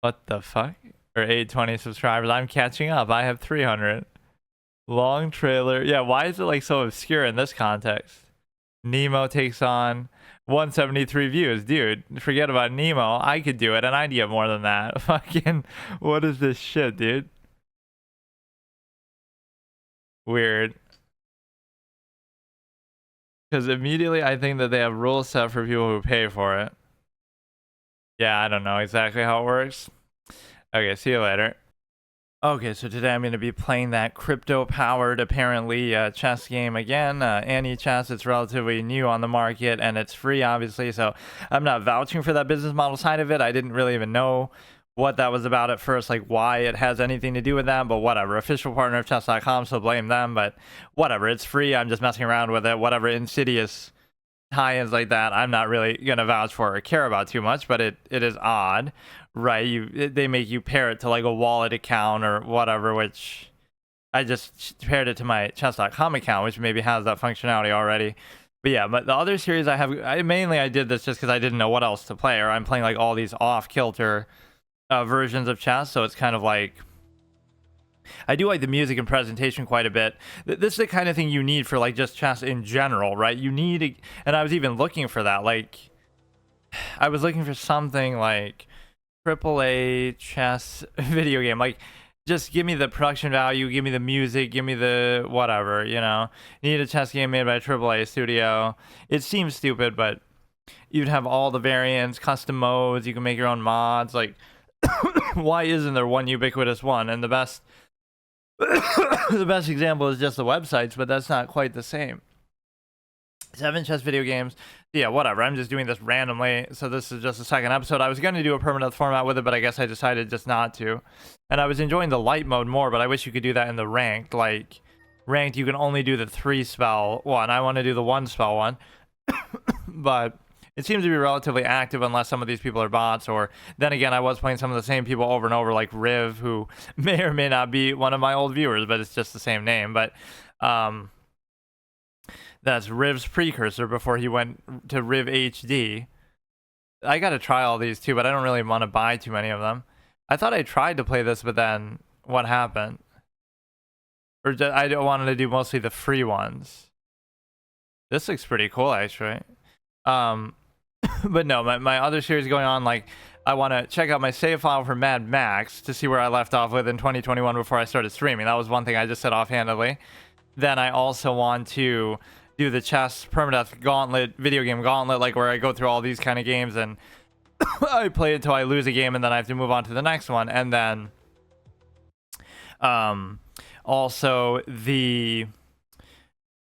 What the fuck? Or 820 subscribers. I'm catching up. I have 300. Long trailer. Yeah, why is it like so obscure in this context? Nemo takes on 173 views. Dude, forget about Nemo. I could do it and I'd get more than that. Fucking, what is this shit, dude? Weird. Because immediately I think that they have rules set for people who pay for it. Yeah, I don't know exactly how it works. Okay, see you later. Okay, so today I'm going to be playing that crypto-powered, apparently, chess game again. Anichess, it's relatively new on the market, and it's free, obviously, so I'm not vouching for that business model side of it. I didn't really even know what that was about at first, like why it has anything to do with that, but whatever. Official partner of chess.com, so blame them, but whatever. It's free. I'm just messing around with it. Whatever insidious tie-ins like that, I'm not really gonna vouch for or care about too much, but it is odd, right? They make you pair it to like a wallet account or whatever, which I just paired it to my chess.com account, which maybe has that functionality already. But yeah, but the other series I did this just because I didn't know what else to play, or I'm playing like all these off-kilter versions of chess, so it's kind of like I do like the music and presentation quite a bit. This is the kind of thing you need for like just chess in general, right? You need, and I was even looking for that. Like, I was looking for something like AAA chess video game. Like, just give me the production value, give me the music, give me the whatever, you know. You need a chess game made by a AAA studio. It seems stupid, but you'd have all the variants, custom modes. You can make your own mods. Like, why isn't there one ubiquitous one? And the best the best example is just the websites, but that's not quite the same. 7 chess video games. Yeah, whatever. I'm just doing this randomly. So this is just a second episode. I was going to do a permanent format with it, but I guess I decided just not to. And I was enjoying the light mode more, but I wish you could do that in the ranked. Like, ranked, you can only do the 3 spell one. I want to do the 1 spell one. But it seems to be relatively active unless some of these people are bots, or then again, I was playing some of the same people over and over, like Riv, who may or may not be one of my old viewers, but it's just the same name. But that's Riv's precursor before he went to Riv HD. I got to try all these too, but I don't really want to buy too many of them. I thought I tried to play this, but then what happened? Or I wanted to do mostly the free ones. This looks pretty cool, actually. But no, my other series going on, like, I want to check out my save file for Mad Max to see where I left off with in 2021 before I started streaming. That was one thing I just said offhandedly. Then I also want to do the chess permadeath gauntlet, video game gauntlet, like where I go through all these kind of games and I play until I lose a game and then I have to move on to the next one. And then also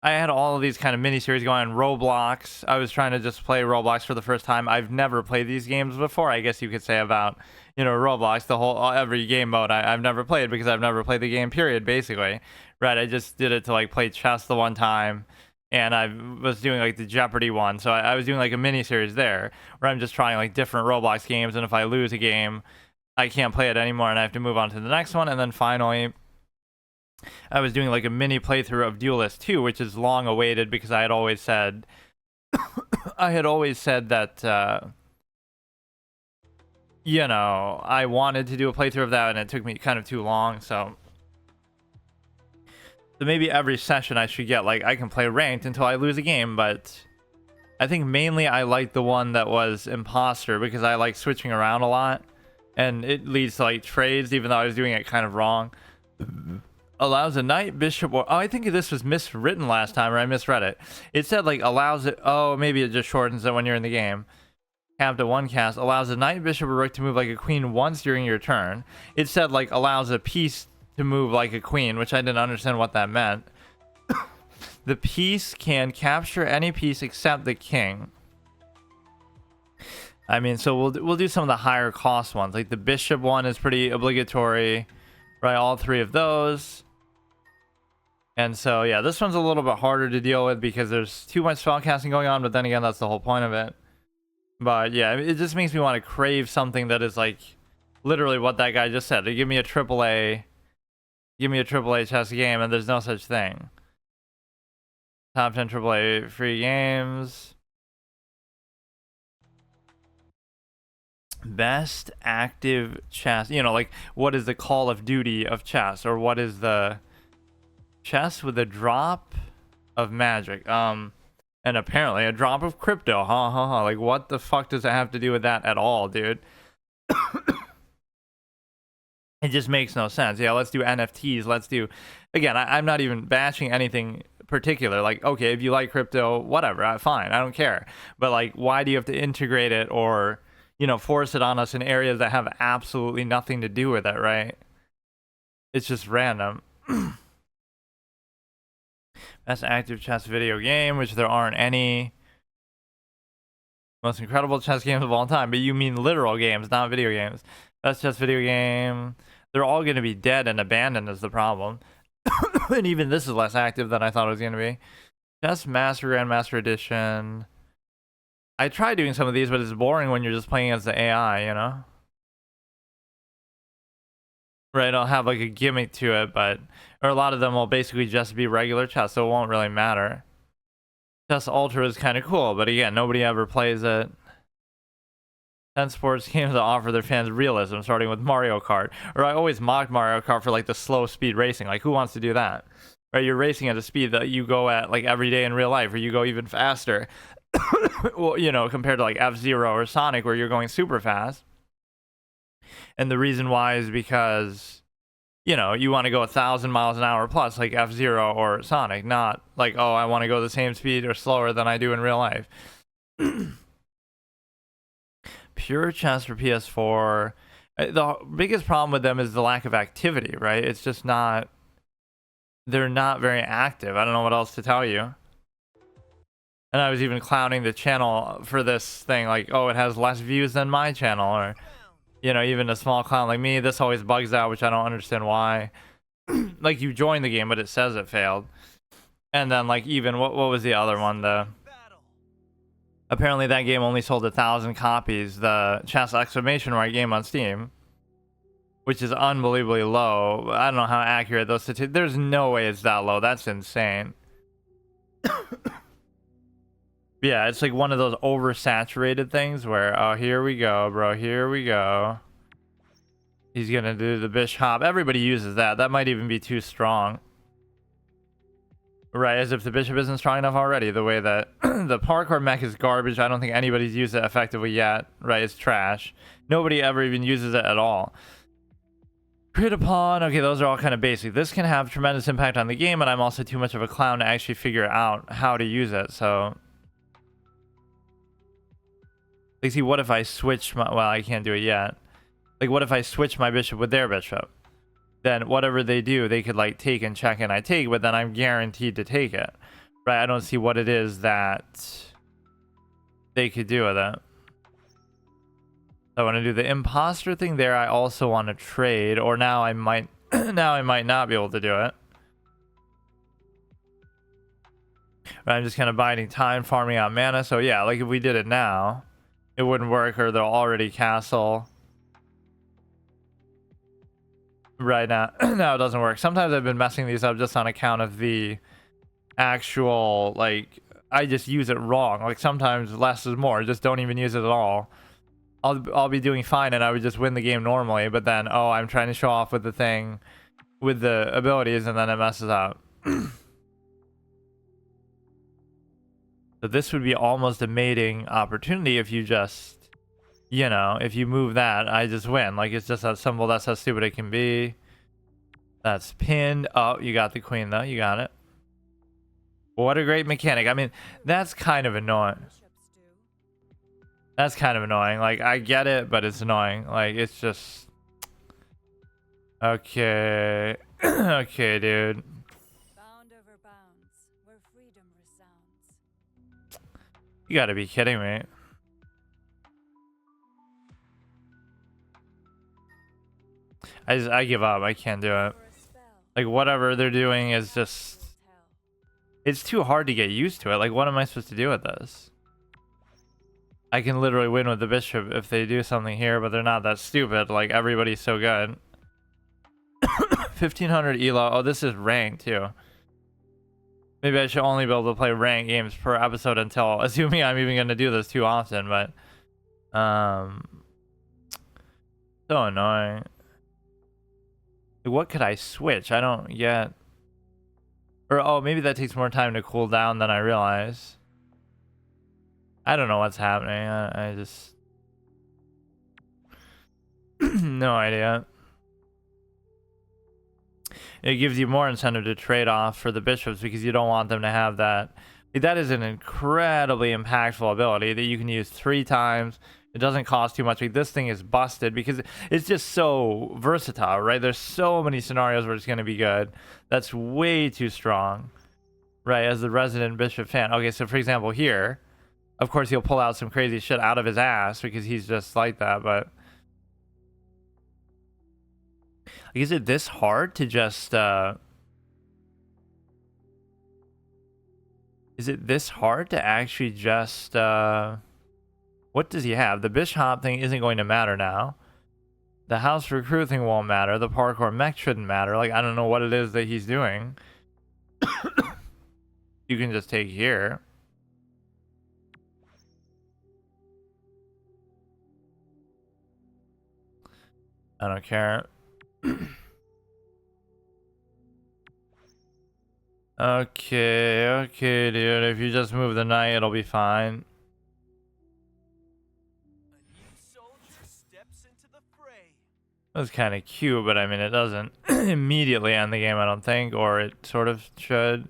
I had all of these kind of mini-series going on. Roblox. I was trying to just play Roblox for the first time. I've never played these games before, I guess you could say, about, you know, Roblox. The whole, every game mode I've never played because I've never played the game, period, basically. Right, I just did it to, like, play chess the one time. And I was doing, like, the Jeopardy one. So I was doing, like, a mini-series there where I'm just trying, like, different Roblox games. And if I lose a game, I can't play it anymore and I have to move on to the next one. And then finally, I was doing like a mini playthrough of Duelist 2, which is long awaited because I had always said that you know, I wanted to do a playthrough of that and it took me kind of too long. So maybe every session I should get, like, I can play ranked until I lose a game, but I think mainly I like the one that was Imposter because I like switching around a lot and it leads to like trades, even though I was doing it kind of wrong. Allows a knight, bishop, or... Oh, I think this was miswritten last time, or I misread it. It said, like, allows it... Oh, maybe it just shortens it when you're in the game. Cap to 1 cast. Allows a knight, bishop, or rook to move like a queen once during your turn. It said, like, allows a piece to move like a queen, which I didn't understand what that meant. The piece can capture any piece except the king. I mean, so we'll do some of the higher cost ones. Like, the bishop one is pretty obligatory. Right, all 3 of those. And so, yeah, this one's a little bit harder to deal with because there's too much spellcasting going on, but then again, that's the whole point of it. But yeah, it just makes me want to crave something that is like literally what that guy just said. Give me a AAA chess game, and there's no such thing. Top 10 AAA free games. Best active chess, you know, like what is the Call of Duty of chess, or what is the chess with a drop of magic, and apparently a drop of crypto, like what the fuck does it have to do with that at all, dude? It just makes no sense. Yeah, let's do NFTs. Let's do, again, I'm not even bashing anything particular. Like, okay, if you like crypto, whatever, fine, I don't care. But like, why do you have to integrate it or, you know, force it on us in areas that have absolutely nothing to do with it, right? It's just random. Best active chess video game, which there aren't any. Most incredible chess games of all time. But you mean literal games, not video games. Best chess video game. They're all going to be dead and abandoned is the problem. And even this is less active than I thought it was going to be. Chess Master Grandmaster Edition. I tried doing some of these, but it's boring when you're just playing as the AI, you know? Right, I'll have like a gimmick to it, but... Or a lot of them will basically just be regular chess, so it won't really matter. Chess Ultra is kind of cool, but again, nobody ever plays it. 10 sports games that offer their fans realism, starting with Mario Kart. Or I always mocked Mario Kart for like the slow speed racing. Like, who wants to do that? Right? You're racing at a speed that you go at like every day in real life, or you go even faster. Well, you know, compared to like F-Zero or Sonic, where you're going super fast. And the reason why is because, you know, you want to go 1,000 miles an hour plus, like F-Zero or Sonic, not like, oh, I want to go the same speed or slower than I do in real life. Pure chess for PS4. The biggest problem with them is the lack of activity, right? It's just not, they're not very active. I don't know what else to tell you. And I was even clowning the channel for this thing, like, oh, it has less views than my channel, or, you know, even a small clown like me, this always bugs out, which I don't understand why. Like, you joined the game, but it says it failed. And then, like, even, what was the other one? Apparently that game only sold 1,000 copies, the Chess exclamation mark game on Steam, which is unbelievably low. I don't know how accurate those statistics. There's no way it's that low. That's insane. Yeah, it's like one of those oversaturated things where, oh, here we go, bro. Here we go. He's gonna do the bis-hop. Everybody uses that. That might even be too strong. Right, as if the bishop isn't strong enough already. The way that the parkour mech is garbage. I don't think anybody's used it effectively yet. Right, it's trash. Nobody ever even uses it at all. Create a pawn. Okay, those are all kind of basic. This can have tremendous impact on the game, but I'm also too much of a clown to actually figure out how to use it. So, like, see, what if I switch my... Well, I can't do it yet. Like, what if I switch my bishop with their bishop? Then whatever they do, they could like take and check and I take, but then I'm guaranteed to take it. Right? I don't see what it is that they could do with it. So I want to do the imposter thing there. I also want to trade, or now I might now I might not be able to do it. But I'm just kind of biding time, farming out mana. So yeah, like if we did it now, it wouldn't work, or they'll already castle. Right now, no, it doesn't work. Sometimes I've been messing these up just on account of the actual, like, I just use it wrong. Like sometimes less is more. Just don't even use it at all. I'll be doing fine and I would just win the game normally, but then, oh, I'm trying to show off with the thing, with the abilities, and then it messes up. So this would be almost a mating opportunity if you just, you know, if you move that, I just win. Like, it's just that simple. That's how stupid it can be. That's pinned. Oh, you got the queen, though. You got it. What a great mechanic. I mean, that's kind of annoying. That's kind of annoying. Like, I get it, but it's annoying. Like, it's just... Okay. Okay, dude. Bound over bounds, where freedom resounds. You gotta be kidding me. I give up. I can't do it. Like, whatever they're doing is just... It's too hard to get used to it. Like, what am I supposed to do with this? I can literally win with the bishop if they do something here, but they're not that stupid. Like, everybody's so good. 1500 elo. Oh, this is ranked, too. Maybe I should only be able to play ranked games per episode until... Assuming I'm even going to do this too often, but... So annoying. What could I switch? I don't get... Or, oh, maybe that takes more time to cool down than I realize. I don't know what's happening. I just... No idea. It gives you more incentive to trade off for the bishops because you don't want them to have that. That is an incredibly impactful ability that you can use 3 times. It doesn't cost too much. Like, this thing is busted because it's just so versatile, right? There's so many scenarios where it's going to be good. That's way too strong, right? As the resident bishop fan. Okay, so for example here, of course he'll pull out some crazy shit out of his ass because he's just like that, but... Is it this hard to just... Is it this hard to actually just... What does he have? The bis-hop thing isn't going to matter now. The house recruit thing won't matter. The parkour mech shouldn't matter. Like, I don't know what it is that he's doing. You can just take here. I don't care. Okay, dude. If you just move the knight, it'll be fine. A new soldier steps into the fray. That was kind of cute, but I mean, it doesn't immediately end the game, I don't think, or it sort of should.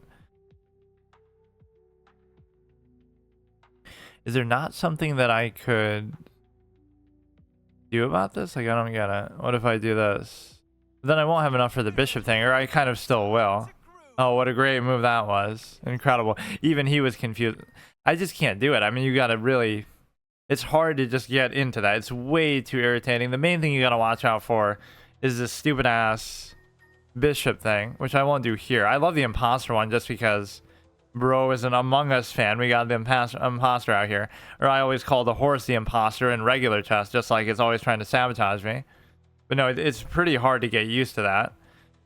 Is there not something that I could do about this? Like, I don't get it. What if I do this? Then I won't have enough for the bishop thing, or I kind of still will. Oh, what a great move that was. Incredible. Even he was confused. I just can't do it. I mean, you gotta really... It's hard to just get into that. It's way too irritating. The main thing you gotta watch out for is this stupid ass bishop thing, which I won't do here. I love the imposter one just because bro is an Among Us fan. We got the imposter out here. Or I always call the horse the imposter in regular chess, just like it's always trying to sabotage me. But no, it's pretty hard to get used to that.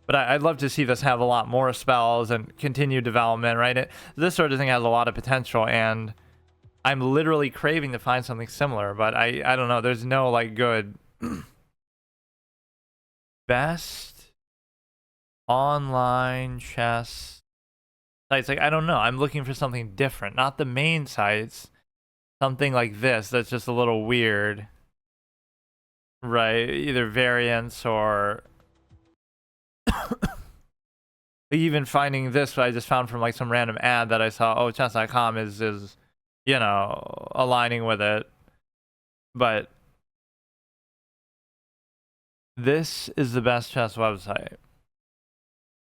But I'd love to see this have a lot more spells and continued development, right? This sort of thing has a lot of potential, and I'm literally craving to find something similar, but I don't know. There's no, like, good... Best online chess sites. Like, I don't know. I'm looking for something different. Not the main sites. Something like this that's just a little weird. Right? Either variants or... Even finding this, I just found from like some random ad that I saw. Oh, chess.com is you know, aligning with it. But this is the best chess website.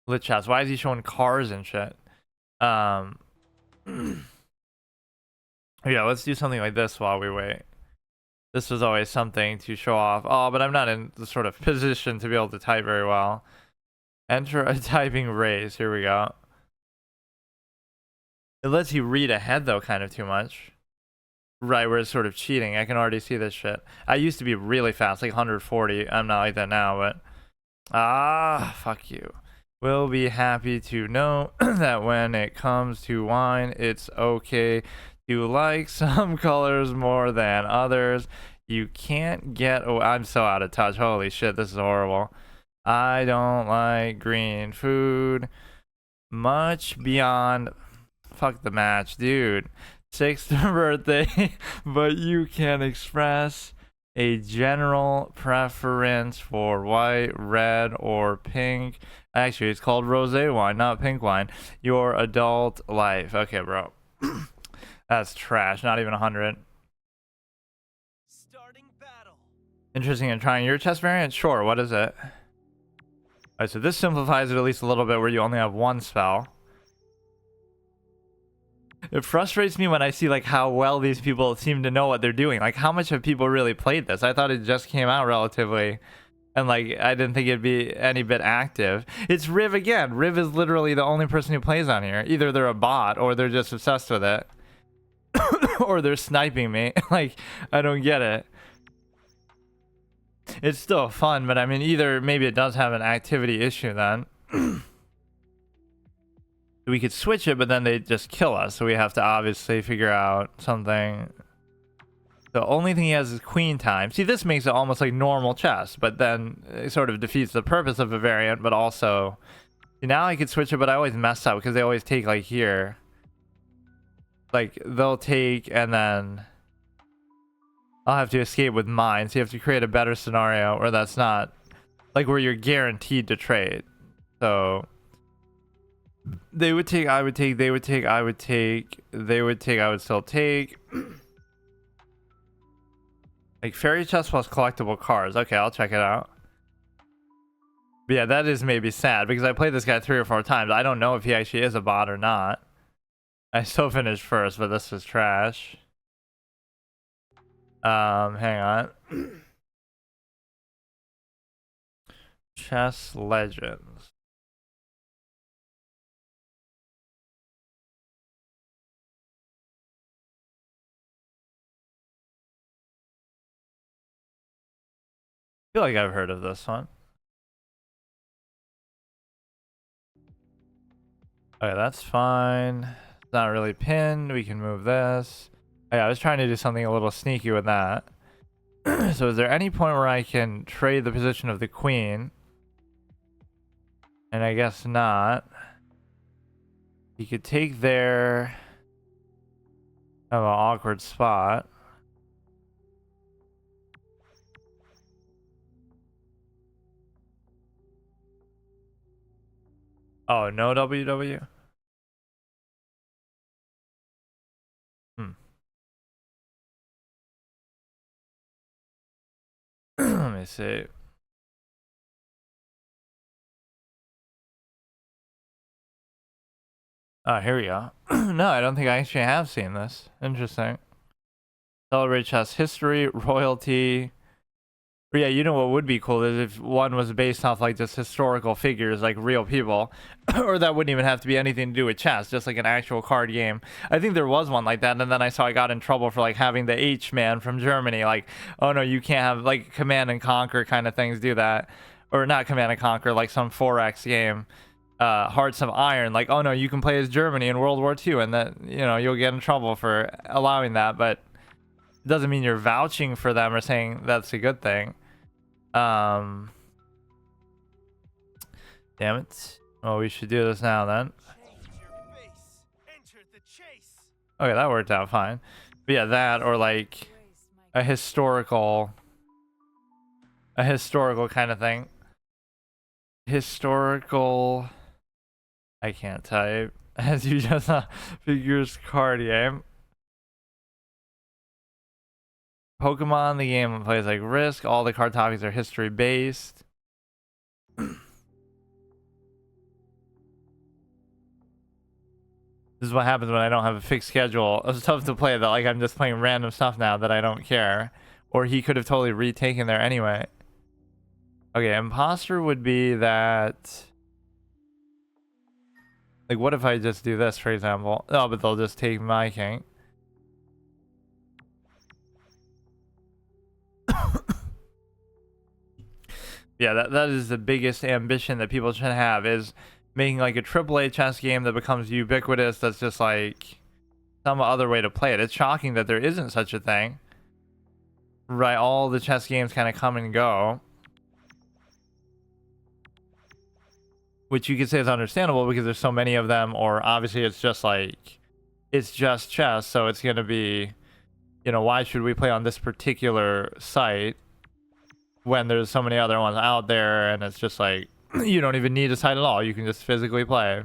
Lit chess. Why is he showing cars and shit? Yeah, let's do something like this while we wait. This was always something to show off. Oh, but I'm not in the sort of position to be able to type very well. Enter a typing race. Here we go. It lets you read ahead, though, kind of too much. Right, where it's sort of cheating. I can already see this shit. I used to be really fast, like 140. I'm not like that now, but... Ah, fuck you. We'll be happy to know that when it comes to wine, it's okay to like some colors more than others. You can't get... Oh, I'm so out of touch. Holy shit, this is horrible. I don't like green food much beyond... Fuck the match, dude. 6th birthday, but you can express a general preference for white, red, or pink. Actually, it's called rosé wine, not pink wine. Your adult life. Okay, bro. That's trash. Not even 100. Starting battle. Interesting in trying your chess variant? Sure, what is it? Alright, so this simplifies it at least a little bit where you only have one spell. It frustrates me when I see like how well these people seem to know what they're doing. Like, how much have people really played this? I thought it just came out relatively, and like I didn't think it'd be any bit active. It's Riv again. Riv is literally the only person who plays on here. Either they're a bot or they're just obsessed with it. Or they're sniping me. Like, I don't get it. It's still fun, but I mean, either maybe it does have an activity issue then. We could switch it, but then they just kill us, so we have to obviously figure out something. The only thing he has is queen time. See, this makes it almost like normal chess, but then it sort of defeats the purpose of a variant, but also... See, now I could switch it, but I always mess up, because they always take, like, here. Like, they'll take, and then... I'll have to escape with mine, so you have to create a better scenario where that's not... Like, where you're guaranteed to trade. So... They would take, I would take, they would take, I would take, they would take, I would still take. Like fairy chest plus collectible cards. Okay, I'll check it out. But yeah, that is maybe sad because I played this guy 3 or 4 times. I don't know if he actually is a bot or not. I still finished first, but this is trash. Hang on. Chess Legends. I feel like I've heard of this one. Okay, that's fine. It's not really pinned. We can move this. Oh, yeah, I was trying to do something a little sneaky with that. So is there any point where I can trade the position of the queen? And I guess not. He could take there. Have an awkward spot. Oh, no WW? Let me see. Oh, here we go. No, I don't think I actually have seen this. Interesting. Celebrate chess history, royalty. But yeah, you know what would be cool is if one was based off like just historical figures, like real people, or that wouldn't even have to be anything to do with chess, just like an actual card game. I think there was one like that, and then I saw I got in trouble for like having the H man from Germany. Like, oh no, you can't have like Command and Conquer kind of things do that, or not Command and Conquer, like some 4X game. Hearts of Iron, like, oh no, you can play as Germany in World War II, and that, you know, you'll get in trouble for allowing that, but it doesn't mean you're vouching for them or saying that's a good thing. Damn it. Well, we should do this now then. Change your face. Enter the chase. Okay, that worked out fine. But yeah, that or like Grace, my a historical kind of thing. Historical. I can't type. As you just figures card game. Pokemon, the game plays like Risk. All the card topics are history based. This is what happens when I don't have a fixed schedule of stuff to play, that like I'm just playing random stuff now that I don't care. Or he could have totally retaken there anyway. Okay, imposter would be that. Like, what if I just do this, for example? Oh, but they'll just take my king. Yeah, that is the biggest ambition that people should have, is making like a AAA chess game that becomes ubiquitous, that's just like some other way to play it. It's shocking that there isn't such a thing. Right, all the chess games kind of come and go. Which you could say is understandable because there's so many of them, or obviously it's just like, it's just chess, so it's going to be, you know, why should we play on this particular site when there's so many other ones out there, and it's just like, you don't even need a site at all, you can just physically play.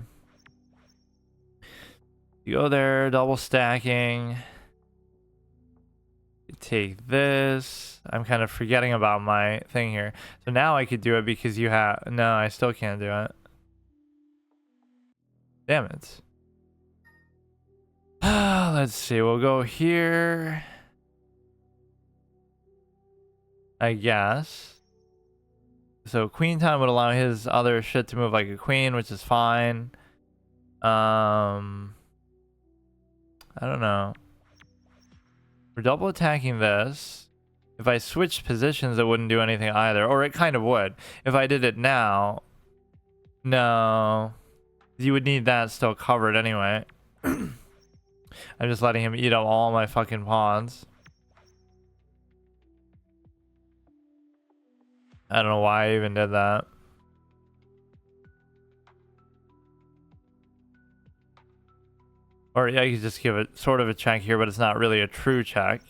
You go there, double stacking. You take this. I'm kind of forgetting about my thing here. So now I could do it because you have, no, I still can't do it. Damn it. Let's see, we'll go here, I guess. So queen time would allow his other shit to move like a queen, which is fine. I don't know. We're double attacking this. If I switched positions, it wouldn't do anything either, or it kind of would. If I did it now, no. You would need that still covered anyway. I'm just letting him eat up all my fucking pawns. I don't know why I even did that. Or yeah, you could just give it sort of a check here, but it's not really a true check.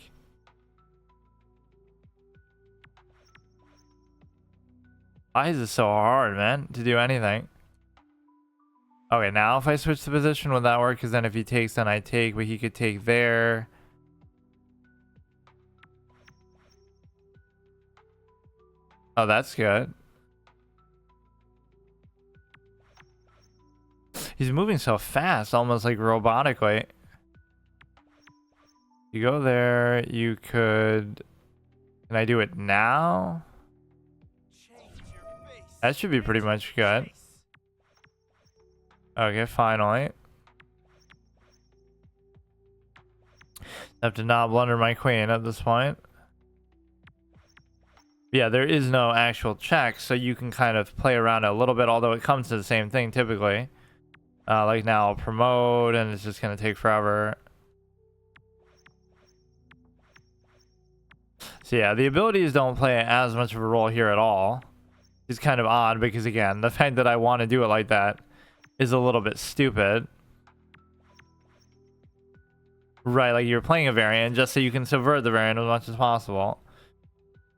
Why is it so hard, man, to do anything? Okay, now if I switch the position, would that work? Because then if he takes, then I take, but he could take there. Oh, that's good. He's moving so fast, almost like robotically. You go there, you could... Can I do it now? Change your face. That should be pretty much good. Chase. Okay, finally. Have to not blunder my queen at this point. Yeah, there is no actual check, so you can kind of play around a little bit, although it comes to the same thing typically. Like now I'll promote, and it's just going to take forever. So yeah, the abilities don't play as much of a role here at all. It's kind of odd because again, the fact that I want to do it like that is a little bit stupid. Right, like you're playing a variant just so you can subvert the variant as much as possible.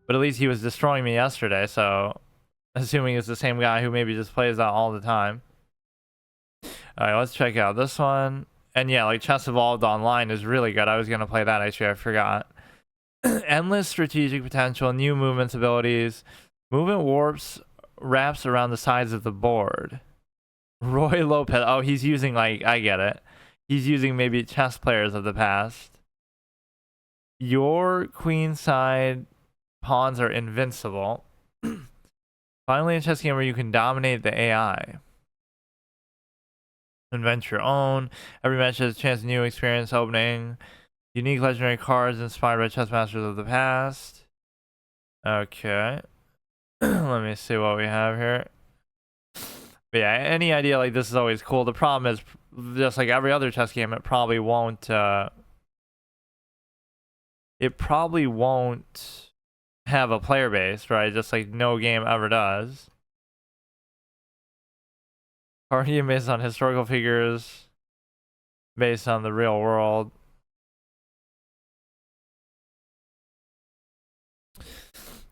But at least he was destroying me yesterday, so assuming it's the same guy who maybe just plays that all the time. Alright, let's check out this one. And yeah, like Chess Evolved Online is really good. I was going to play that actually, I forgot. Endless strategic potential, new movements abilities. Movement warps, wraps around the sides of the board. Roy Lopez. Oh, he's using like, I get it. He's using maybe chess players of the past. Your queenside pawns are invincible. Finally, a chess game where you can dominate the AI. Invent your own. Every match has a chance of new experience opening. Unique legendary cards inspired by chess masters of the past. Okay. Let me see what we have here. But yeah, any idea like this is always cool. The problem is, just like every other chess game, it probably won't have a player base, right? Just like no game ever does. Party game based on historical figures, based on the real world.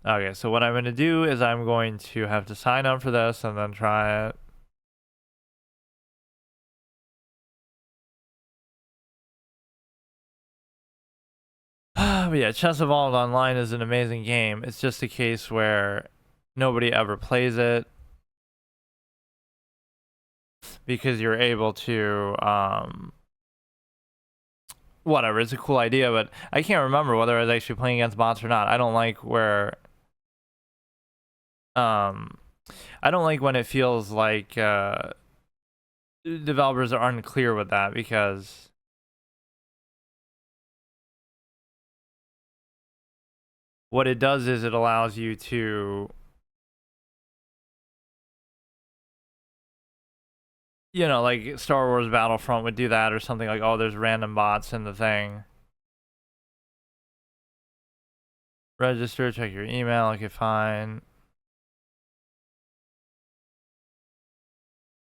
Okay, so what I'm going to do is I'm going to have to sign up for this and then try it. But yeah, Chess Evolved Online is an amazing game. It's just a case where nobody ever plays it because you're able to whatever, it's a cool idea, but I can't remember whether I was actually playing against bots or not. I don't like where I don't like when it feels like developers are unclear with that, because what it does is it allows you to, you know, like Star Wars Battlefront would do that, or something like, oh, there's random bots in the thing. Register, check your email, okay, fine.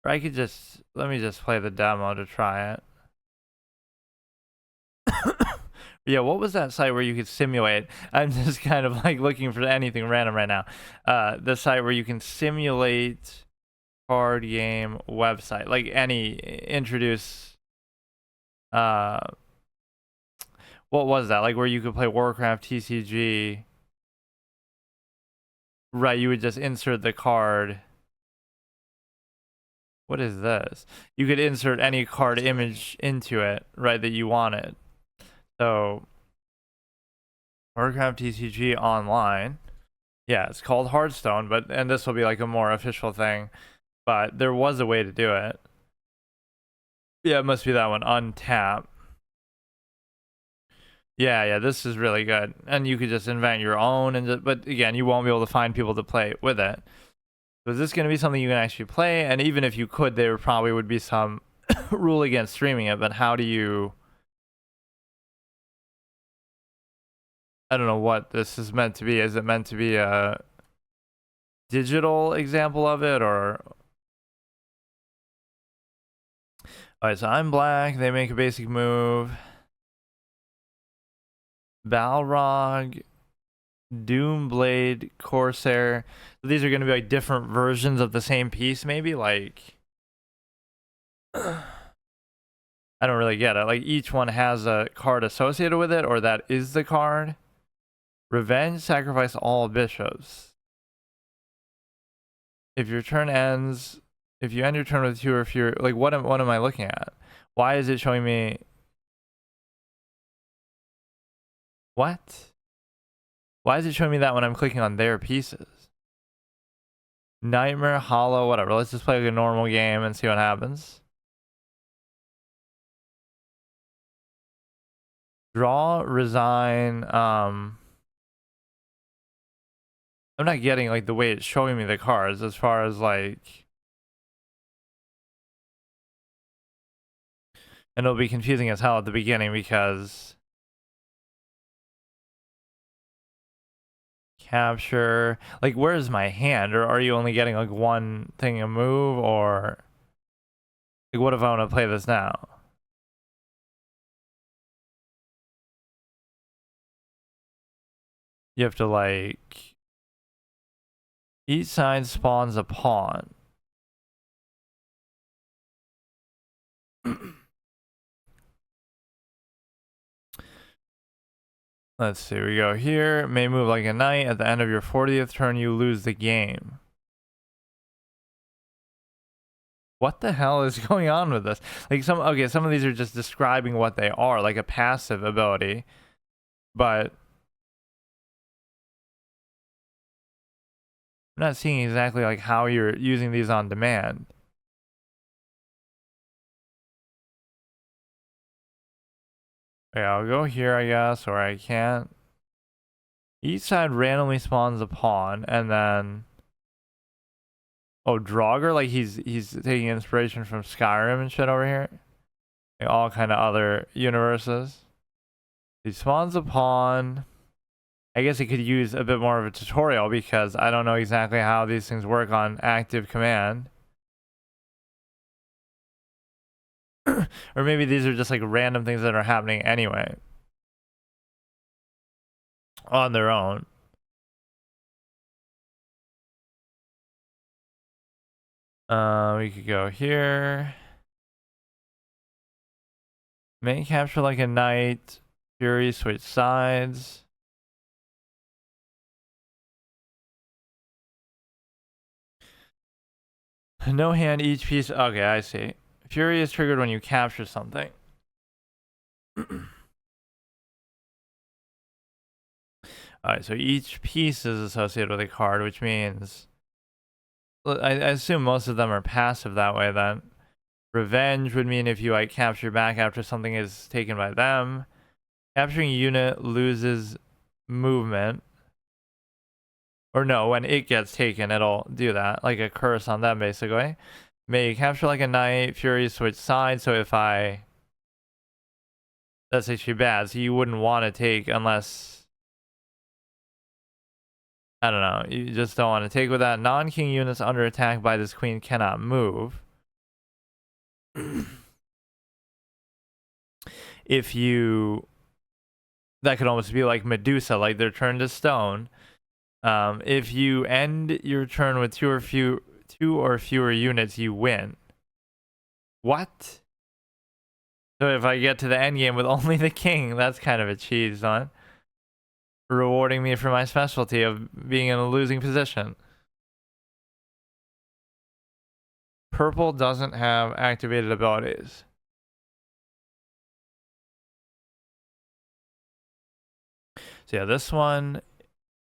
Or I could just, let me just play the demo to try it. Yeah, what was that site where you could simulate? I'm just kind of like looking for anything random right now. The site where you can simulate card game website, like any introduce. What was that? Like where you could play Warcraft TCG. Right, you would just insert the card. What is this? You could insert any card image into it, right, that you wanted. So, Warcraft TCG Online. Yeah, it's called Hearthstone, and this will be like a more official thing. But there was a way to do it. Yeah, it must be that one. Untap. Yeah, this is really good. And you could just invent your own, but again, you won't be able to find people to play with it. So is this going to be something you can actually play? And even if you could, there probably would be some rule against streaming it, but how do you... I don't know what this is meant to be. Is it meant to be a digital example of it, or... Alright, so I'm black. They make a basic move. Balrog, Doomblade, Corsair. So these are going to be like different versions of the same piece, maybe? Like... I don't really get it. Like each one has a card associated with it, or that is the card. Revenge, sacrifice all bishops. If your turn ends, if you end your turn with two or fewer, like what am I looking at? Why is it showing me? What? Why is it showing me that when I'm clicking on their pieces? Nightmare, Hollow, whatever. Let's just play like a normal game and see what happens. Draw, resign. I'm not getting like the way it's showing me the cards as far as like, and it'll be confusing as hell at the beginning because capture. Like, where's my hand? Or are you only getting like one thing a move? Or like, what if I want to play this now? You have to like, each side spawns a pawn. Let's see, we go here. May move like a knight. At the end of your 40th turn, you lose the game. What the hell is going on with this? Like some of these are just describing what they are, like a passive ability. But I'm not seeing exactly like how you're using these on demand. Okay, I'll go here, I guess, or I can't. Each side randomly spawns a pawn, and then oh, Draugr, like he's taking inspiration from Skyrim and shit over here. Like all kind of other universes. He spawns a pawn. I guess he could use a bit more of a tutorial because I don't know exactly how these things work on active command. Or maybe these are just like random things that are happening anyway. On their own. We could go here. May capture like a knight. Fury, switch sides. No hand, each piece. Okay, I see. Fury is triggered when you capture something. Alright, so each piece is associated with a card, which means I assume most of them are passive that way then. Revenge would mean if you like capture back after something is taken by them. Capturing a unit loses movement. Or no, when it gets taken, it'll do that. Like a curse on them, basically. May capture like a knight, Fury switch sides, so if I... That's actually bad, so you wouldn't want to take unless... I don't know, you just don't want to take with that. Non-king units under attack by this queen cannot move. If you... That could almost be like Medusa, like they're turned to stone. If you end your turn with two or fewer units, you win. What? So if I get to the end game with only the king, that's kind of a cheese, huh? Rewarding me for my specialty of being in a losing position. Purple doesn't have activated abilities. So yeah, this one,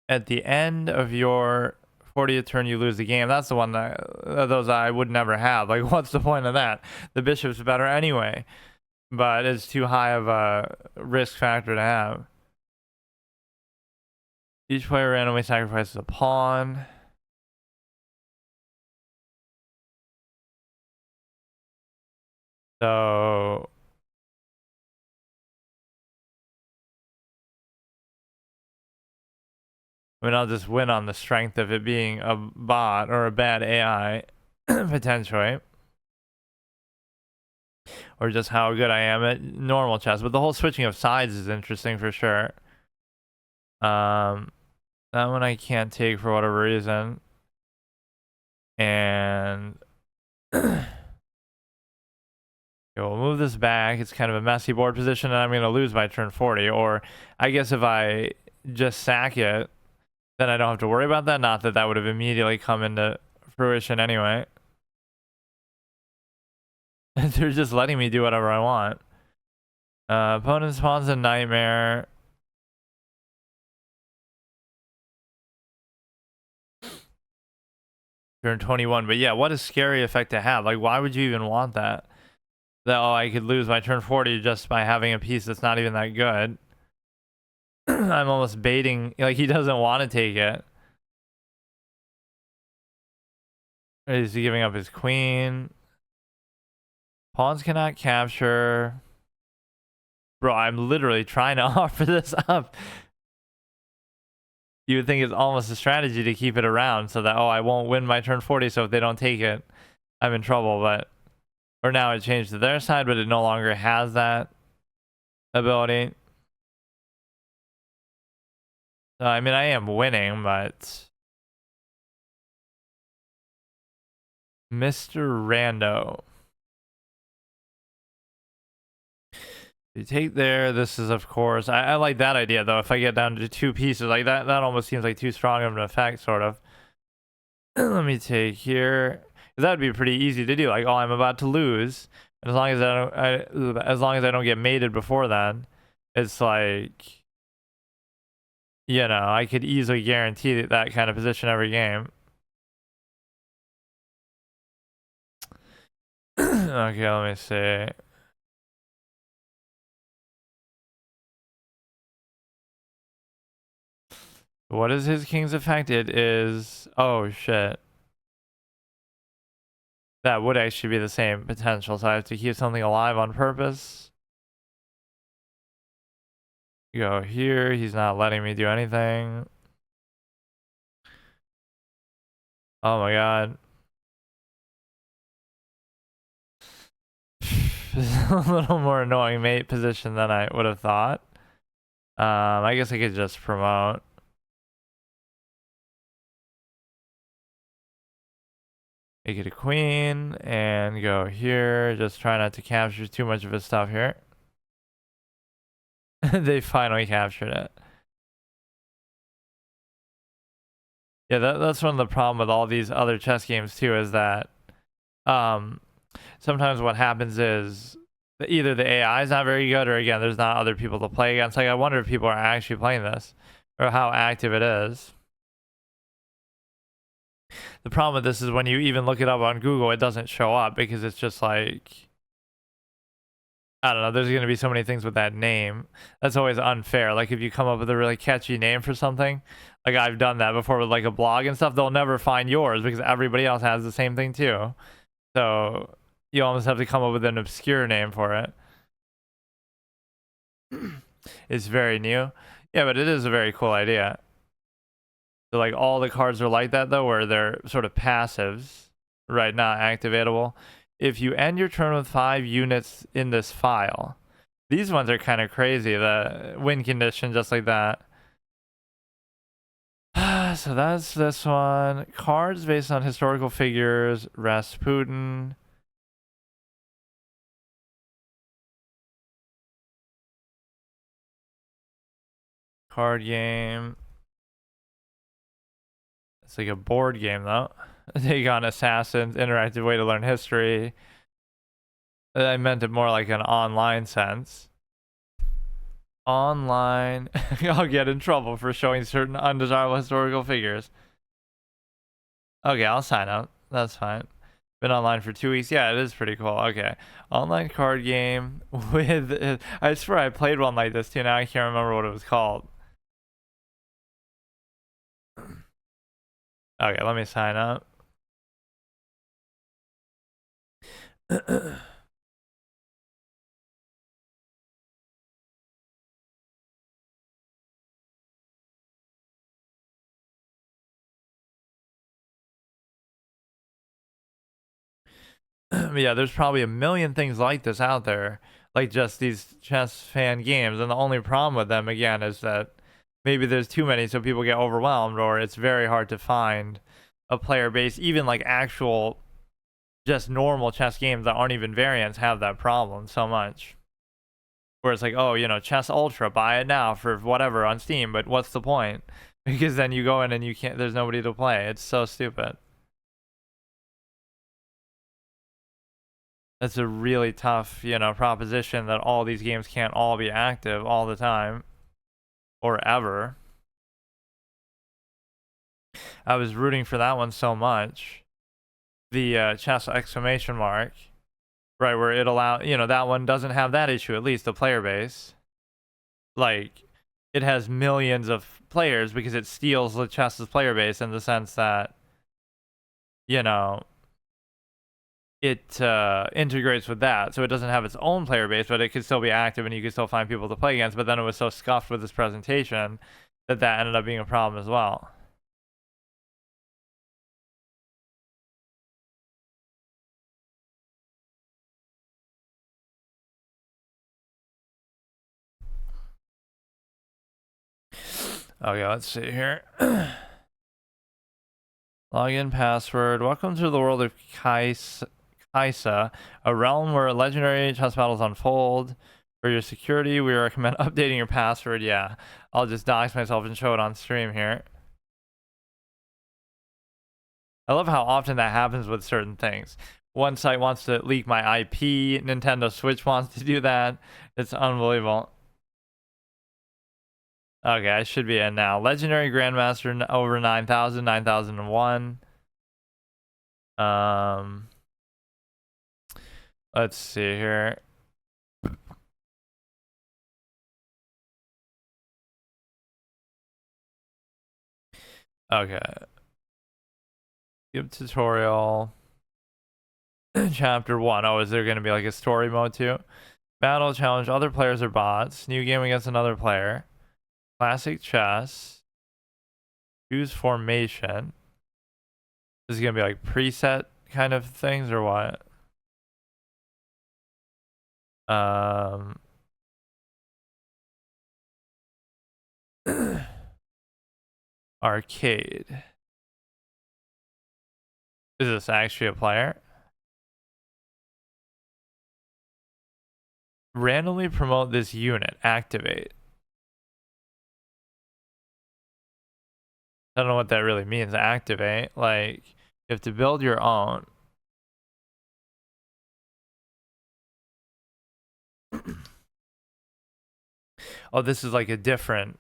at the end of your 40th turn, you lose the game. That's the one that those I would never have. Like, what's the point of that? The bishop's better anyway, but it's too high of a risk factor to have. Each player randomly sacrifices a pawn. So I mean, I'll just win on the strength of it being a bot or a bad AI, potentially. Or just how good I am at normal chess. But the whole switching of sides is interesting for sure. That one I can't take for whatever reason. And okay, we'll move this back. It's kind of a messy board position, and I'm going to lose by turn 40. Or I guess if I just sack it, then I don't have to worry about that. Not that that would have immediately come into fruition anyway. They're just letting me do whatever I want. Opponent spawns a nightmare. Turn 21. But yeah, what a scary effect to have. Like, why would you even want that? That, oh, I could lose my turn 40 just by having a piece that's not even that good. I'm almost baiting. Like, he doesn't want to take it. Is he giving up his queen? Pawns cannot capture. Bro, I'm literally trying to offer this up. You would think it's almost a strategy to keep it around so that, oh, I won't win my turn 40, so if they don't take it, I'm in trouble. But or now it changed to their side, but it no longer has that ability. So, I mean, I am winning, but Mr. Rando. You take there. This is, of course, I like that idea, though. If I get down to 2 pieces, like that almost seems like too strong of an effect, sort of. Let me take here. That would be pretty easy to do. Like, oh, I'm about to lose. And as long as as long as I don't get mated before then, it's like, you know, I could easily guarantee that kind of position every game. Okay, let me see. What is his king's effect? It is... Oh, shit. That would actually be the same potential, so I have to keep something alive on purpose. Go here. He's not letting me do anything. Oh my god. This is a little more annoying mate position than I would have thought. I guess I could just promote. Make it a queen and go here. Just try not to capture too much of his stuff here. They finally captured it. Yeah, that's one of the problem with all these other chess games too, is that sometimes what happens is either the AI is not very good, or again, there's not other people to play against. Like, I wonder if people are actually playing this or how active it is. The problem with this is when you even look it up on Google, it doesn't show up because it's just like, I don't know, there's going to be so many things with that name. That's always unfair. Like, if you come up with a really catchy name for something, like I've done that before with like a blog and stuff, they'll never find yours because everybody else has the same thing too. So you almost have to come up with an obscure name for it. It's very new. Yeah, but it is a very cool idea. So like all the cards are like that though, where they're sort of passives, right? Not activatable. If you end your turn with 5 units in this file, these ones are kind of crazy. The win condition, just like that. So that's this one. Cards based on historical figures. Rasputin. Card game. It's like a board game though. Take on assassins. Interactive way to learn history. I meant it more like an online sense. Online. I'll get in trouble for showing certain undesirable historical figures. Okay, I'll sign up. That's fine. Been online for 2 weeks. Yeah, it is pretty cool. Okay. Online card game with... I swear I played one like this too. Now I can't remember what it was called. Okay, let me sign up. Yeah, there's probably a million things like this out there, like just these chess fan games, and the only problem with them again is that maybe there's too many, so people get overwhelmed, or it's very hard to find a player base. Even like actual just normal chess games that aren't even variants have that problem so much, where it's like, oh, you know, Chess Ultra, buy it now for whatever on Steam, but what's the point? Because then you go in and you can't, there's nobody to play. It's so stupid. That's a really tough, you know, proposition that all these games can't all be active all the time or ever. I was rooting for that one so much. The chess exclamation mark, right, where it allows, you know, that one doesn't have that issue, at least the player base. Like, it has millions of players because it steals the chess's player base in the sense that, you know, it integrates with that, so it doesn't have its own player base, but it could still be active and you could still find people to play against. But then it was so scuffed with this presentation that ended up being a problem as well. Okay, let's see here. Login password. Welcome to the world of Kaisa, a realm where legendary chess battles unfold. For your security, we recommend updating your password. Yeah, I'll just dox myself and show it on stream here. I love how often that happens with certain things. One site wants to leak my IP, Nintendo Switch wants to do that. It's unbelievable. Okay, I should be in now. Legendary Grandmaster over 9,000, 9,001. Let's see here. Okay. Give tutorial. Chapter 1. Oh, is there going to be like a story mode too? Battle challenge other players or bots. New game against another player. Classic chess. Choose formation. This is going to be like preset kind of things or what? Arcade. Is this actually a player? Randomly promote this unit. Activate. I don't know what that really means. Activate. Like, you have to build your own. Oh, this is like a different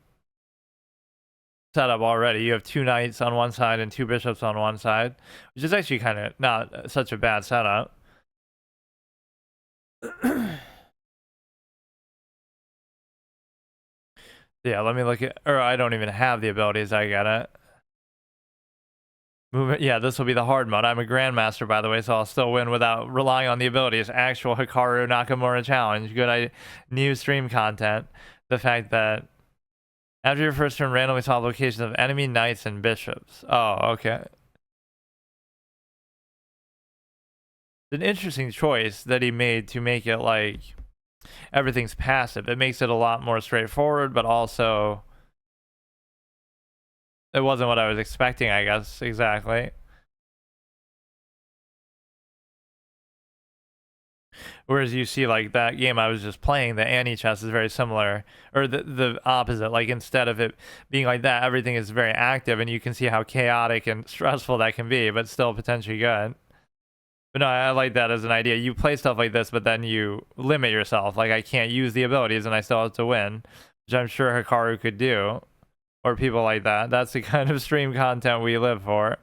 setup already. You have 2 knights on one side and 2 bishops on one side, which is actually kind of not such a bad setup. Yeah, let me look at, or I don't even have the abilities. I get it. Movement. Yeah, this will be the hard mode. I'm a grandmaster, by the way, so I'll still win without relying on the abilities. Actual Hikaru Nakamura challenge. Good new stream content. The fact that after your first turn, randomly solve locations of enemy knights and bishops. Oh, okay. It's an interesting choice that he made to make it like everything's passive. It makes it a lot more straightforward, but also it wasn't what I was expecting, I guess, exactly. Whereas you see like that game I was just playing, the Anichess is very similar, or the opposite. Like instead of it being like that, everything is very active, and you can see how chaotic and stressful that can be, but still potentially good. But no, I like that as an idea. You play stuff like this, but then you limit yourself. Like I can't use the abilities, and I still have to win, which I'm sure Hikaru could do, or people like that. That's the kind of stream content we live for.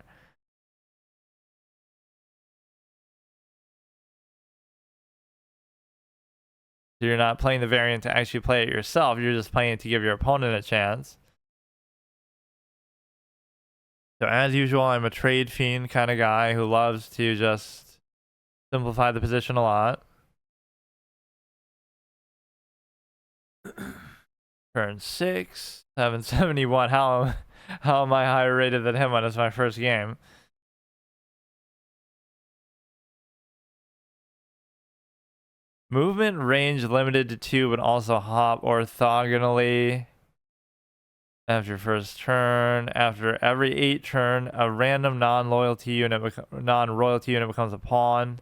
You're not playing the variant to actually play it yourself. You're just playing it to give your opponent a chance. So as usual, I'm a trade fiend kind of guy who loves to just simplify the position a lot. Turn 6, 771. How am I higher rated than him when it's my first game? Movement range limited to 2, but also hop orthogonally. After first turn, after every 8 turn, a random non-royalty unit becomes a pawn.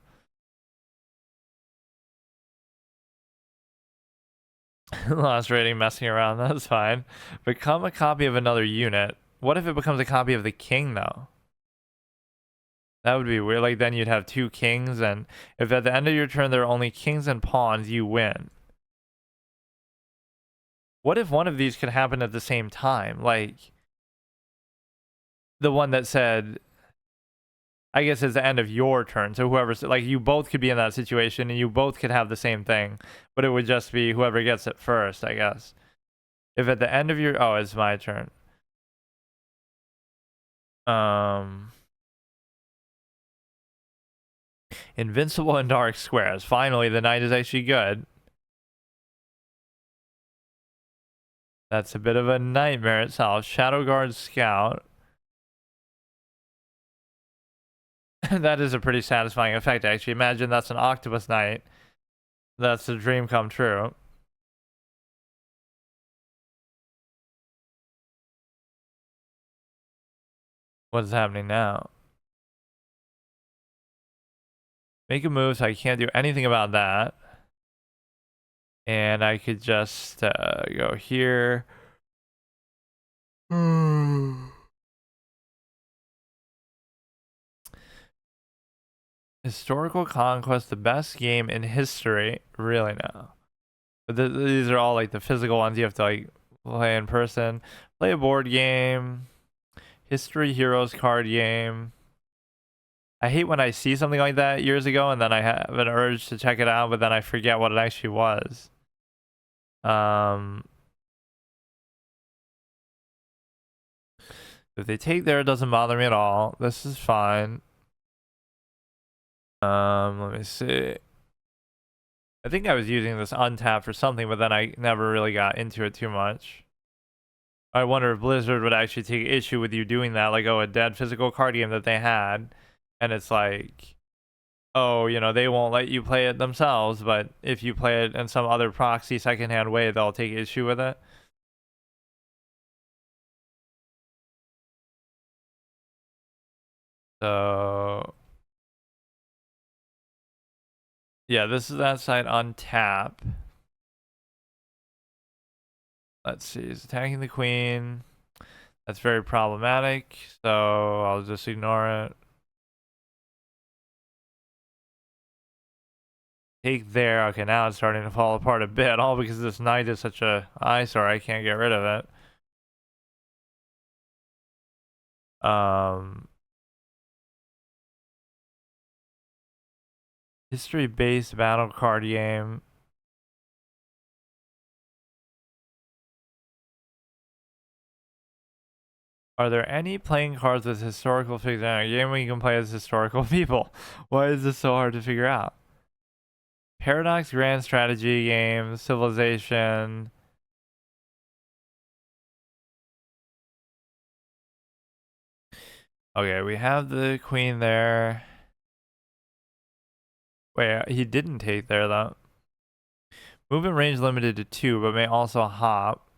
Lost rating messing around, that's fine. Become a copy of another unit. What if it becomes a copy of the king though? That would be weird. Like then you'd have 2 kings, and if at the end of your turn there are only kings and pawns, you win. What if one of these could happen at the same time? Like the one that said, I guess it's the end of your turn. So whoever's like, you both could be in that situation and you both could have the same thing, but it would just be whoever gets it first, I guess. If at the end of your, oh, it's my turn. Invincible in dark squares. Finally, the knight is actually good. That's a bit of a nightmare itself. Shadow Guard Scout. That is a pretty satisfying effect, actually. Imagine that's an Octopus Knight. That's a dream come true. What's happening now? Make a move, so I can't do anything about that. And I could just go here. Historical Conquest, the best game in history. Really now. But these are all like the physical ones you have to like play in person. Play a board game. History Heroes card game. I hate when I see something like that years ago and then I have an urge to check it out, but then I forget what it actually was. If they take there, it doesn't bother me at all. This is fine. Let me see. I think I was using this untapped for something, but then I never really got into it too much. I wonder if Blizzard would actually take issue with you doing that, like, oh, a dead physical card game that they had, and it's like, oh, you know, they won't let you play it themselves, but if you play it in some other proxy secondhand way, they'll take issue with it. So yeah, this is that side on tap. Let's see, he's attacking the queen. That's very problematic, so I'll just ignore it. Take there. Okay, now it's starting to fall apart a bit, all because this knight is such a eyesore. I can't get rid of it. History-based battle card game. Are there any playing cards with historical figures in a game where you can play as historical people? Why is this so hard to figure out? Paradox Grand Strategy game, Civilization. Okay, we have the queen there. Wait, he didn't take there though. Movement range limited to 2, but may also hop.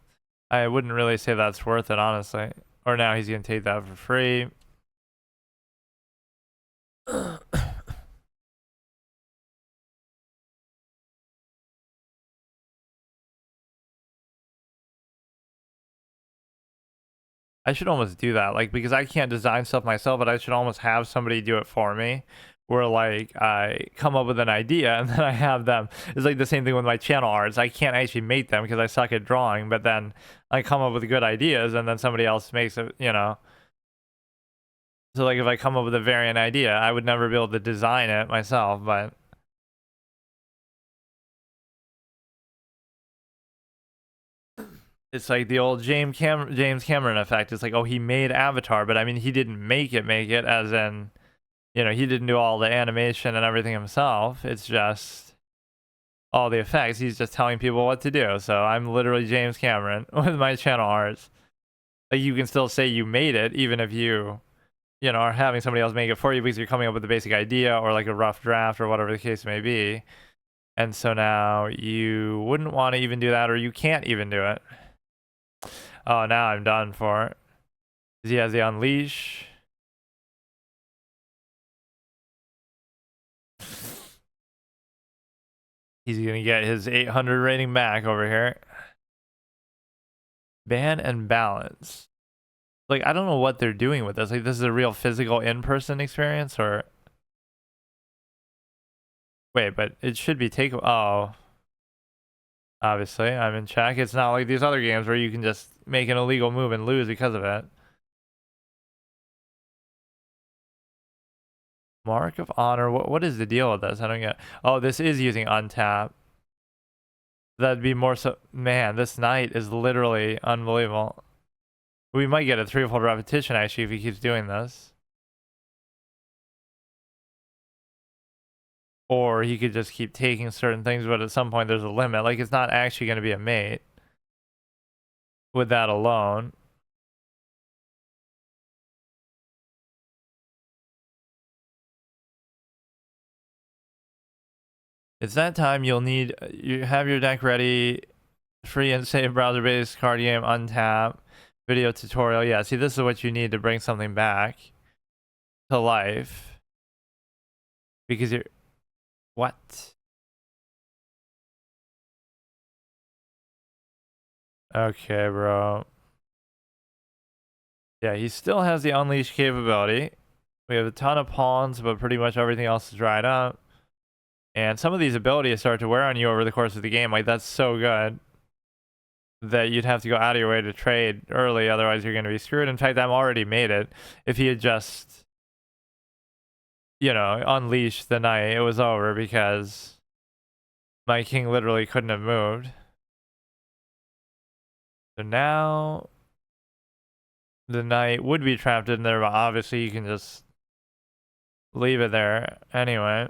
I wouldn't really say that's worth it, honestly. Or now he's gonna take that for free. I should almost do that, like, because I can't design stuff myself, but I should almost have somebody do it for me. Where like I come up with an idea and then I have them. It's like the same thing with my channel arts. I can't actually make them because I suck at drawing, but then I come up with good ideas and then somebody else makes it, you know. So like if I come up with a variant idea, I would never be able to design it myself, but it's like the old James Cameron effect. It's like, oh, he made Avatar, but I mean, he didn't make it as in, you know, he didn't do all the animation and everything himself. It's just all the effects. He's just telling people what to do. So I'm literally James Cameron with my channel arts. Like you can still say you made it, even if you know, are having somebody else make it for you because you're coming up with a basic idea or like a rough draft or whatever the case may be. And so now you wouldn't want to even do that, or you can't even do it. Oh, now I'm done for it. He has the unleash. He's gonna get his 800 rating back over here. Ban and balance. Like, I don't know what they're doing with this. Like, this is a real physical in-person experience, or wait, but it should be take. Oh, obviously, I'm in check. It's not like these other games where you can just make an illegal move and lose because of it. Mark of honor. What is the deal with this? I don't get. Oh, this is using untap. That'd be more so. Man, this knight is literally unbelievable. We might get a threefold repetition actually if he keeps doing this. Or he could just keep taking certain things, but at some point there's a limit. Like, it's not actually going to be a mate. with that alone. It's that time. You'll need you have your deck ready. Free and safe browser-based card game. Untap. Video tutorial. Yeah, see, this is what you need to bring something back to life. Because you're... What? Okay, bro. Yeah, he still has the unleash capability. We have a ton of pawns, but pretty much everything else is dried up. And some of these abilities start to wear on you over the course of the game. Like, that's so good that you'd have to go out of your way to trade early. Otherwise, you're going to be screwed. In fact, I'm already made it. If he had just, you know, unleashed the knight, it was over because my king literally couldn't have moved. So now the knight would be trapped in there, but obviously you can just leave it there anyway.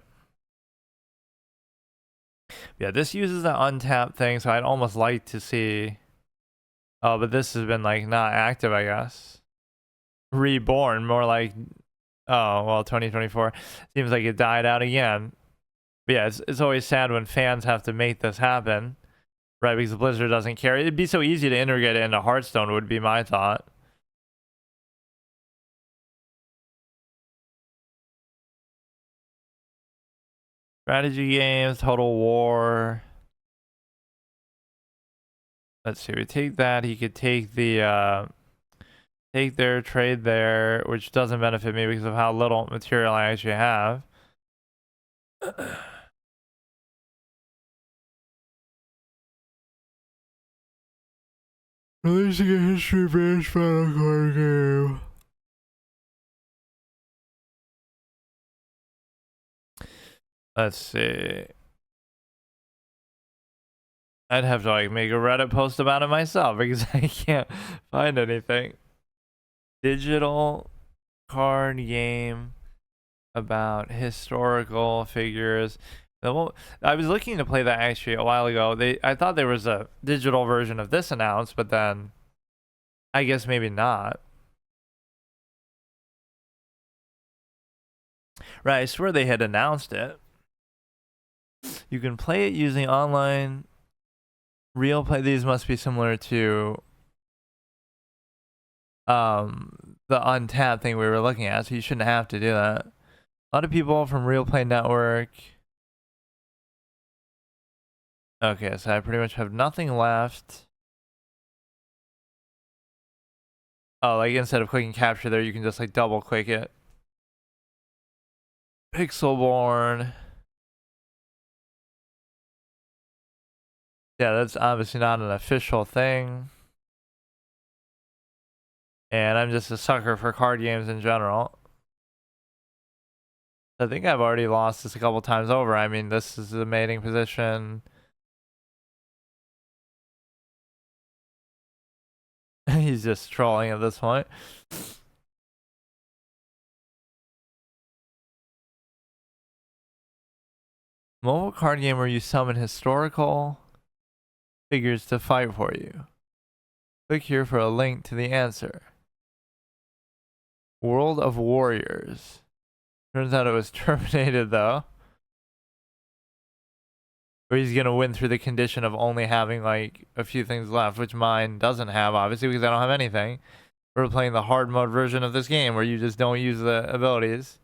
Yeah, this uses the untap thing, so I'd almost like to see... Oh, but this has been, like, not active, I guess. Reborn, more like... Oh, well, 2024. Seems like it died out again. But yeah, it's always sad when fans have to make this happen. Right, because Blizzard doesn't care. It'd be so easy to integrate it into Hearthstone, would be my thought. Strategy games, Total War. Let's see, we take that. He could take the take there, trade there, which doesn't benefit me because of how little material I actually have. Releasing a history-based battle card game. Let's see. I'd have to like make a Reddit post about it myself because I can't find anything. Digital card game about historical figures. I was looking to play that actually a while ago. I thought there was a digital version of this announced, but then I guess maybe not. Right, I swear they had announced it. You can play it using online real play. These must be similar to the untapped thing we were looking at, so you shouldn't have to do that. A lot of people from Real Play Network. Okay, so I pretty much have nothing left. Oh, like instead of clicking capture there, you can just like double click it. Pixelborn. Yeah, that's obviously not an official thing. And I'm just a sucker for card games in general. I think I've already lost this a couple times over. I mean, this is the mating position. He's just trolling at this point. Mobile card game where you summon historical figures to fight for you. Click here for a link to the answer. World of Warriors. Turns out it was terminated though. Or he's gonna win through the condition of only having like a few things left, which mine doesn't have, obviously, because I don't have anything. We're playing the hard mode version of this game where you just don't use the abilities.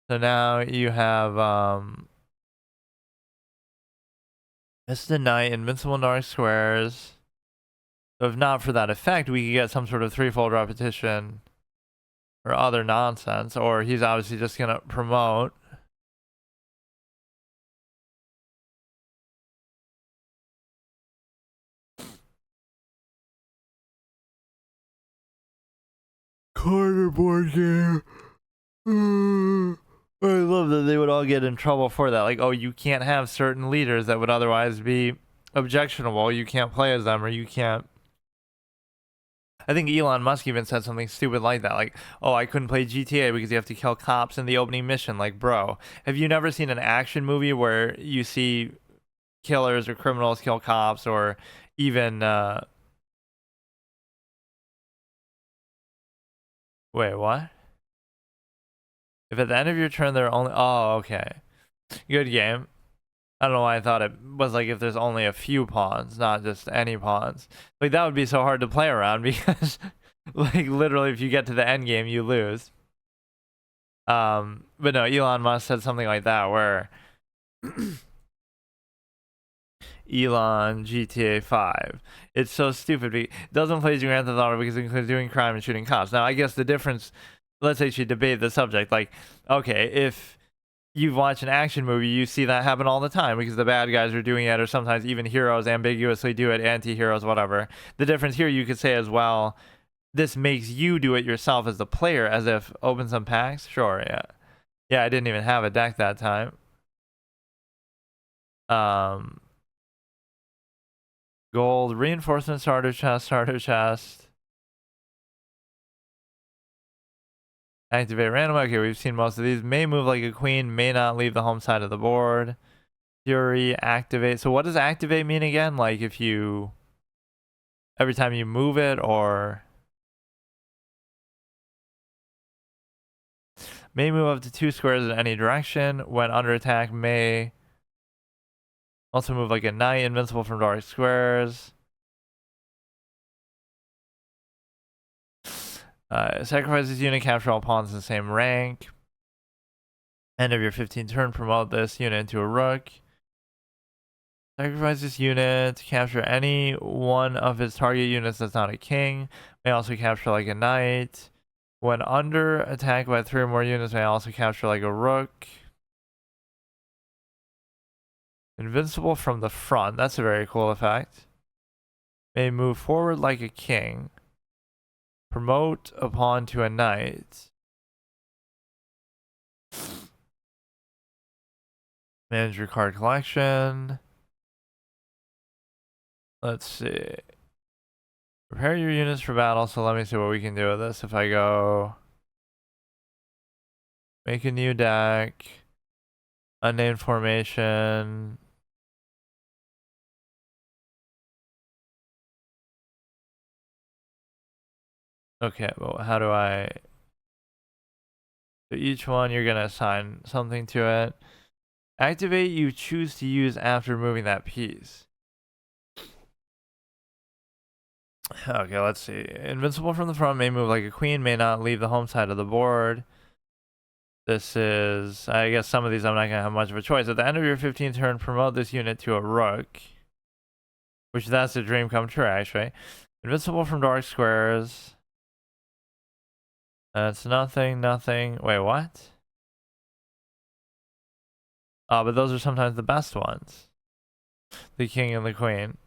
So now you have Mr. Knight, Invincible Dark Squares. So if not for that effect, we could get some sort of threefold repetition or other nonsense, or he's obviously just gonna promote. Cardboard game. I love that they would all get in trouble for that. Like, oh, you can't have certain leaders that would otherwise be objectionable. You can't play as them, or you can't. I think Elon Musk even said something stupid like that. Like, oh, I couldn't play GTA because you have to kill cops in the opening mission. Like, bro, have you never seen an action movie where you see killers or criminals kill cops, or even Wait, what? If at the end of your turn there are only... Oh, okay. Good game. I don't know why I thought it was like if there's only a few pawns, not just any pawns. Like, that would be so hard to play around because, like, literally if you get to the end game, you lose. But no, Elon Musk said something like that where... Elon GTA 5. It's so stupid. It doesn't play as Grand Theft Auto because it includes doing crime and shooting cops. Now, I guess the difference, let's say you debate the subject. Like, okay, if you've watched an action movie, you see that happen all the time because the bad guys are doing it, or sometimes even heroes ambiguously do it, anti-heroes, whatever. The difference here, you could say as well, this makes you do it yourself as the player, as if open some packs. Sure, yeah. Yeah, I didn't even have a deck that time. Gold, reinforcement, starter chest, starter chest. Activate random. Okay, we've seen most of these. May move like a queen, may not leave the home side of the board. Fury, activate. So what does activate mean again? Like if you... Every time you move it, or... May move up to 2 squares in any direction. When under attack, may... Also move like a knight, invincible from dark squares. Sacrifice this unit, capture all pawns in the same rank. End of your 15th turn, promote this unit into a rook. Sacrifice this unit to capture any one of its target units that's not a king. May also capture like a knight. When under attack by 3 or more units, may also capture like a rook. Invincible from the front. That's a very cool effect. May move forward like a king. Promote a pawn to a knight. Manage your card collection. Let's see. Prepare your units for battle. So let me see what we can do with this. If I go... Make a new deck. Unnamed formation. Okay, well, how do I... So each one, you're going to assign something to it. Activate you choose to use after moving that piece. Okay, let's see. Invincible from the front, may move like a queen, may not leave the home side of the board. This is... I guess some of these I'm not going to have much of a choice. At the end of your 15th turn, promote this unit to a rook. Which that's a dream come true, actually. Invincible from dark squares. That's nothing, nothing. Wait, what? Oh, but those are sometimes the best ones. The king and the queen.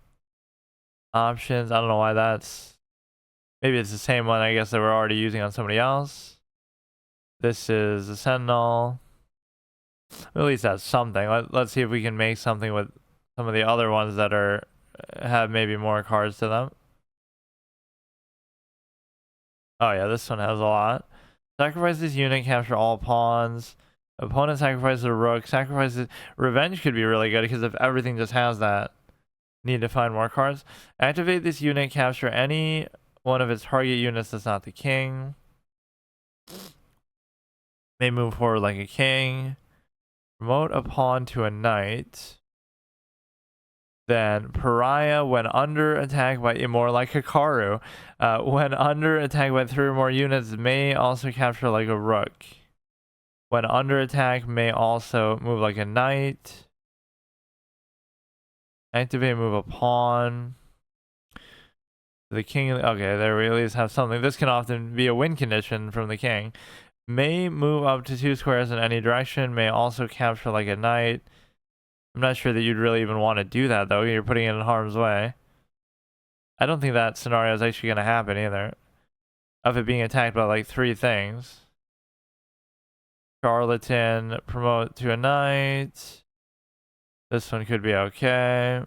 Options. I don't know why that's... Maybe it's the same one, I guess, that we're already using on somebody else. This is a sentinel. At least that's something. Let's see if we can make something with some of the other ones that are have maybe more cards to them. Oh yeah, this one has a lot. Sacrifice this unit, capture all pawns. Opponent sacrifices a rook. Sacrifices... Revenge could be really good because if everything just has that, need to find more cards. Activate this unit, capture any one of its target units that's not the king. May move forward like a king. Promote a pawn to a knight. Then pariah when under attack by more like Hikaru. When under attack by 3 or more units, may also capture like a rook. When under attack, may also move like a knight. Activate, move a pawn. The king. Okay, there we at least have something. This can often be a win condition from the king. May move up to 2 squares in any direction. May also capture like a knight. I'm not sure that you'd really even want to do that, though. You're putting it in harm's way. I don't think that scenario is actually going to happen either. Of it being attacked by like 3 things. Charlatan, promote to a knight. This one could be okay.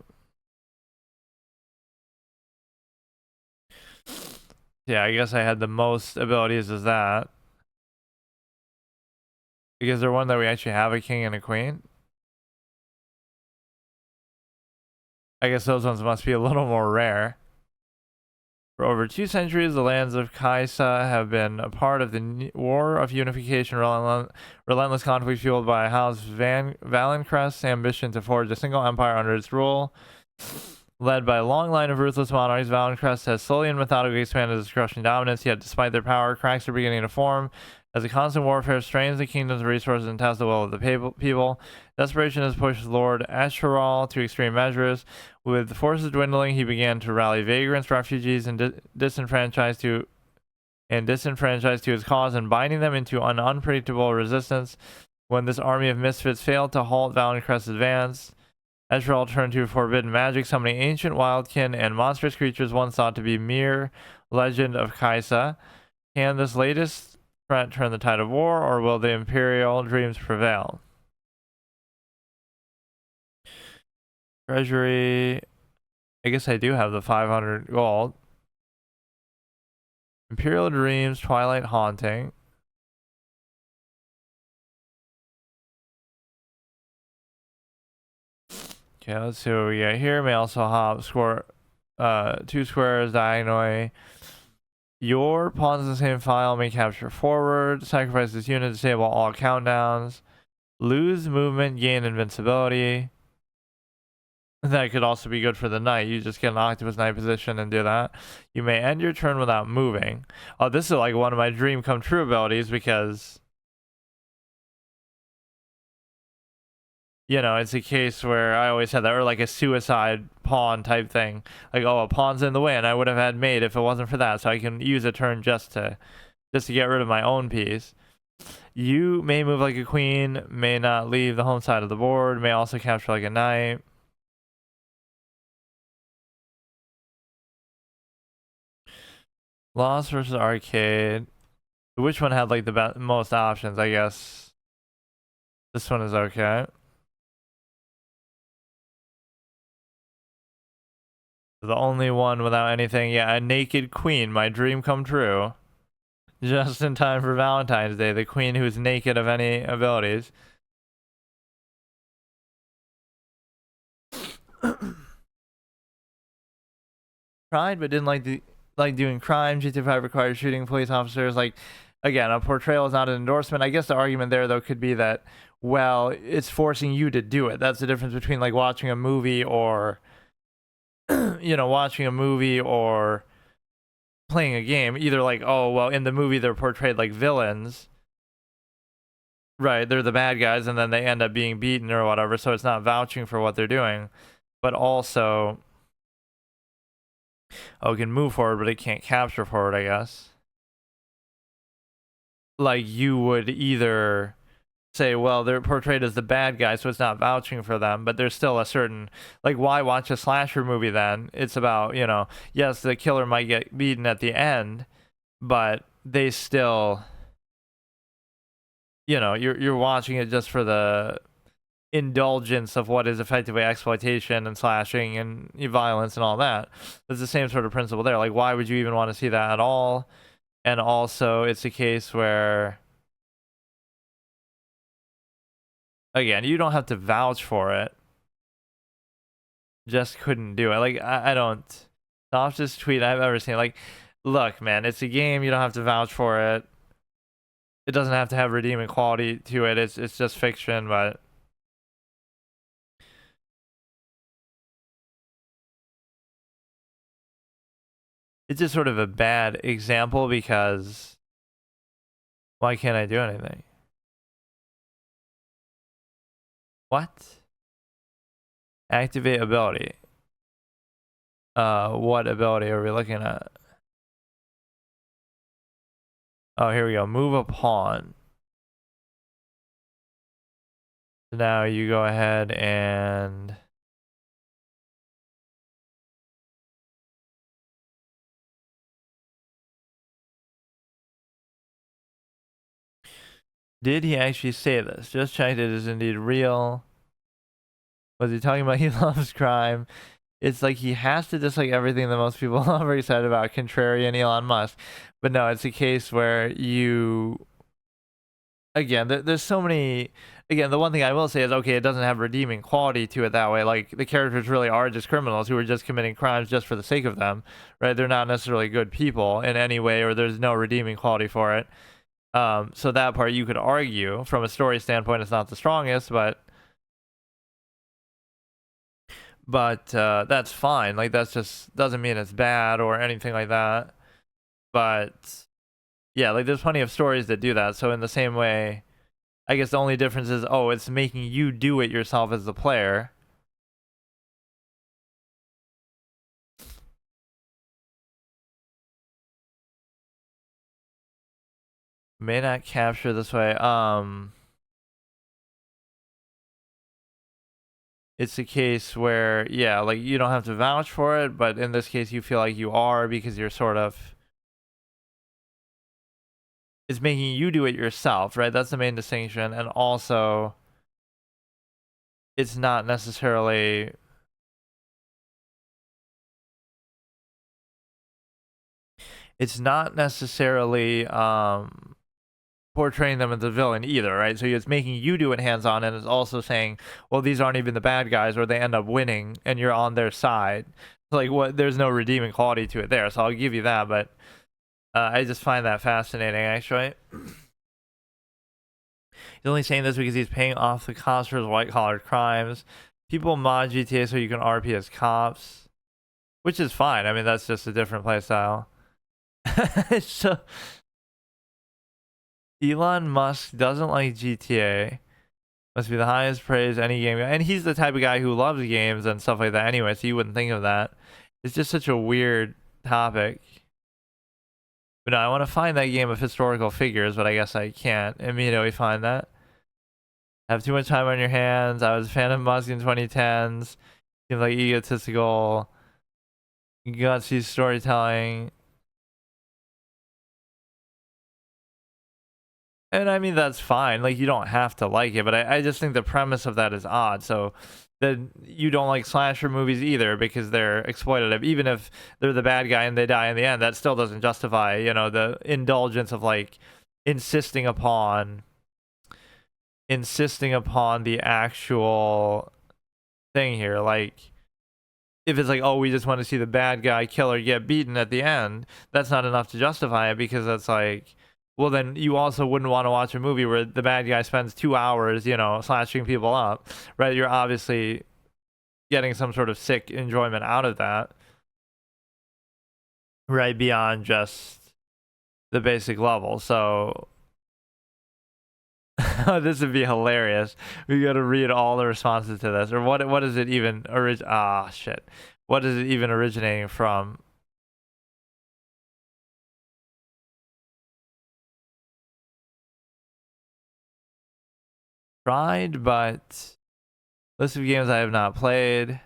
Yeah, I guess I had the most abilities as that. Is there one that we actually have a king and a queen? I guess those ones must be a little more rare. For over 2 centuries, the lands of Kaisa have been a part of the War of Unification, relentless conflict fueled by House Valencrest's ambition to forge a single empire under its rule. Led by a long line of ruthless monarchs, Valencrest has slowly and methodically expanded its crushing dominance, yet despite their power, cracks are beginning to form. As the constant warfare strains the kingdom's resources and tests the will of the people, desperation has pushed Lord Asheral to extreme measures. With the forces dwindling, he began to rally vagrants, refugees, and disenfranchised to his cause, and binding them into an unpredictable resistance. When this army of misfits failed to halt Valencrest's advance, Asheral turned to forbidden magic, summoning ancient wildkin and monstrous creatures once thought to be mere legend of Kaisa. Can this latest threat turn the tide of war, or will the imperial dreams prevail? Treasury. I guess I do have the 500 gold. Imperial dreams, Twilight haunting. Okay, let's see what we get here. May also hop score 2 squares diagonally. Your pawns in the same file may capture forward. Sacrifice this unit, disable all countdowns. Lose movement, gain invincibility. That could also be good for the knight. You just get an octopus knight position and do that. You may end your turn without moving. Oh, this is like one of my dream come true abilities because, you know, it's a case where I always had that, or like a suicide pawn type thing. Like, oh, a pawn's in the way, and I would have had mate if it wasn't for that. So I can use a turn just to get rid of my own piece. You may move like a queen, may not leave the home side of the board, may also capture like a knight. Lost versus arcade. Which one had like the most options? I guess this one is okay. The only one without anything. Yeah, a naked queen. My dream come true. Just in time for Valentine's Day. The queen who's naked of any abilities. Tried, but didn't like doing crime. GTA 5 requires shooting police officers. Like, again, a portrayal is not an endorsement. I guess the argument there, though, could be that, well, it's forcing you to do it. That's the difference between like watching a movie or you know, watching a movie or playing a game. Either like, oh, well, in the movie they're portrayed like villains, right? They're the bad guys, and then they end up being beaten or whatever, so it's not vouching for what they're doing. But also, oh, it can move forward, but it can't capture forward, I guess. Like, you would either say, well, they're portrayed as the bad guy, so it's not vouching for them, but there's still a certain, like, why watch a slasher movie then? It's about, you know, yes, the killer might get beaten at the end, but they still, you know, you're watching it just for the indulgence of what is effectively exploitation and slashing and violence and all that. It's the same sort of principle there. Like, why would you even want to see that at all? And also, it's a case where, again, you don't have to vouch for it. Just couldn't do it. Like, I don't. Softest tweet I've ever seen. Like, look, man, it's a game. You don't have to vouch for it. It doesn't have to have redeeming quality to it. It's just fiction, but it's just sort of a bad example because why can't I do anything? What? Activate ability. What ability are we looking at? Oh, here we go. Move a pawn. So now you go ahead and did he actually say this? Just checked it is indeed real. Was he talking about he loves crime? It's like he has to dislike everything that most people are very excited about, contrarian Elon Musk. But no, it's a case where you, again, there's so many again, the one thing I will say is, okay, it doesn't have redeeming quality to it that way. Like, the characters really are just criminals who are just committing crimes just for the sake of them, right? They're not necessarily good people in any way, or there's no redeeming quality for it. So that part you could argue from a story standpoint it's not the strongest, but that's fine. Like, that's just doesn't mean it's bad or anything like that. But yeah, like, there's plenty of stories that do that. So in the same way, I guess the only difference is, oh, it's making you do it yourself as the player. May not capture this way. It's a case where, yeah, like, you don't have to vouch for it, but in this case you feel like you are, because you're sort of, it's making you do it yourself, right? That's the main distinction. And also, it's not necessarily, portraying them as the villain either, right? So it's making you do it hands-on, and it's also saying, well, these aren't even the bad guys, or they end up winning and you're on their side. Like, what, there's no redeeming quality to it there, so I'll give you that. But I just find that fascinating, actually. He's only saying this because he's paying off the cops for his white-collar crimes. People mod GTA so you can RP as cops, which is fine. I mean, that's just a different play style. So Elon Musk doesn't like GTA. Must be the highest praise any game. And he's the type of guy who loves games and stuff like that anyway, so you wouldn't think of that. It's just such a weird topic. But no, I want to find that game of historical figures, but I guess I can't immediately find that. Have too much time on your hands. I was a fan of Musk in 2010s. Seems like egotistical. Gutsy storytelling. And I mean, that's fine. Like, you don't have to like it, but I just think the premise of that is odd. So that you don't like slasher movies either because they're exploitative. Even if they're the bad guy and they die in the end, that still doesn't justify, you know, the indulgence of, like, insisting upon the actual thing here. Like, if it's like, oh, we just want to see the bad guy killer get beaten at the end, that's not enough to justify it, because that's like, well, then you also wouldn't want to watch a movie where the bad guy spends 2 hours, you know, slashing people up, right? You're obviously getting some sort of sick enjoyment out of that, right? Beyond just the basic level. So this would be hilarious. We got to read all the responses to this, or what is it even shit. What is it even originating from? Tried, but list of games I have not played.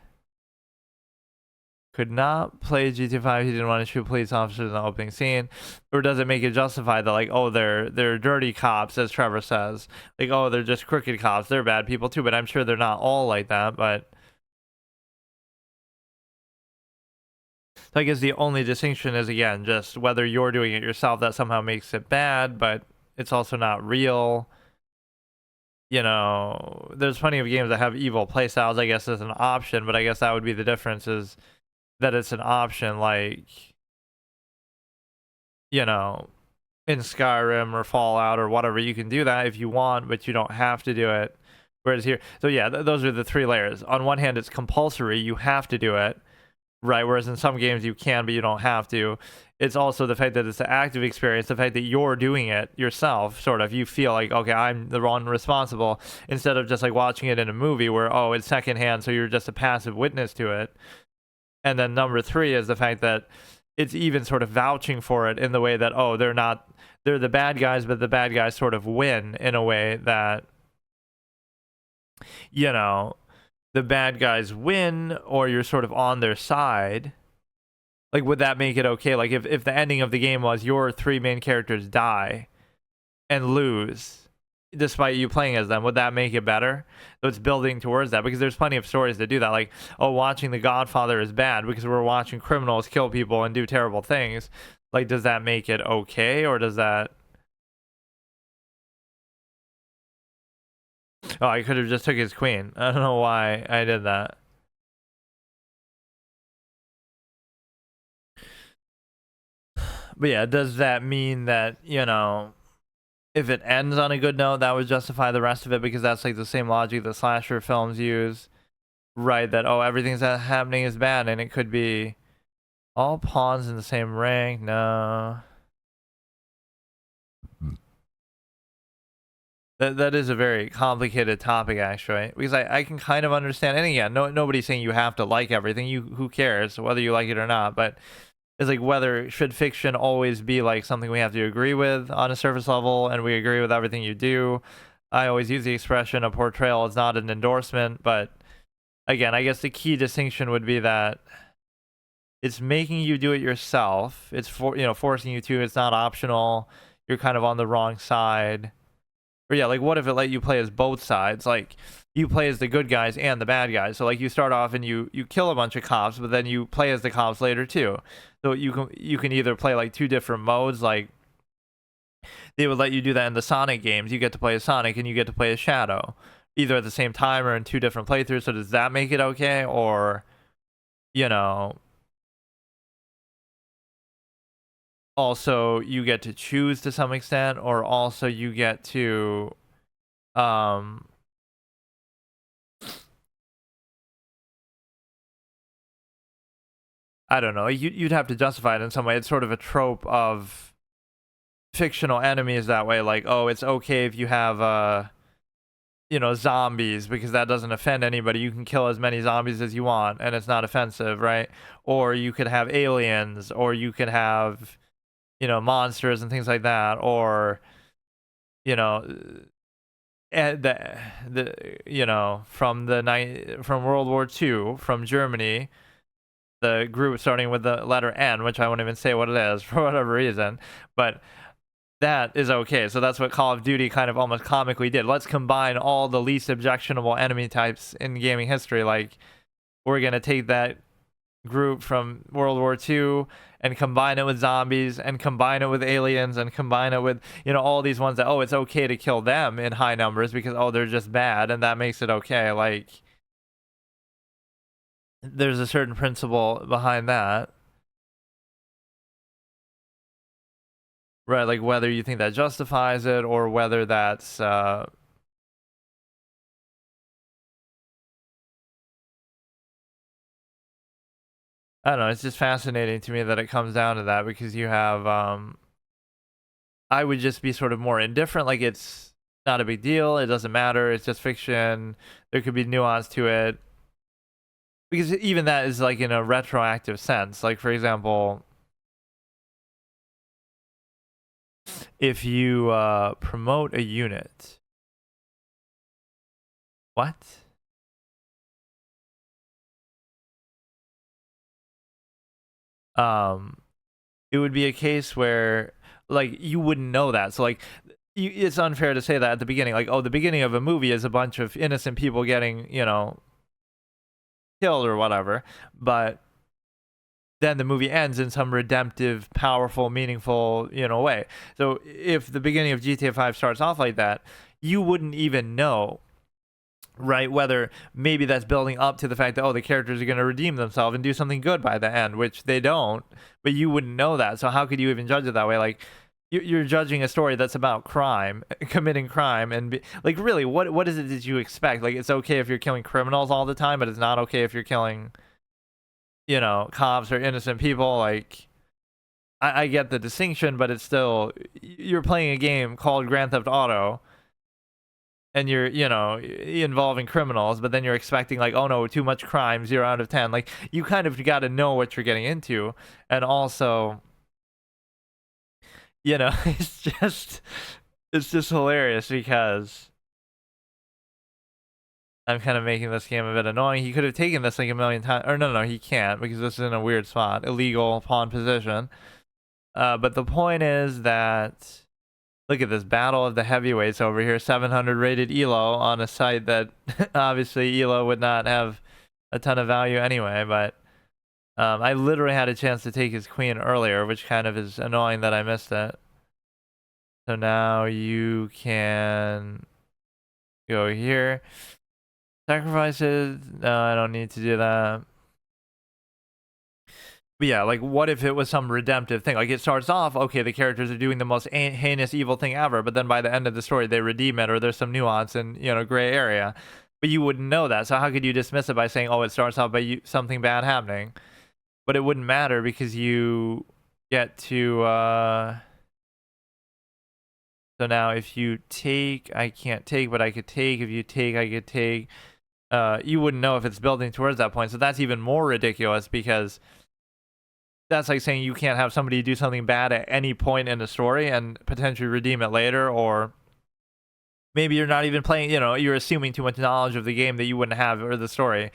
Could not play GTA 5. He didn't want to shoot police officers in the opening scene. Or does it make it justified that, like, oh, they're dirty cops, as Trevor says? Like, oh, they're just crooked cops. They're bad people too, but I'm sure they're not all like that. But so I guess the only distinction is, again, just whether you're doing it yourself. That somehow makes it bad, but it's also not real. You know, there's plenty of games that have evil playstyles, I guess, as an option, but I guess that would be the difference, is that it's an option. Like, you know, in Skyrim or Fallout or whatever, you can do that if you want, but you don't have to do it. Whereas here, so yeah, those are the three layers. On one hand, it's compulsory, you have to do it, right? Whereas in some games you can, but you don't have to. It's also the fact that it's an active experience, the fact that you're doing it yourself, sort of. You feel like, okay, I'm the one responsible, instead of just like watching it in a movie where, oh, it's secondhand, so you're just a passive witness to it. And then number three is the fact that it's even sort of vouching for it in the way that, oh, they're the bad guys, but the bad guys sort of win in a way that, you know, the bad guys win, or you're sort of on their side. Like, would that make it okay? Like, if the ending of the game was your three main characters die and lose despite you playing as them, would that make it better? So it's building towards that, because there's plenty of stories that do that. Like, oh, watching The Godfather is bad because we're watching criminals kill people and do terrible things. Like, does that make it okay, or does that... Oh, I could have just took his queen. I don't know why I did that. But yeah, does that mean that, you know, if it ends on a good note, that would justify the rest of it? Because that's like the same logic that slasher films use, right? That, oh, everything's that happening is bad, and it could be all pawns in the same rank. No. That is a very complicated topic, actually, because I can kind of understand. And again, nobody's saying you have to like everything. Who cares whether you like it or not? But it's like, whether should fiction always be like something we have to agree with on a surface level, and we agree with everything you do. I always use the expression a portrayal is not an endorsement, but again, I guess the key distinction would be that it's making you do it yourself. It's forcing you to. It's not optional. You're kind of on the wrong side. Or yeah, like, what if it let you play as both sides? Like, you play as the good guys and the bad guys. So like, you start off and you kill a bunch of cops, but then you play as the cops later too. So you can either play like two different modes. Like, they would let you do that in the Sonic games. You get to play as Sonic and you get to play as Shadow, either at the same time or in two different playthroughs. So does that make it okay? Or, you know, also you get to choose to some extent, or also you get to I don't know, you'd have to justify it in some way. It's sort of a trope of fictional enemies that way, like, oh, it's okay if you have zombies, because that doesn't offend anybody. You can kill as many zombies as you want and it's not offensive, right? Or you could have aliens, or you could have monsters and things like that, or you know and from the night from World War II, from Germany, the group starting with the letter N, which I won't even say what it is for whatever reason, but that is okay. So that's what Call of Duty kind of almost comically did. Let's combine all the least objectionable enemy types in gaming history. Like, we're gonna take that group from World War II and combine it with zombies and combine it with aliens and combine it with all these ones that, oh, it's okay to kill them in high numbers because, oh, they're just bad, and that makes it okay. Like, there's a certain principle behind that, right? Like, whether you think that justifies it or whether that's I don't know. It's just fascinating to me that it comes down to that, because you have I would just be sort of more indifferent. Like, it's not a big deal. It doesn't matter. It's just fiction. There could be nuance to it. Because even that is like in a retroactive sense. Like, for example, if you promote a unit. What? It would be a case where, like, you wouldn't know that. So like, it's unfair to say that at the beginning, like, oh, the beginning of a movie is a bunch of innocent people getting killed or whatever, but then the movie ends in some redemptive, powerful, meaningful way. So if the beginning of GTA 5 starts off like that, you wouldn't even know, right, whether maybe that's building up to the fact that, oh, the characters are going to redeem themselves and do something good by the end, which they don't, but you wouldn't know that. So how could you even judge it that way? Like, you're judging a story that's about crime, committing crime, and like, really, what is it that you expect? Like, it's okay if you're killing criminals all the time, but it's not okay if you're killing cops or innocent people. Like, I get the distinction, but it's still, you're playing a game called Grand Theft Auto, and you're involving criminals, but then you're expecting, like, oh no, too much crime, 0 out of 10. Like, you kind of got to know what you're getting into. And also, it's just hilarious, because I'm kind of making this game a bit annoying. He could have taken this like a million times, or no, he can't, because this is in a weird spot, illegal pawn position. But the point is that, look at this battle of the heavyweights over here. 700 rated elo on a site that obviously elo would not have a ton of value anyway. But I literally had a chance to take his queen earlier, which kind of is annoying that I missed it. So now you can Go here. Sacrifices. No, I don't need to do that. But yeah, like, what if it was some redemptive thing? Like, it starts off, okay, the characters are doing the most heinous evil thing ever, but then by the end of the story, they redeem it, or there's some nuance and, gray area. But you wouldn't know that. So how could you dismiss it by saying, oh, it starts off by something bad happening? But it wouldn't matter because you get to... So now if you take, I can't take, but I could take. If you take, I could take. You wouldn't know if it's building towards that point. So that's even more ridiculous because... That's like saying you can't have somebody do something bad at any point in the story and potentially redeem it later, or maybe you're not even playing, you're assuming too much knowledge of the game that you wouldn't have, or the story.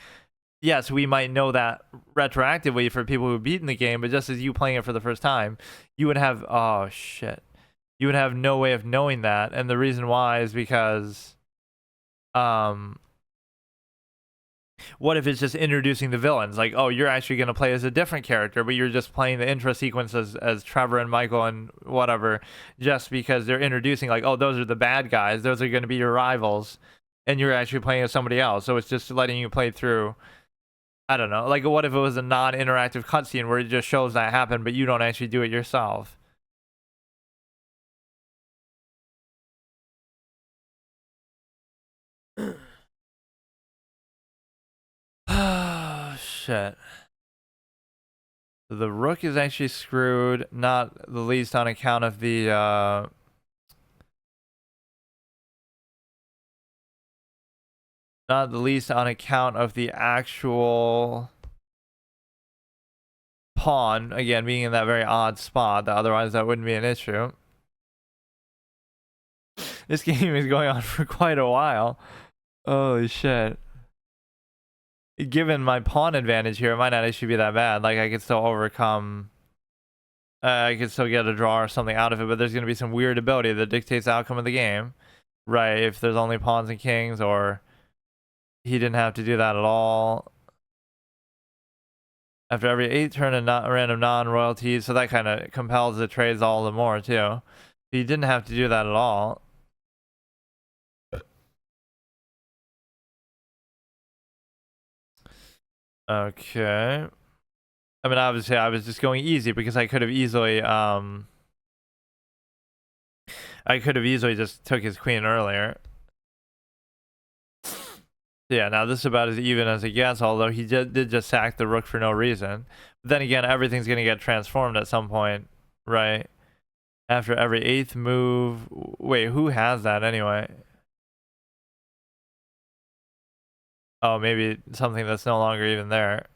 Yes, we might know that retroactively for people who've beaten the game, but just as you playing it for the first time, you would have, oh shit, you would have no way of knowing that. And the reason why is because, what if it's just introducing the villains? Like, oh, you're actually going to play as a different character, but you're just playing the intro sequence as Trevor and Michael and whatever, just because they're introducing, like, oh, those are the bad guys. Those are going to be your rivals. And you're actually playing as somebody else. So it's just letting you play through, I don't know. Like, what if it was a non-interactive cutscene where it just shows that happen, but you don't actually do it yourself? Shit. The rook is actually screwed, not the least on account of the not the least on account of the actual pawn, again, being in that very odd spot, that otherwise that wouldn't be an issue. This game is going on for quite a while. Holy shit. Given my pawn advantage here, it might not actually be that bad. Like, I could still overcome... I could still get a draw or something out of it, but there's going to be some weird ability that dictates the outcome of the game. Right, if there's only pawns and kings, or... He didn't have to do that at all. After every 8 turn, a random non-royalties, so that kind of compels the trades all the more, too. He didn't have to do that at all. Okay. I mean, obviously, I was just going easy because I could have easily, just took his queen earlier. Yeah, now this is about as even as it gets, although he did just sack the rook for no reason. But then again, everything's going to get transformed at some point, right? After every 8th move. Wait, who has that anyway? Oh, maybe something that's no longer even there.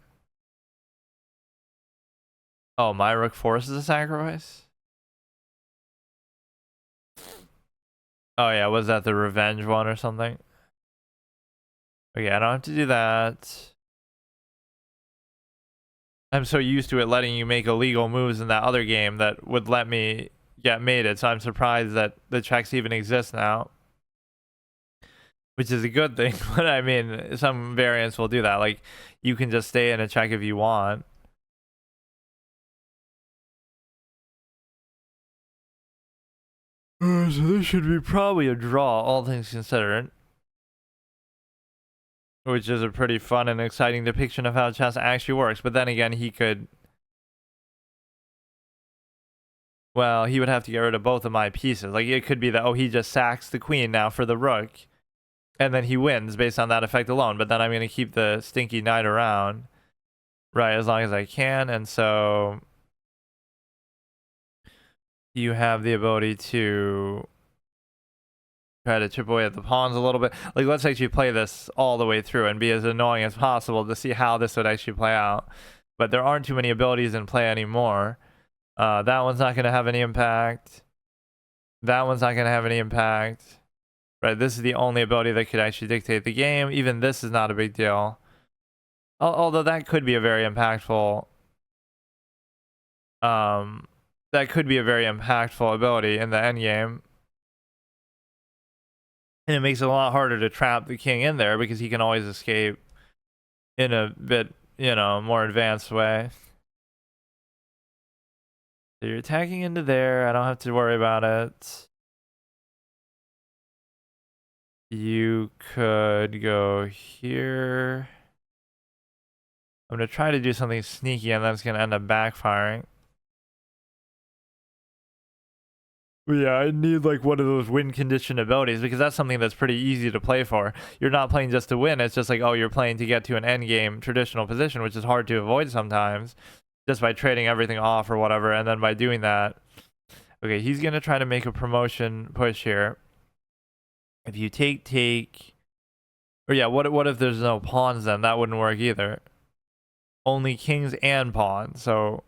Oh, my rook forces a sacrifice? Oh yeah, was that the revenge one or something? Okay, I don't have to do that. I'm so used to it letting you make illegal moves in that other game that would let me get mated, so I'm surprised that the checks even exist now. Which is a good thing, but I mean, some variants will do that. Like, you can just stay in a check if you want. So this should be probably a draw, all things considered. Which is a pretty fun and exciting depiction of how chess actually works. But then again, he could... Well, he would have to get rid of both of my pieces. Like, it could be that, oh, he just sacks the queen now for the rook. And then he wins based on that effect alone. But then I'm going to keep the stinky knight around. Right, as long as I can. And so... You have the ability to... try to chip away at the pawns a little bit. Like, let's actually play this all the way through and be as annoying as possible to see how this would actually play out. But there aren't too many abilities in play anymore. That one's not going to have any impact. That one's not going to have any impact. Right, this is the only ability that could actually dictate the game. Even this is not a big deal. Although that could be a very impactful... that could be a very impactful ability in the endgame. And it makes it a lot harder to trap the king in there because he can always escape in a bit, more advanced way. So you're attacking into there. I don't have to worry about it. You could go here. I'm going to try to do something sneaky, and that's going to end up backfiring. But yeah, I need like one of those win condition abilities, because that's something that's pretty easy to play for. You're not playing just to win. It's just like, oh, you're playing to get to an end game traditional position, which is hard to avoid sometimes just by trading everything off or whatever. And then by doing that, okay, he's going to try to make a promotion push here. If you take, or yeah, what if there's no pawns then? That wouldn't work either. Only kings and pawns, so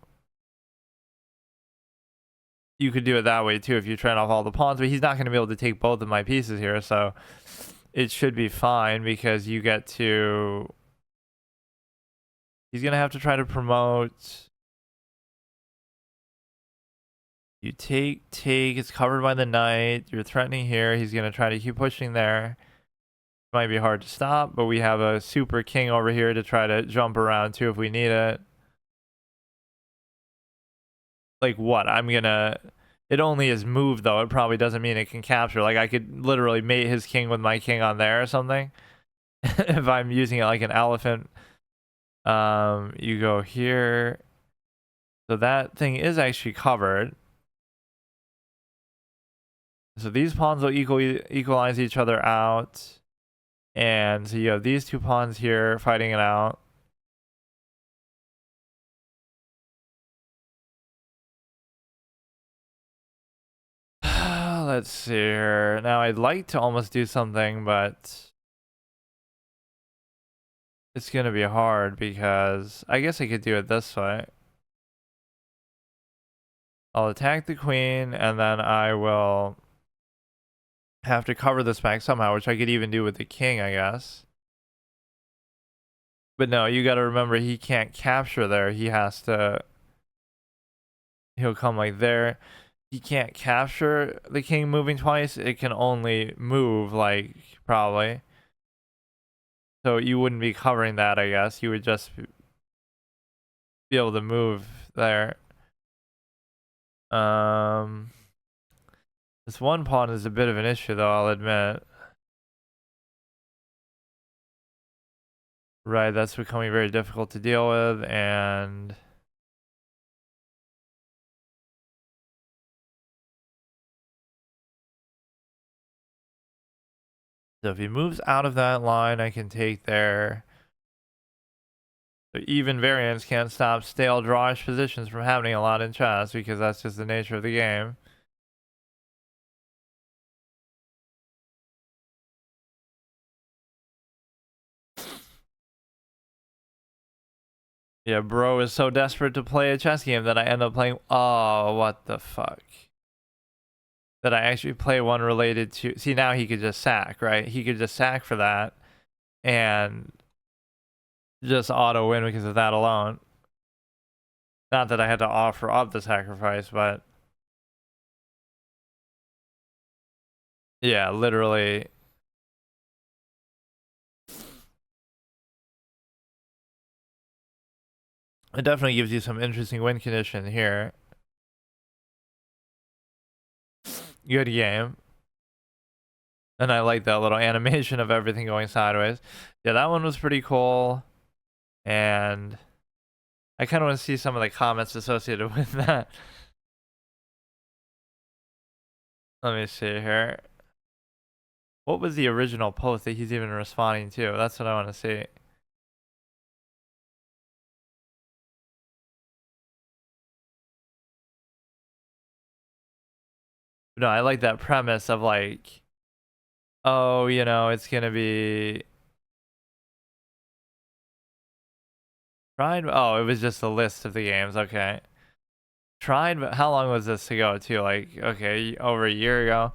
you could do it that way too if you trade off all the pawns, but he's not going to be able to take both of my pieces here, so it should be fine because you get to... He's going to have to try to promote. You take, it's covered by the knight. You're threatening here. He's going to try to keep pushing there. Might be hard to stop, but we have a super king over here to try to jump around too if we need it. Like what? I'm gonna... It only is moved though. It probably doesn't mean it can capture. Like I could literally mate his king with my king on there or something. If I'm using it like an elephant. You go here. So that thing is actually covered. So these pawns will equalize each other out. And so you have these two pawns here fighting it out. Let's see here. Now I'd like to almost do something, but it's going to be hard because I guess I could do it this way. I'll attack the queen and then I will have to cover this back somehow, which I could even do with the king, I guess. But no, you got to remember he can't capture there. He has to... He'll come like there. He can't capture the king moving twice. It can only move, like, probably. So you wouldn't be covering that, I guess. You would just be able to move there. This one pawn is a bit of an issue, though, I'll admit. Right, that's becoming very difficult to deal with, and... So if he moves out of that line, I can take there. So even variants can't stop stale drawish positions from happening a lot in chess because that's just the nature of the game. Yeah, bro is so desperate to play a chess game that I end up playing... Oh, what the fuck? That I actually play one related to... See, now he could just sack, right? He could just sack for that and just auto win because of that alone. Not that I had to offer up the sacrifice, but... Yeah, literally... It definitely gives you some interesting win condition here. Good game. And I like that little animation of everything going sideways. Yeah, that one was pretty cool. And I kind of want to see some of the comments associated with that. Let me see here. What was the original post that he's even responding to? That's what I want to see. No, I like that premise of like, oh, you know, it's going to be... Tried? Oh, it was just a list of the games. Okay. Tried, but how long was this ago too? Like, okay, over a year ago.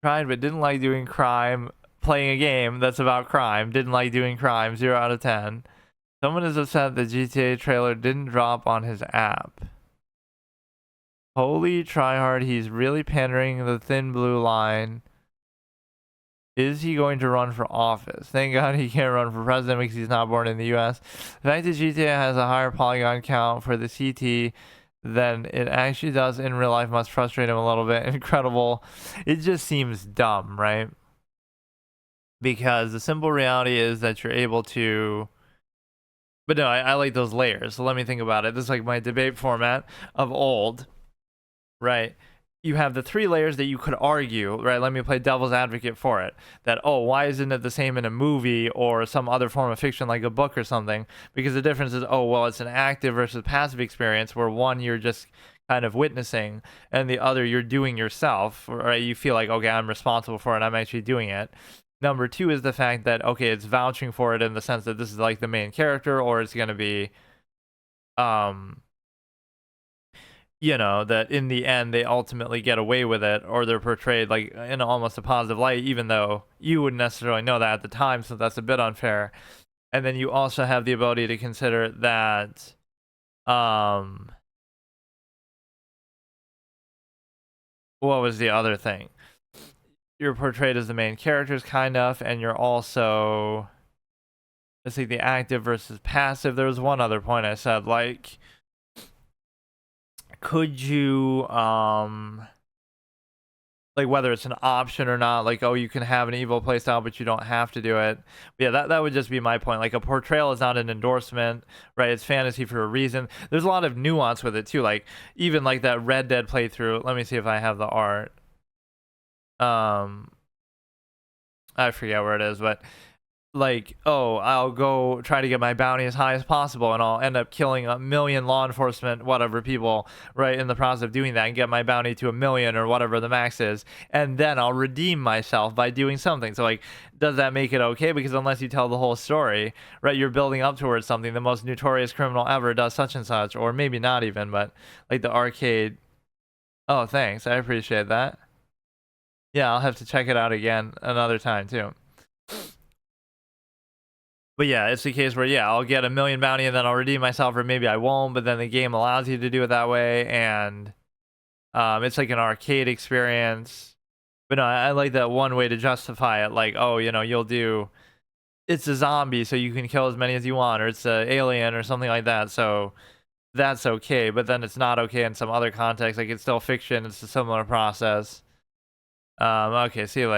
Tried, but didn't like doing crime. Playing a game that's about crime. Didn't like doing crime. 0 out of 10. Someone is upset the GTA trailer didn't drop on his app. Holy tryhard, he's really pandering the thin blue line. Is he going to run for office? Thank God he can't run for president because he's not born in the US. The fact that GTA has a higher polygon count for the CT than it actually does in real life must frustrate him a little bit. Incredible. It just seems dumb, right? because the simple reality is that you're able to. But no, I like those layers. So let me think about it. This is like my debate format of old, right? You have the 3 layers that you could argue, right? Let me play devil's advocate for it. That, oh, why isn't it the same in a movie or some other form of fiction like a book or something? Because the difference is, oh, well, it's an active versus passive experience where one you're just kind of witnessing and the other you're doing yourself, right? You feel like, okay, I'm responsible for it. I'm actually doing it. Number 2 is the fact that, okay, it's vouching for it in the sense that this is like the main character, or it's going to be, that in the end they ultimately get away with it, or they're portrayed like in almost a positive light, even though you wouldn't necessarily know that at the time, so that's a bit unfair. And then you also have the ability to consider that, what was the other thing? You're portrayed as the main characters, kind of, and you're also, let's see, the active versus passive. There was one other point I said, like, could you, like, whether it's an option or not, like, oh, you can have an evil playstyle, but you don't have to do it. But yeah, that would just be my point. Like, a portrayal is not an endorsement, right? It's fantasy for a reason. There's a lot of nuance with it, too. Like, even like that Red Dead playthrough. Let me see if I have the art. I forget where it is, but like, oh, I'll go try to get my bounty as high as possible, and I'll end up killing 1,000,000 law enforcement, whatever, people, right, in the process of doing that, and get my bounty to 1,000,000 or whatever the max is, and then I'll redeem myself by doing something. So, like, does that make it okay? Because unless you tell the whole story, right, you're building up towards something. The most notorious criminal ever does such and such, or maybe not even, but like the arcade. Oh, thanks, I appreciate that. Yeah, I'll have to check it out again another time too. But yeah, it's the case where, yeah, I'll get 1,000,000 bounty and then I'll redeem myself, or maybe I won't, but then the game allows you to do it that way, and it's like an arcade experience. But no, I like that one way to justify it, like, oh, you'll do, it's a zombie, so you can kill as many as you want, or it's an alien or something like that, so that's okay, but then it's not okay in some other context. Like, it's still fiction, it's a similar process. Okay, see you later.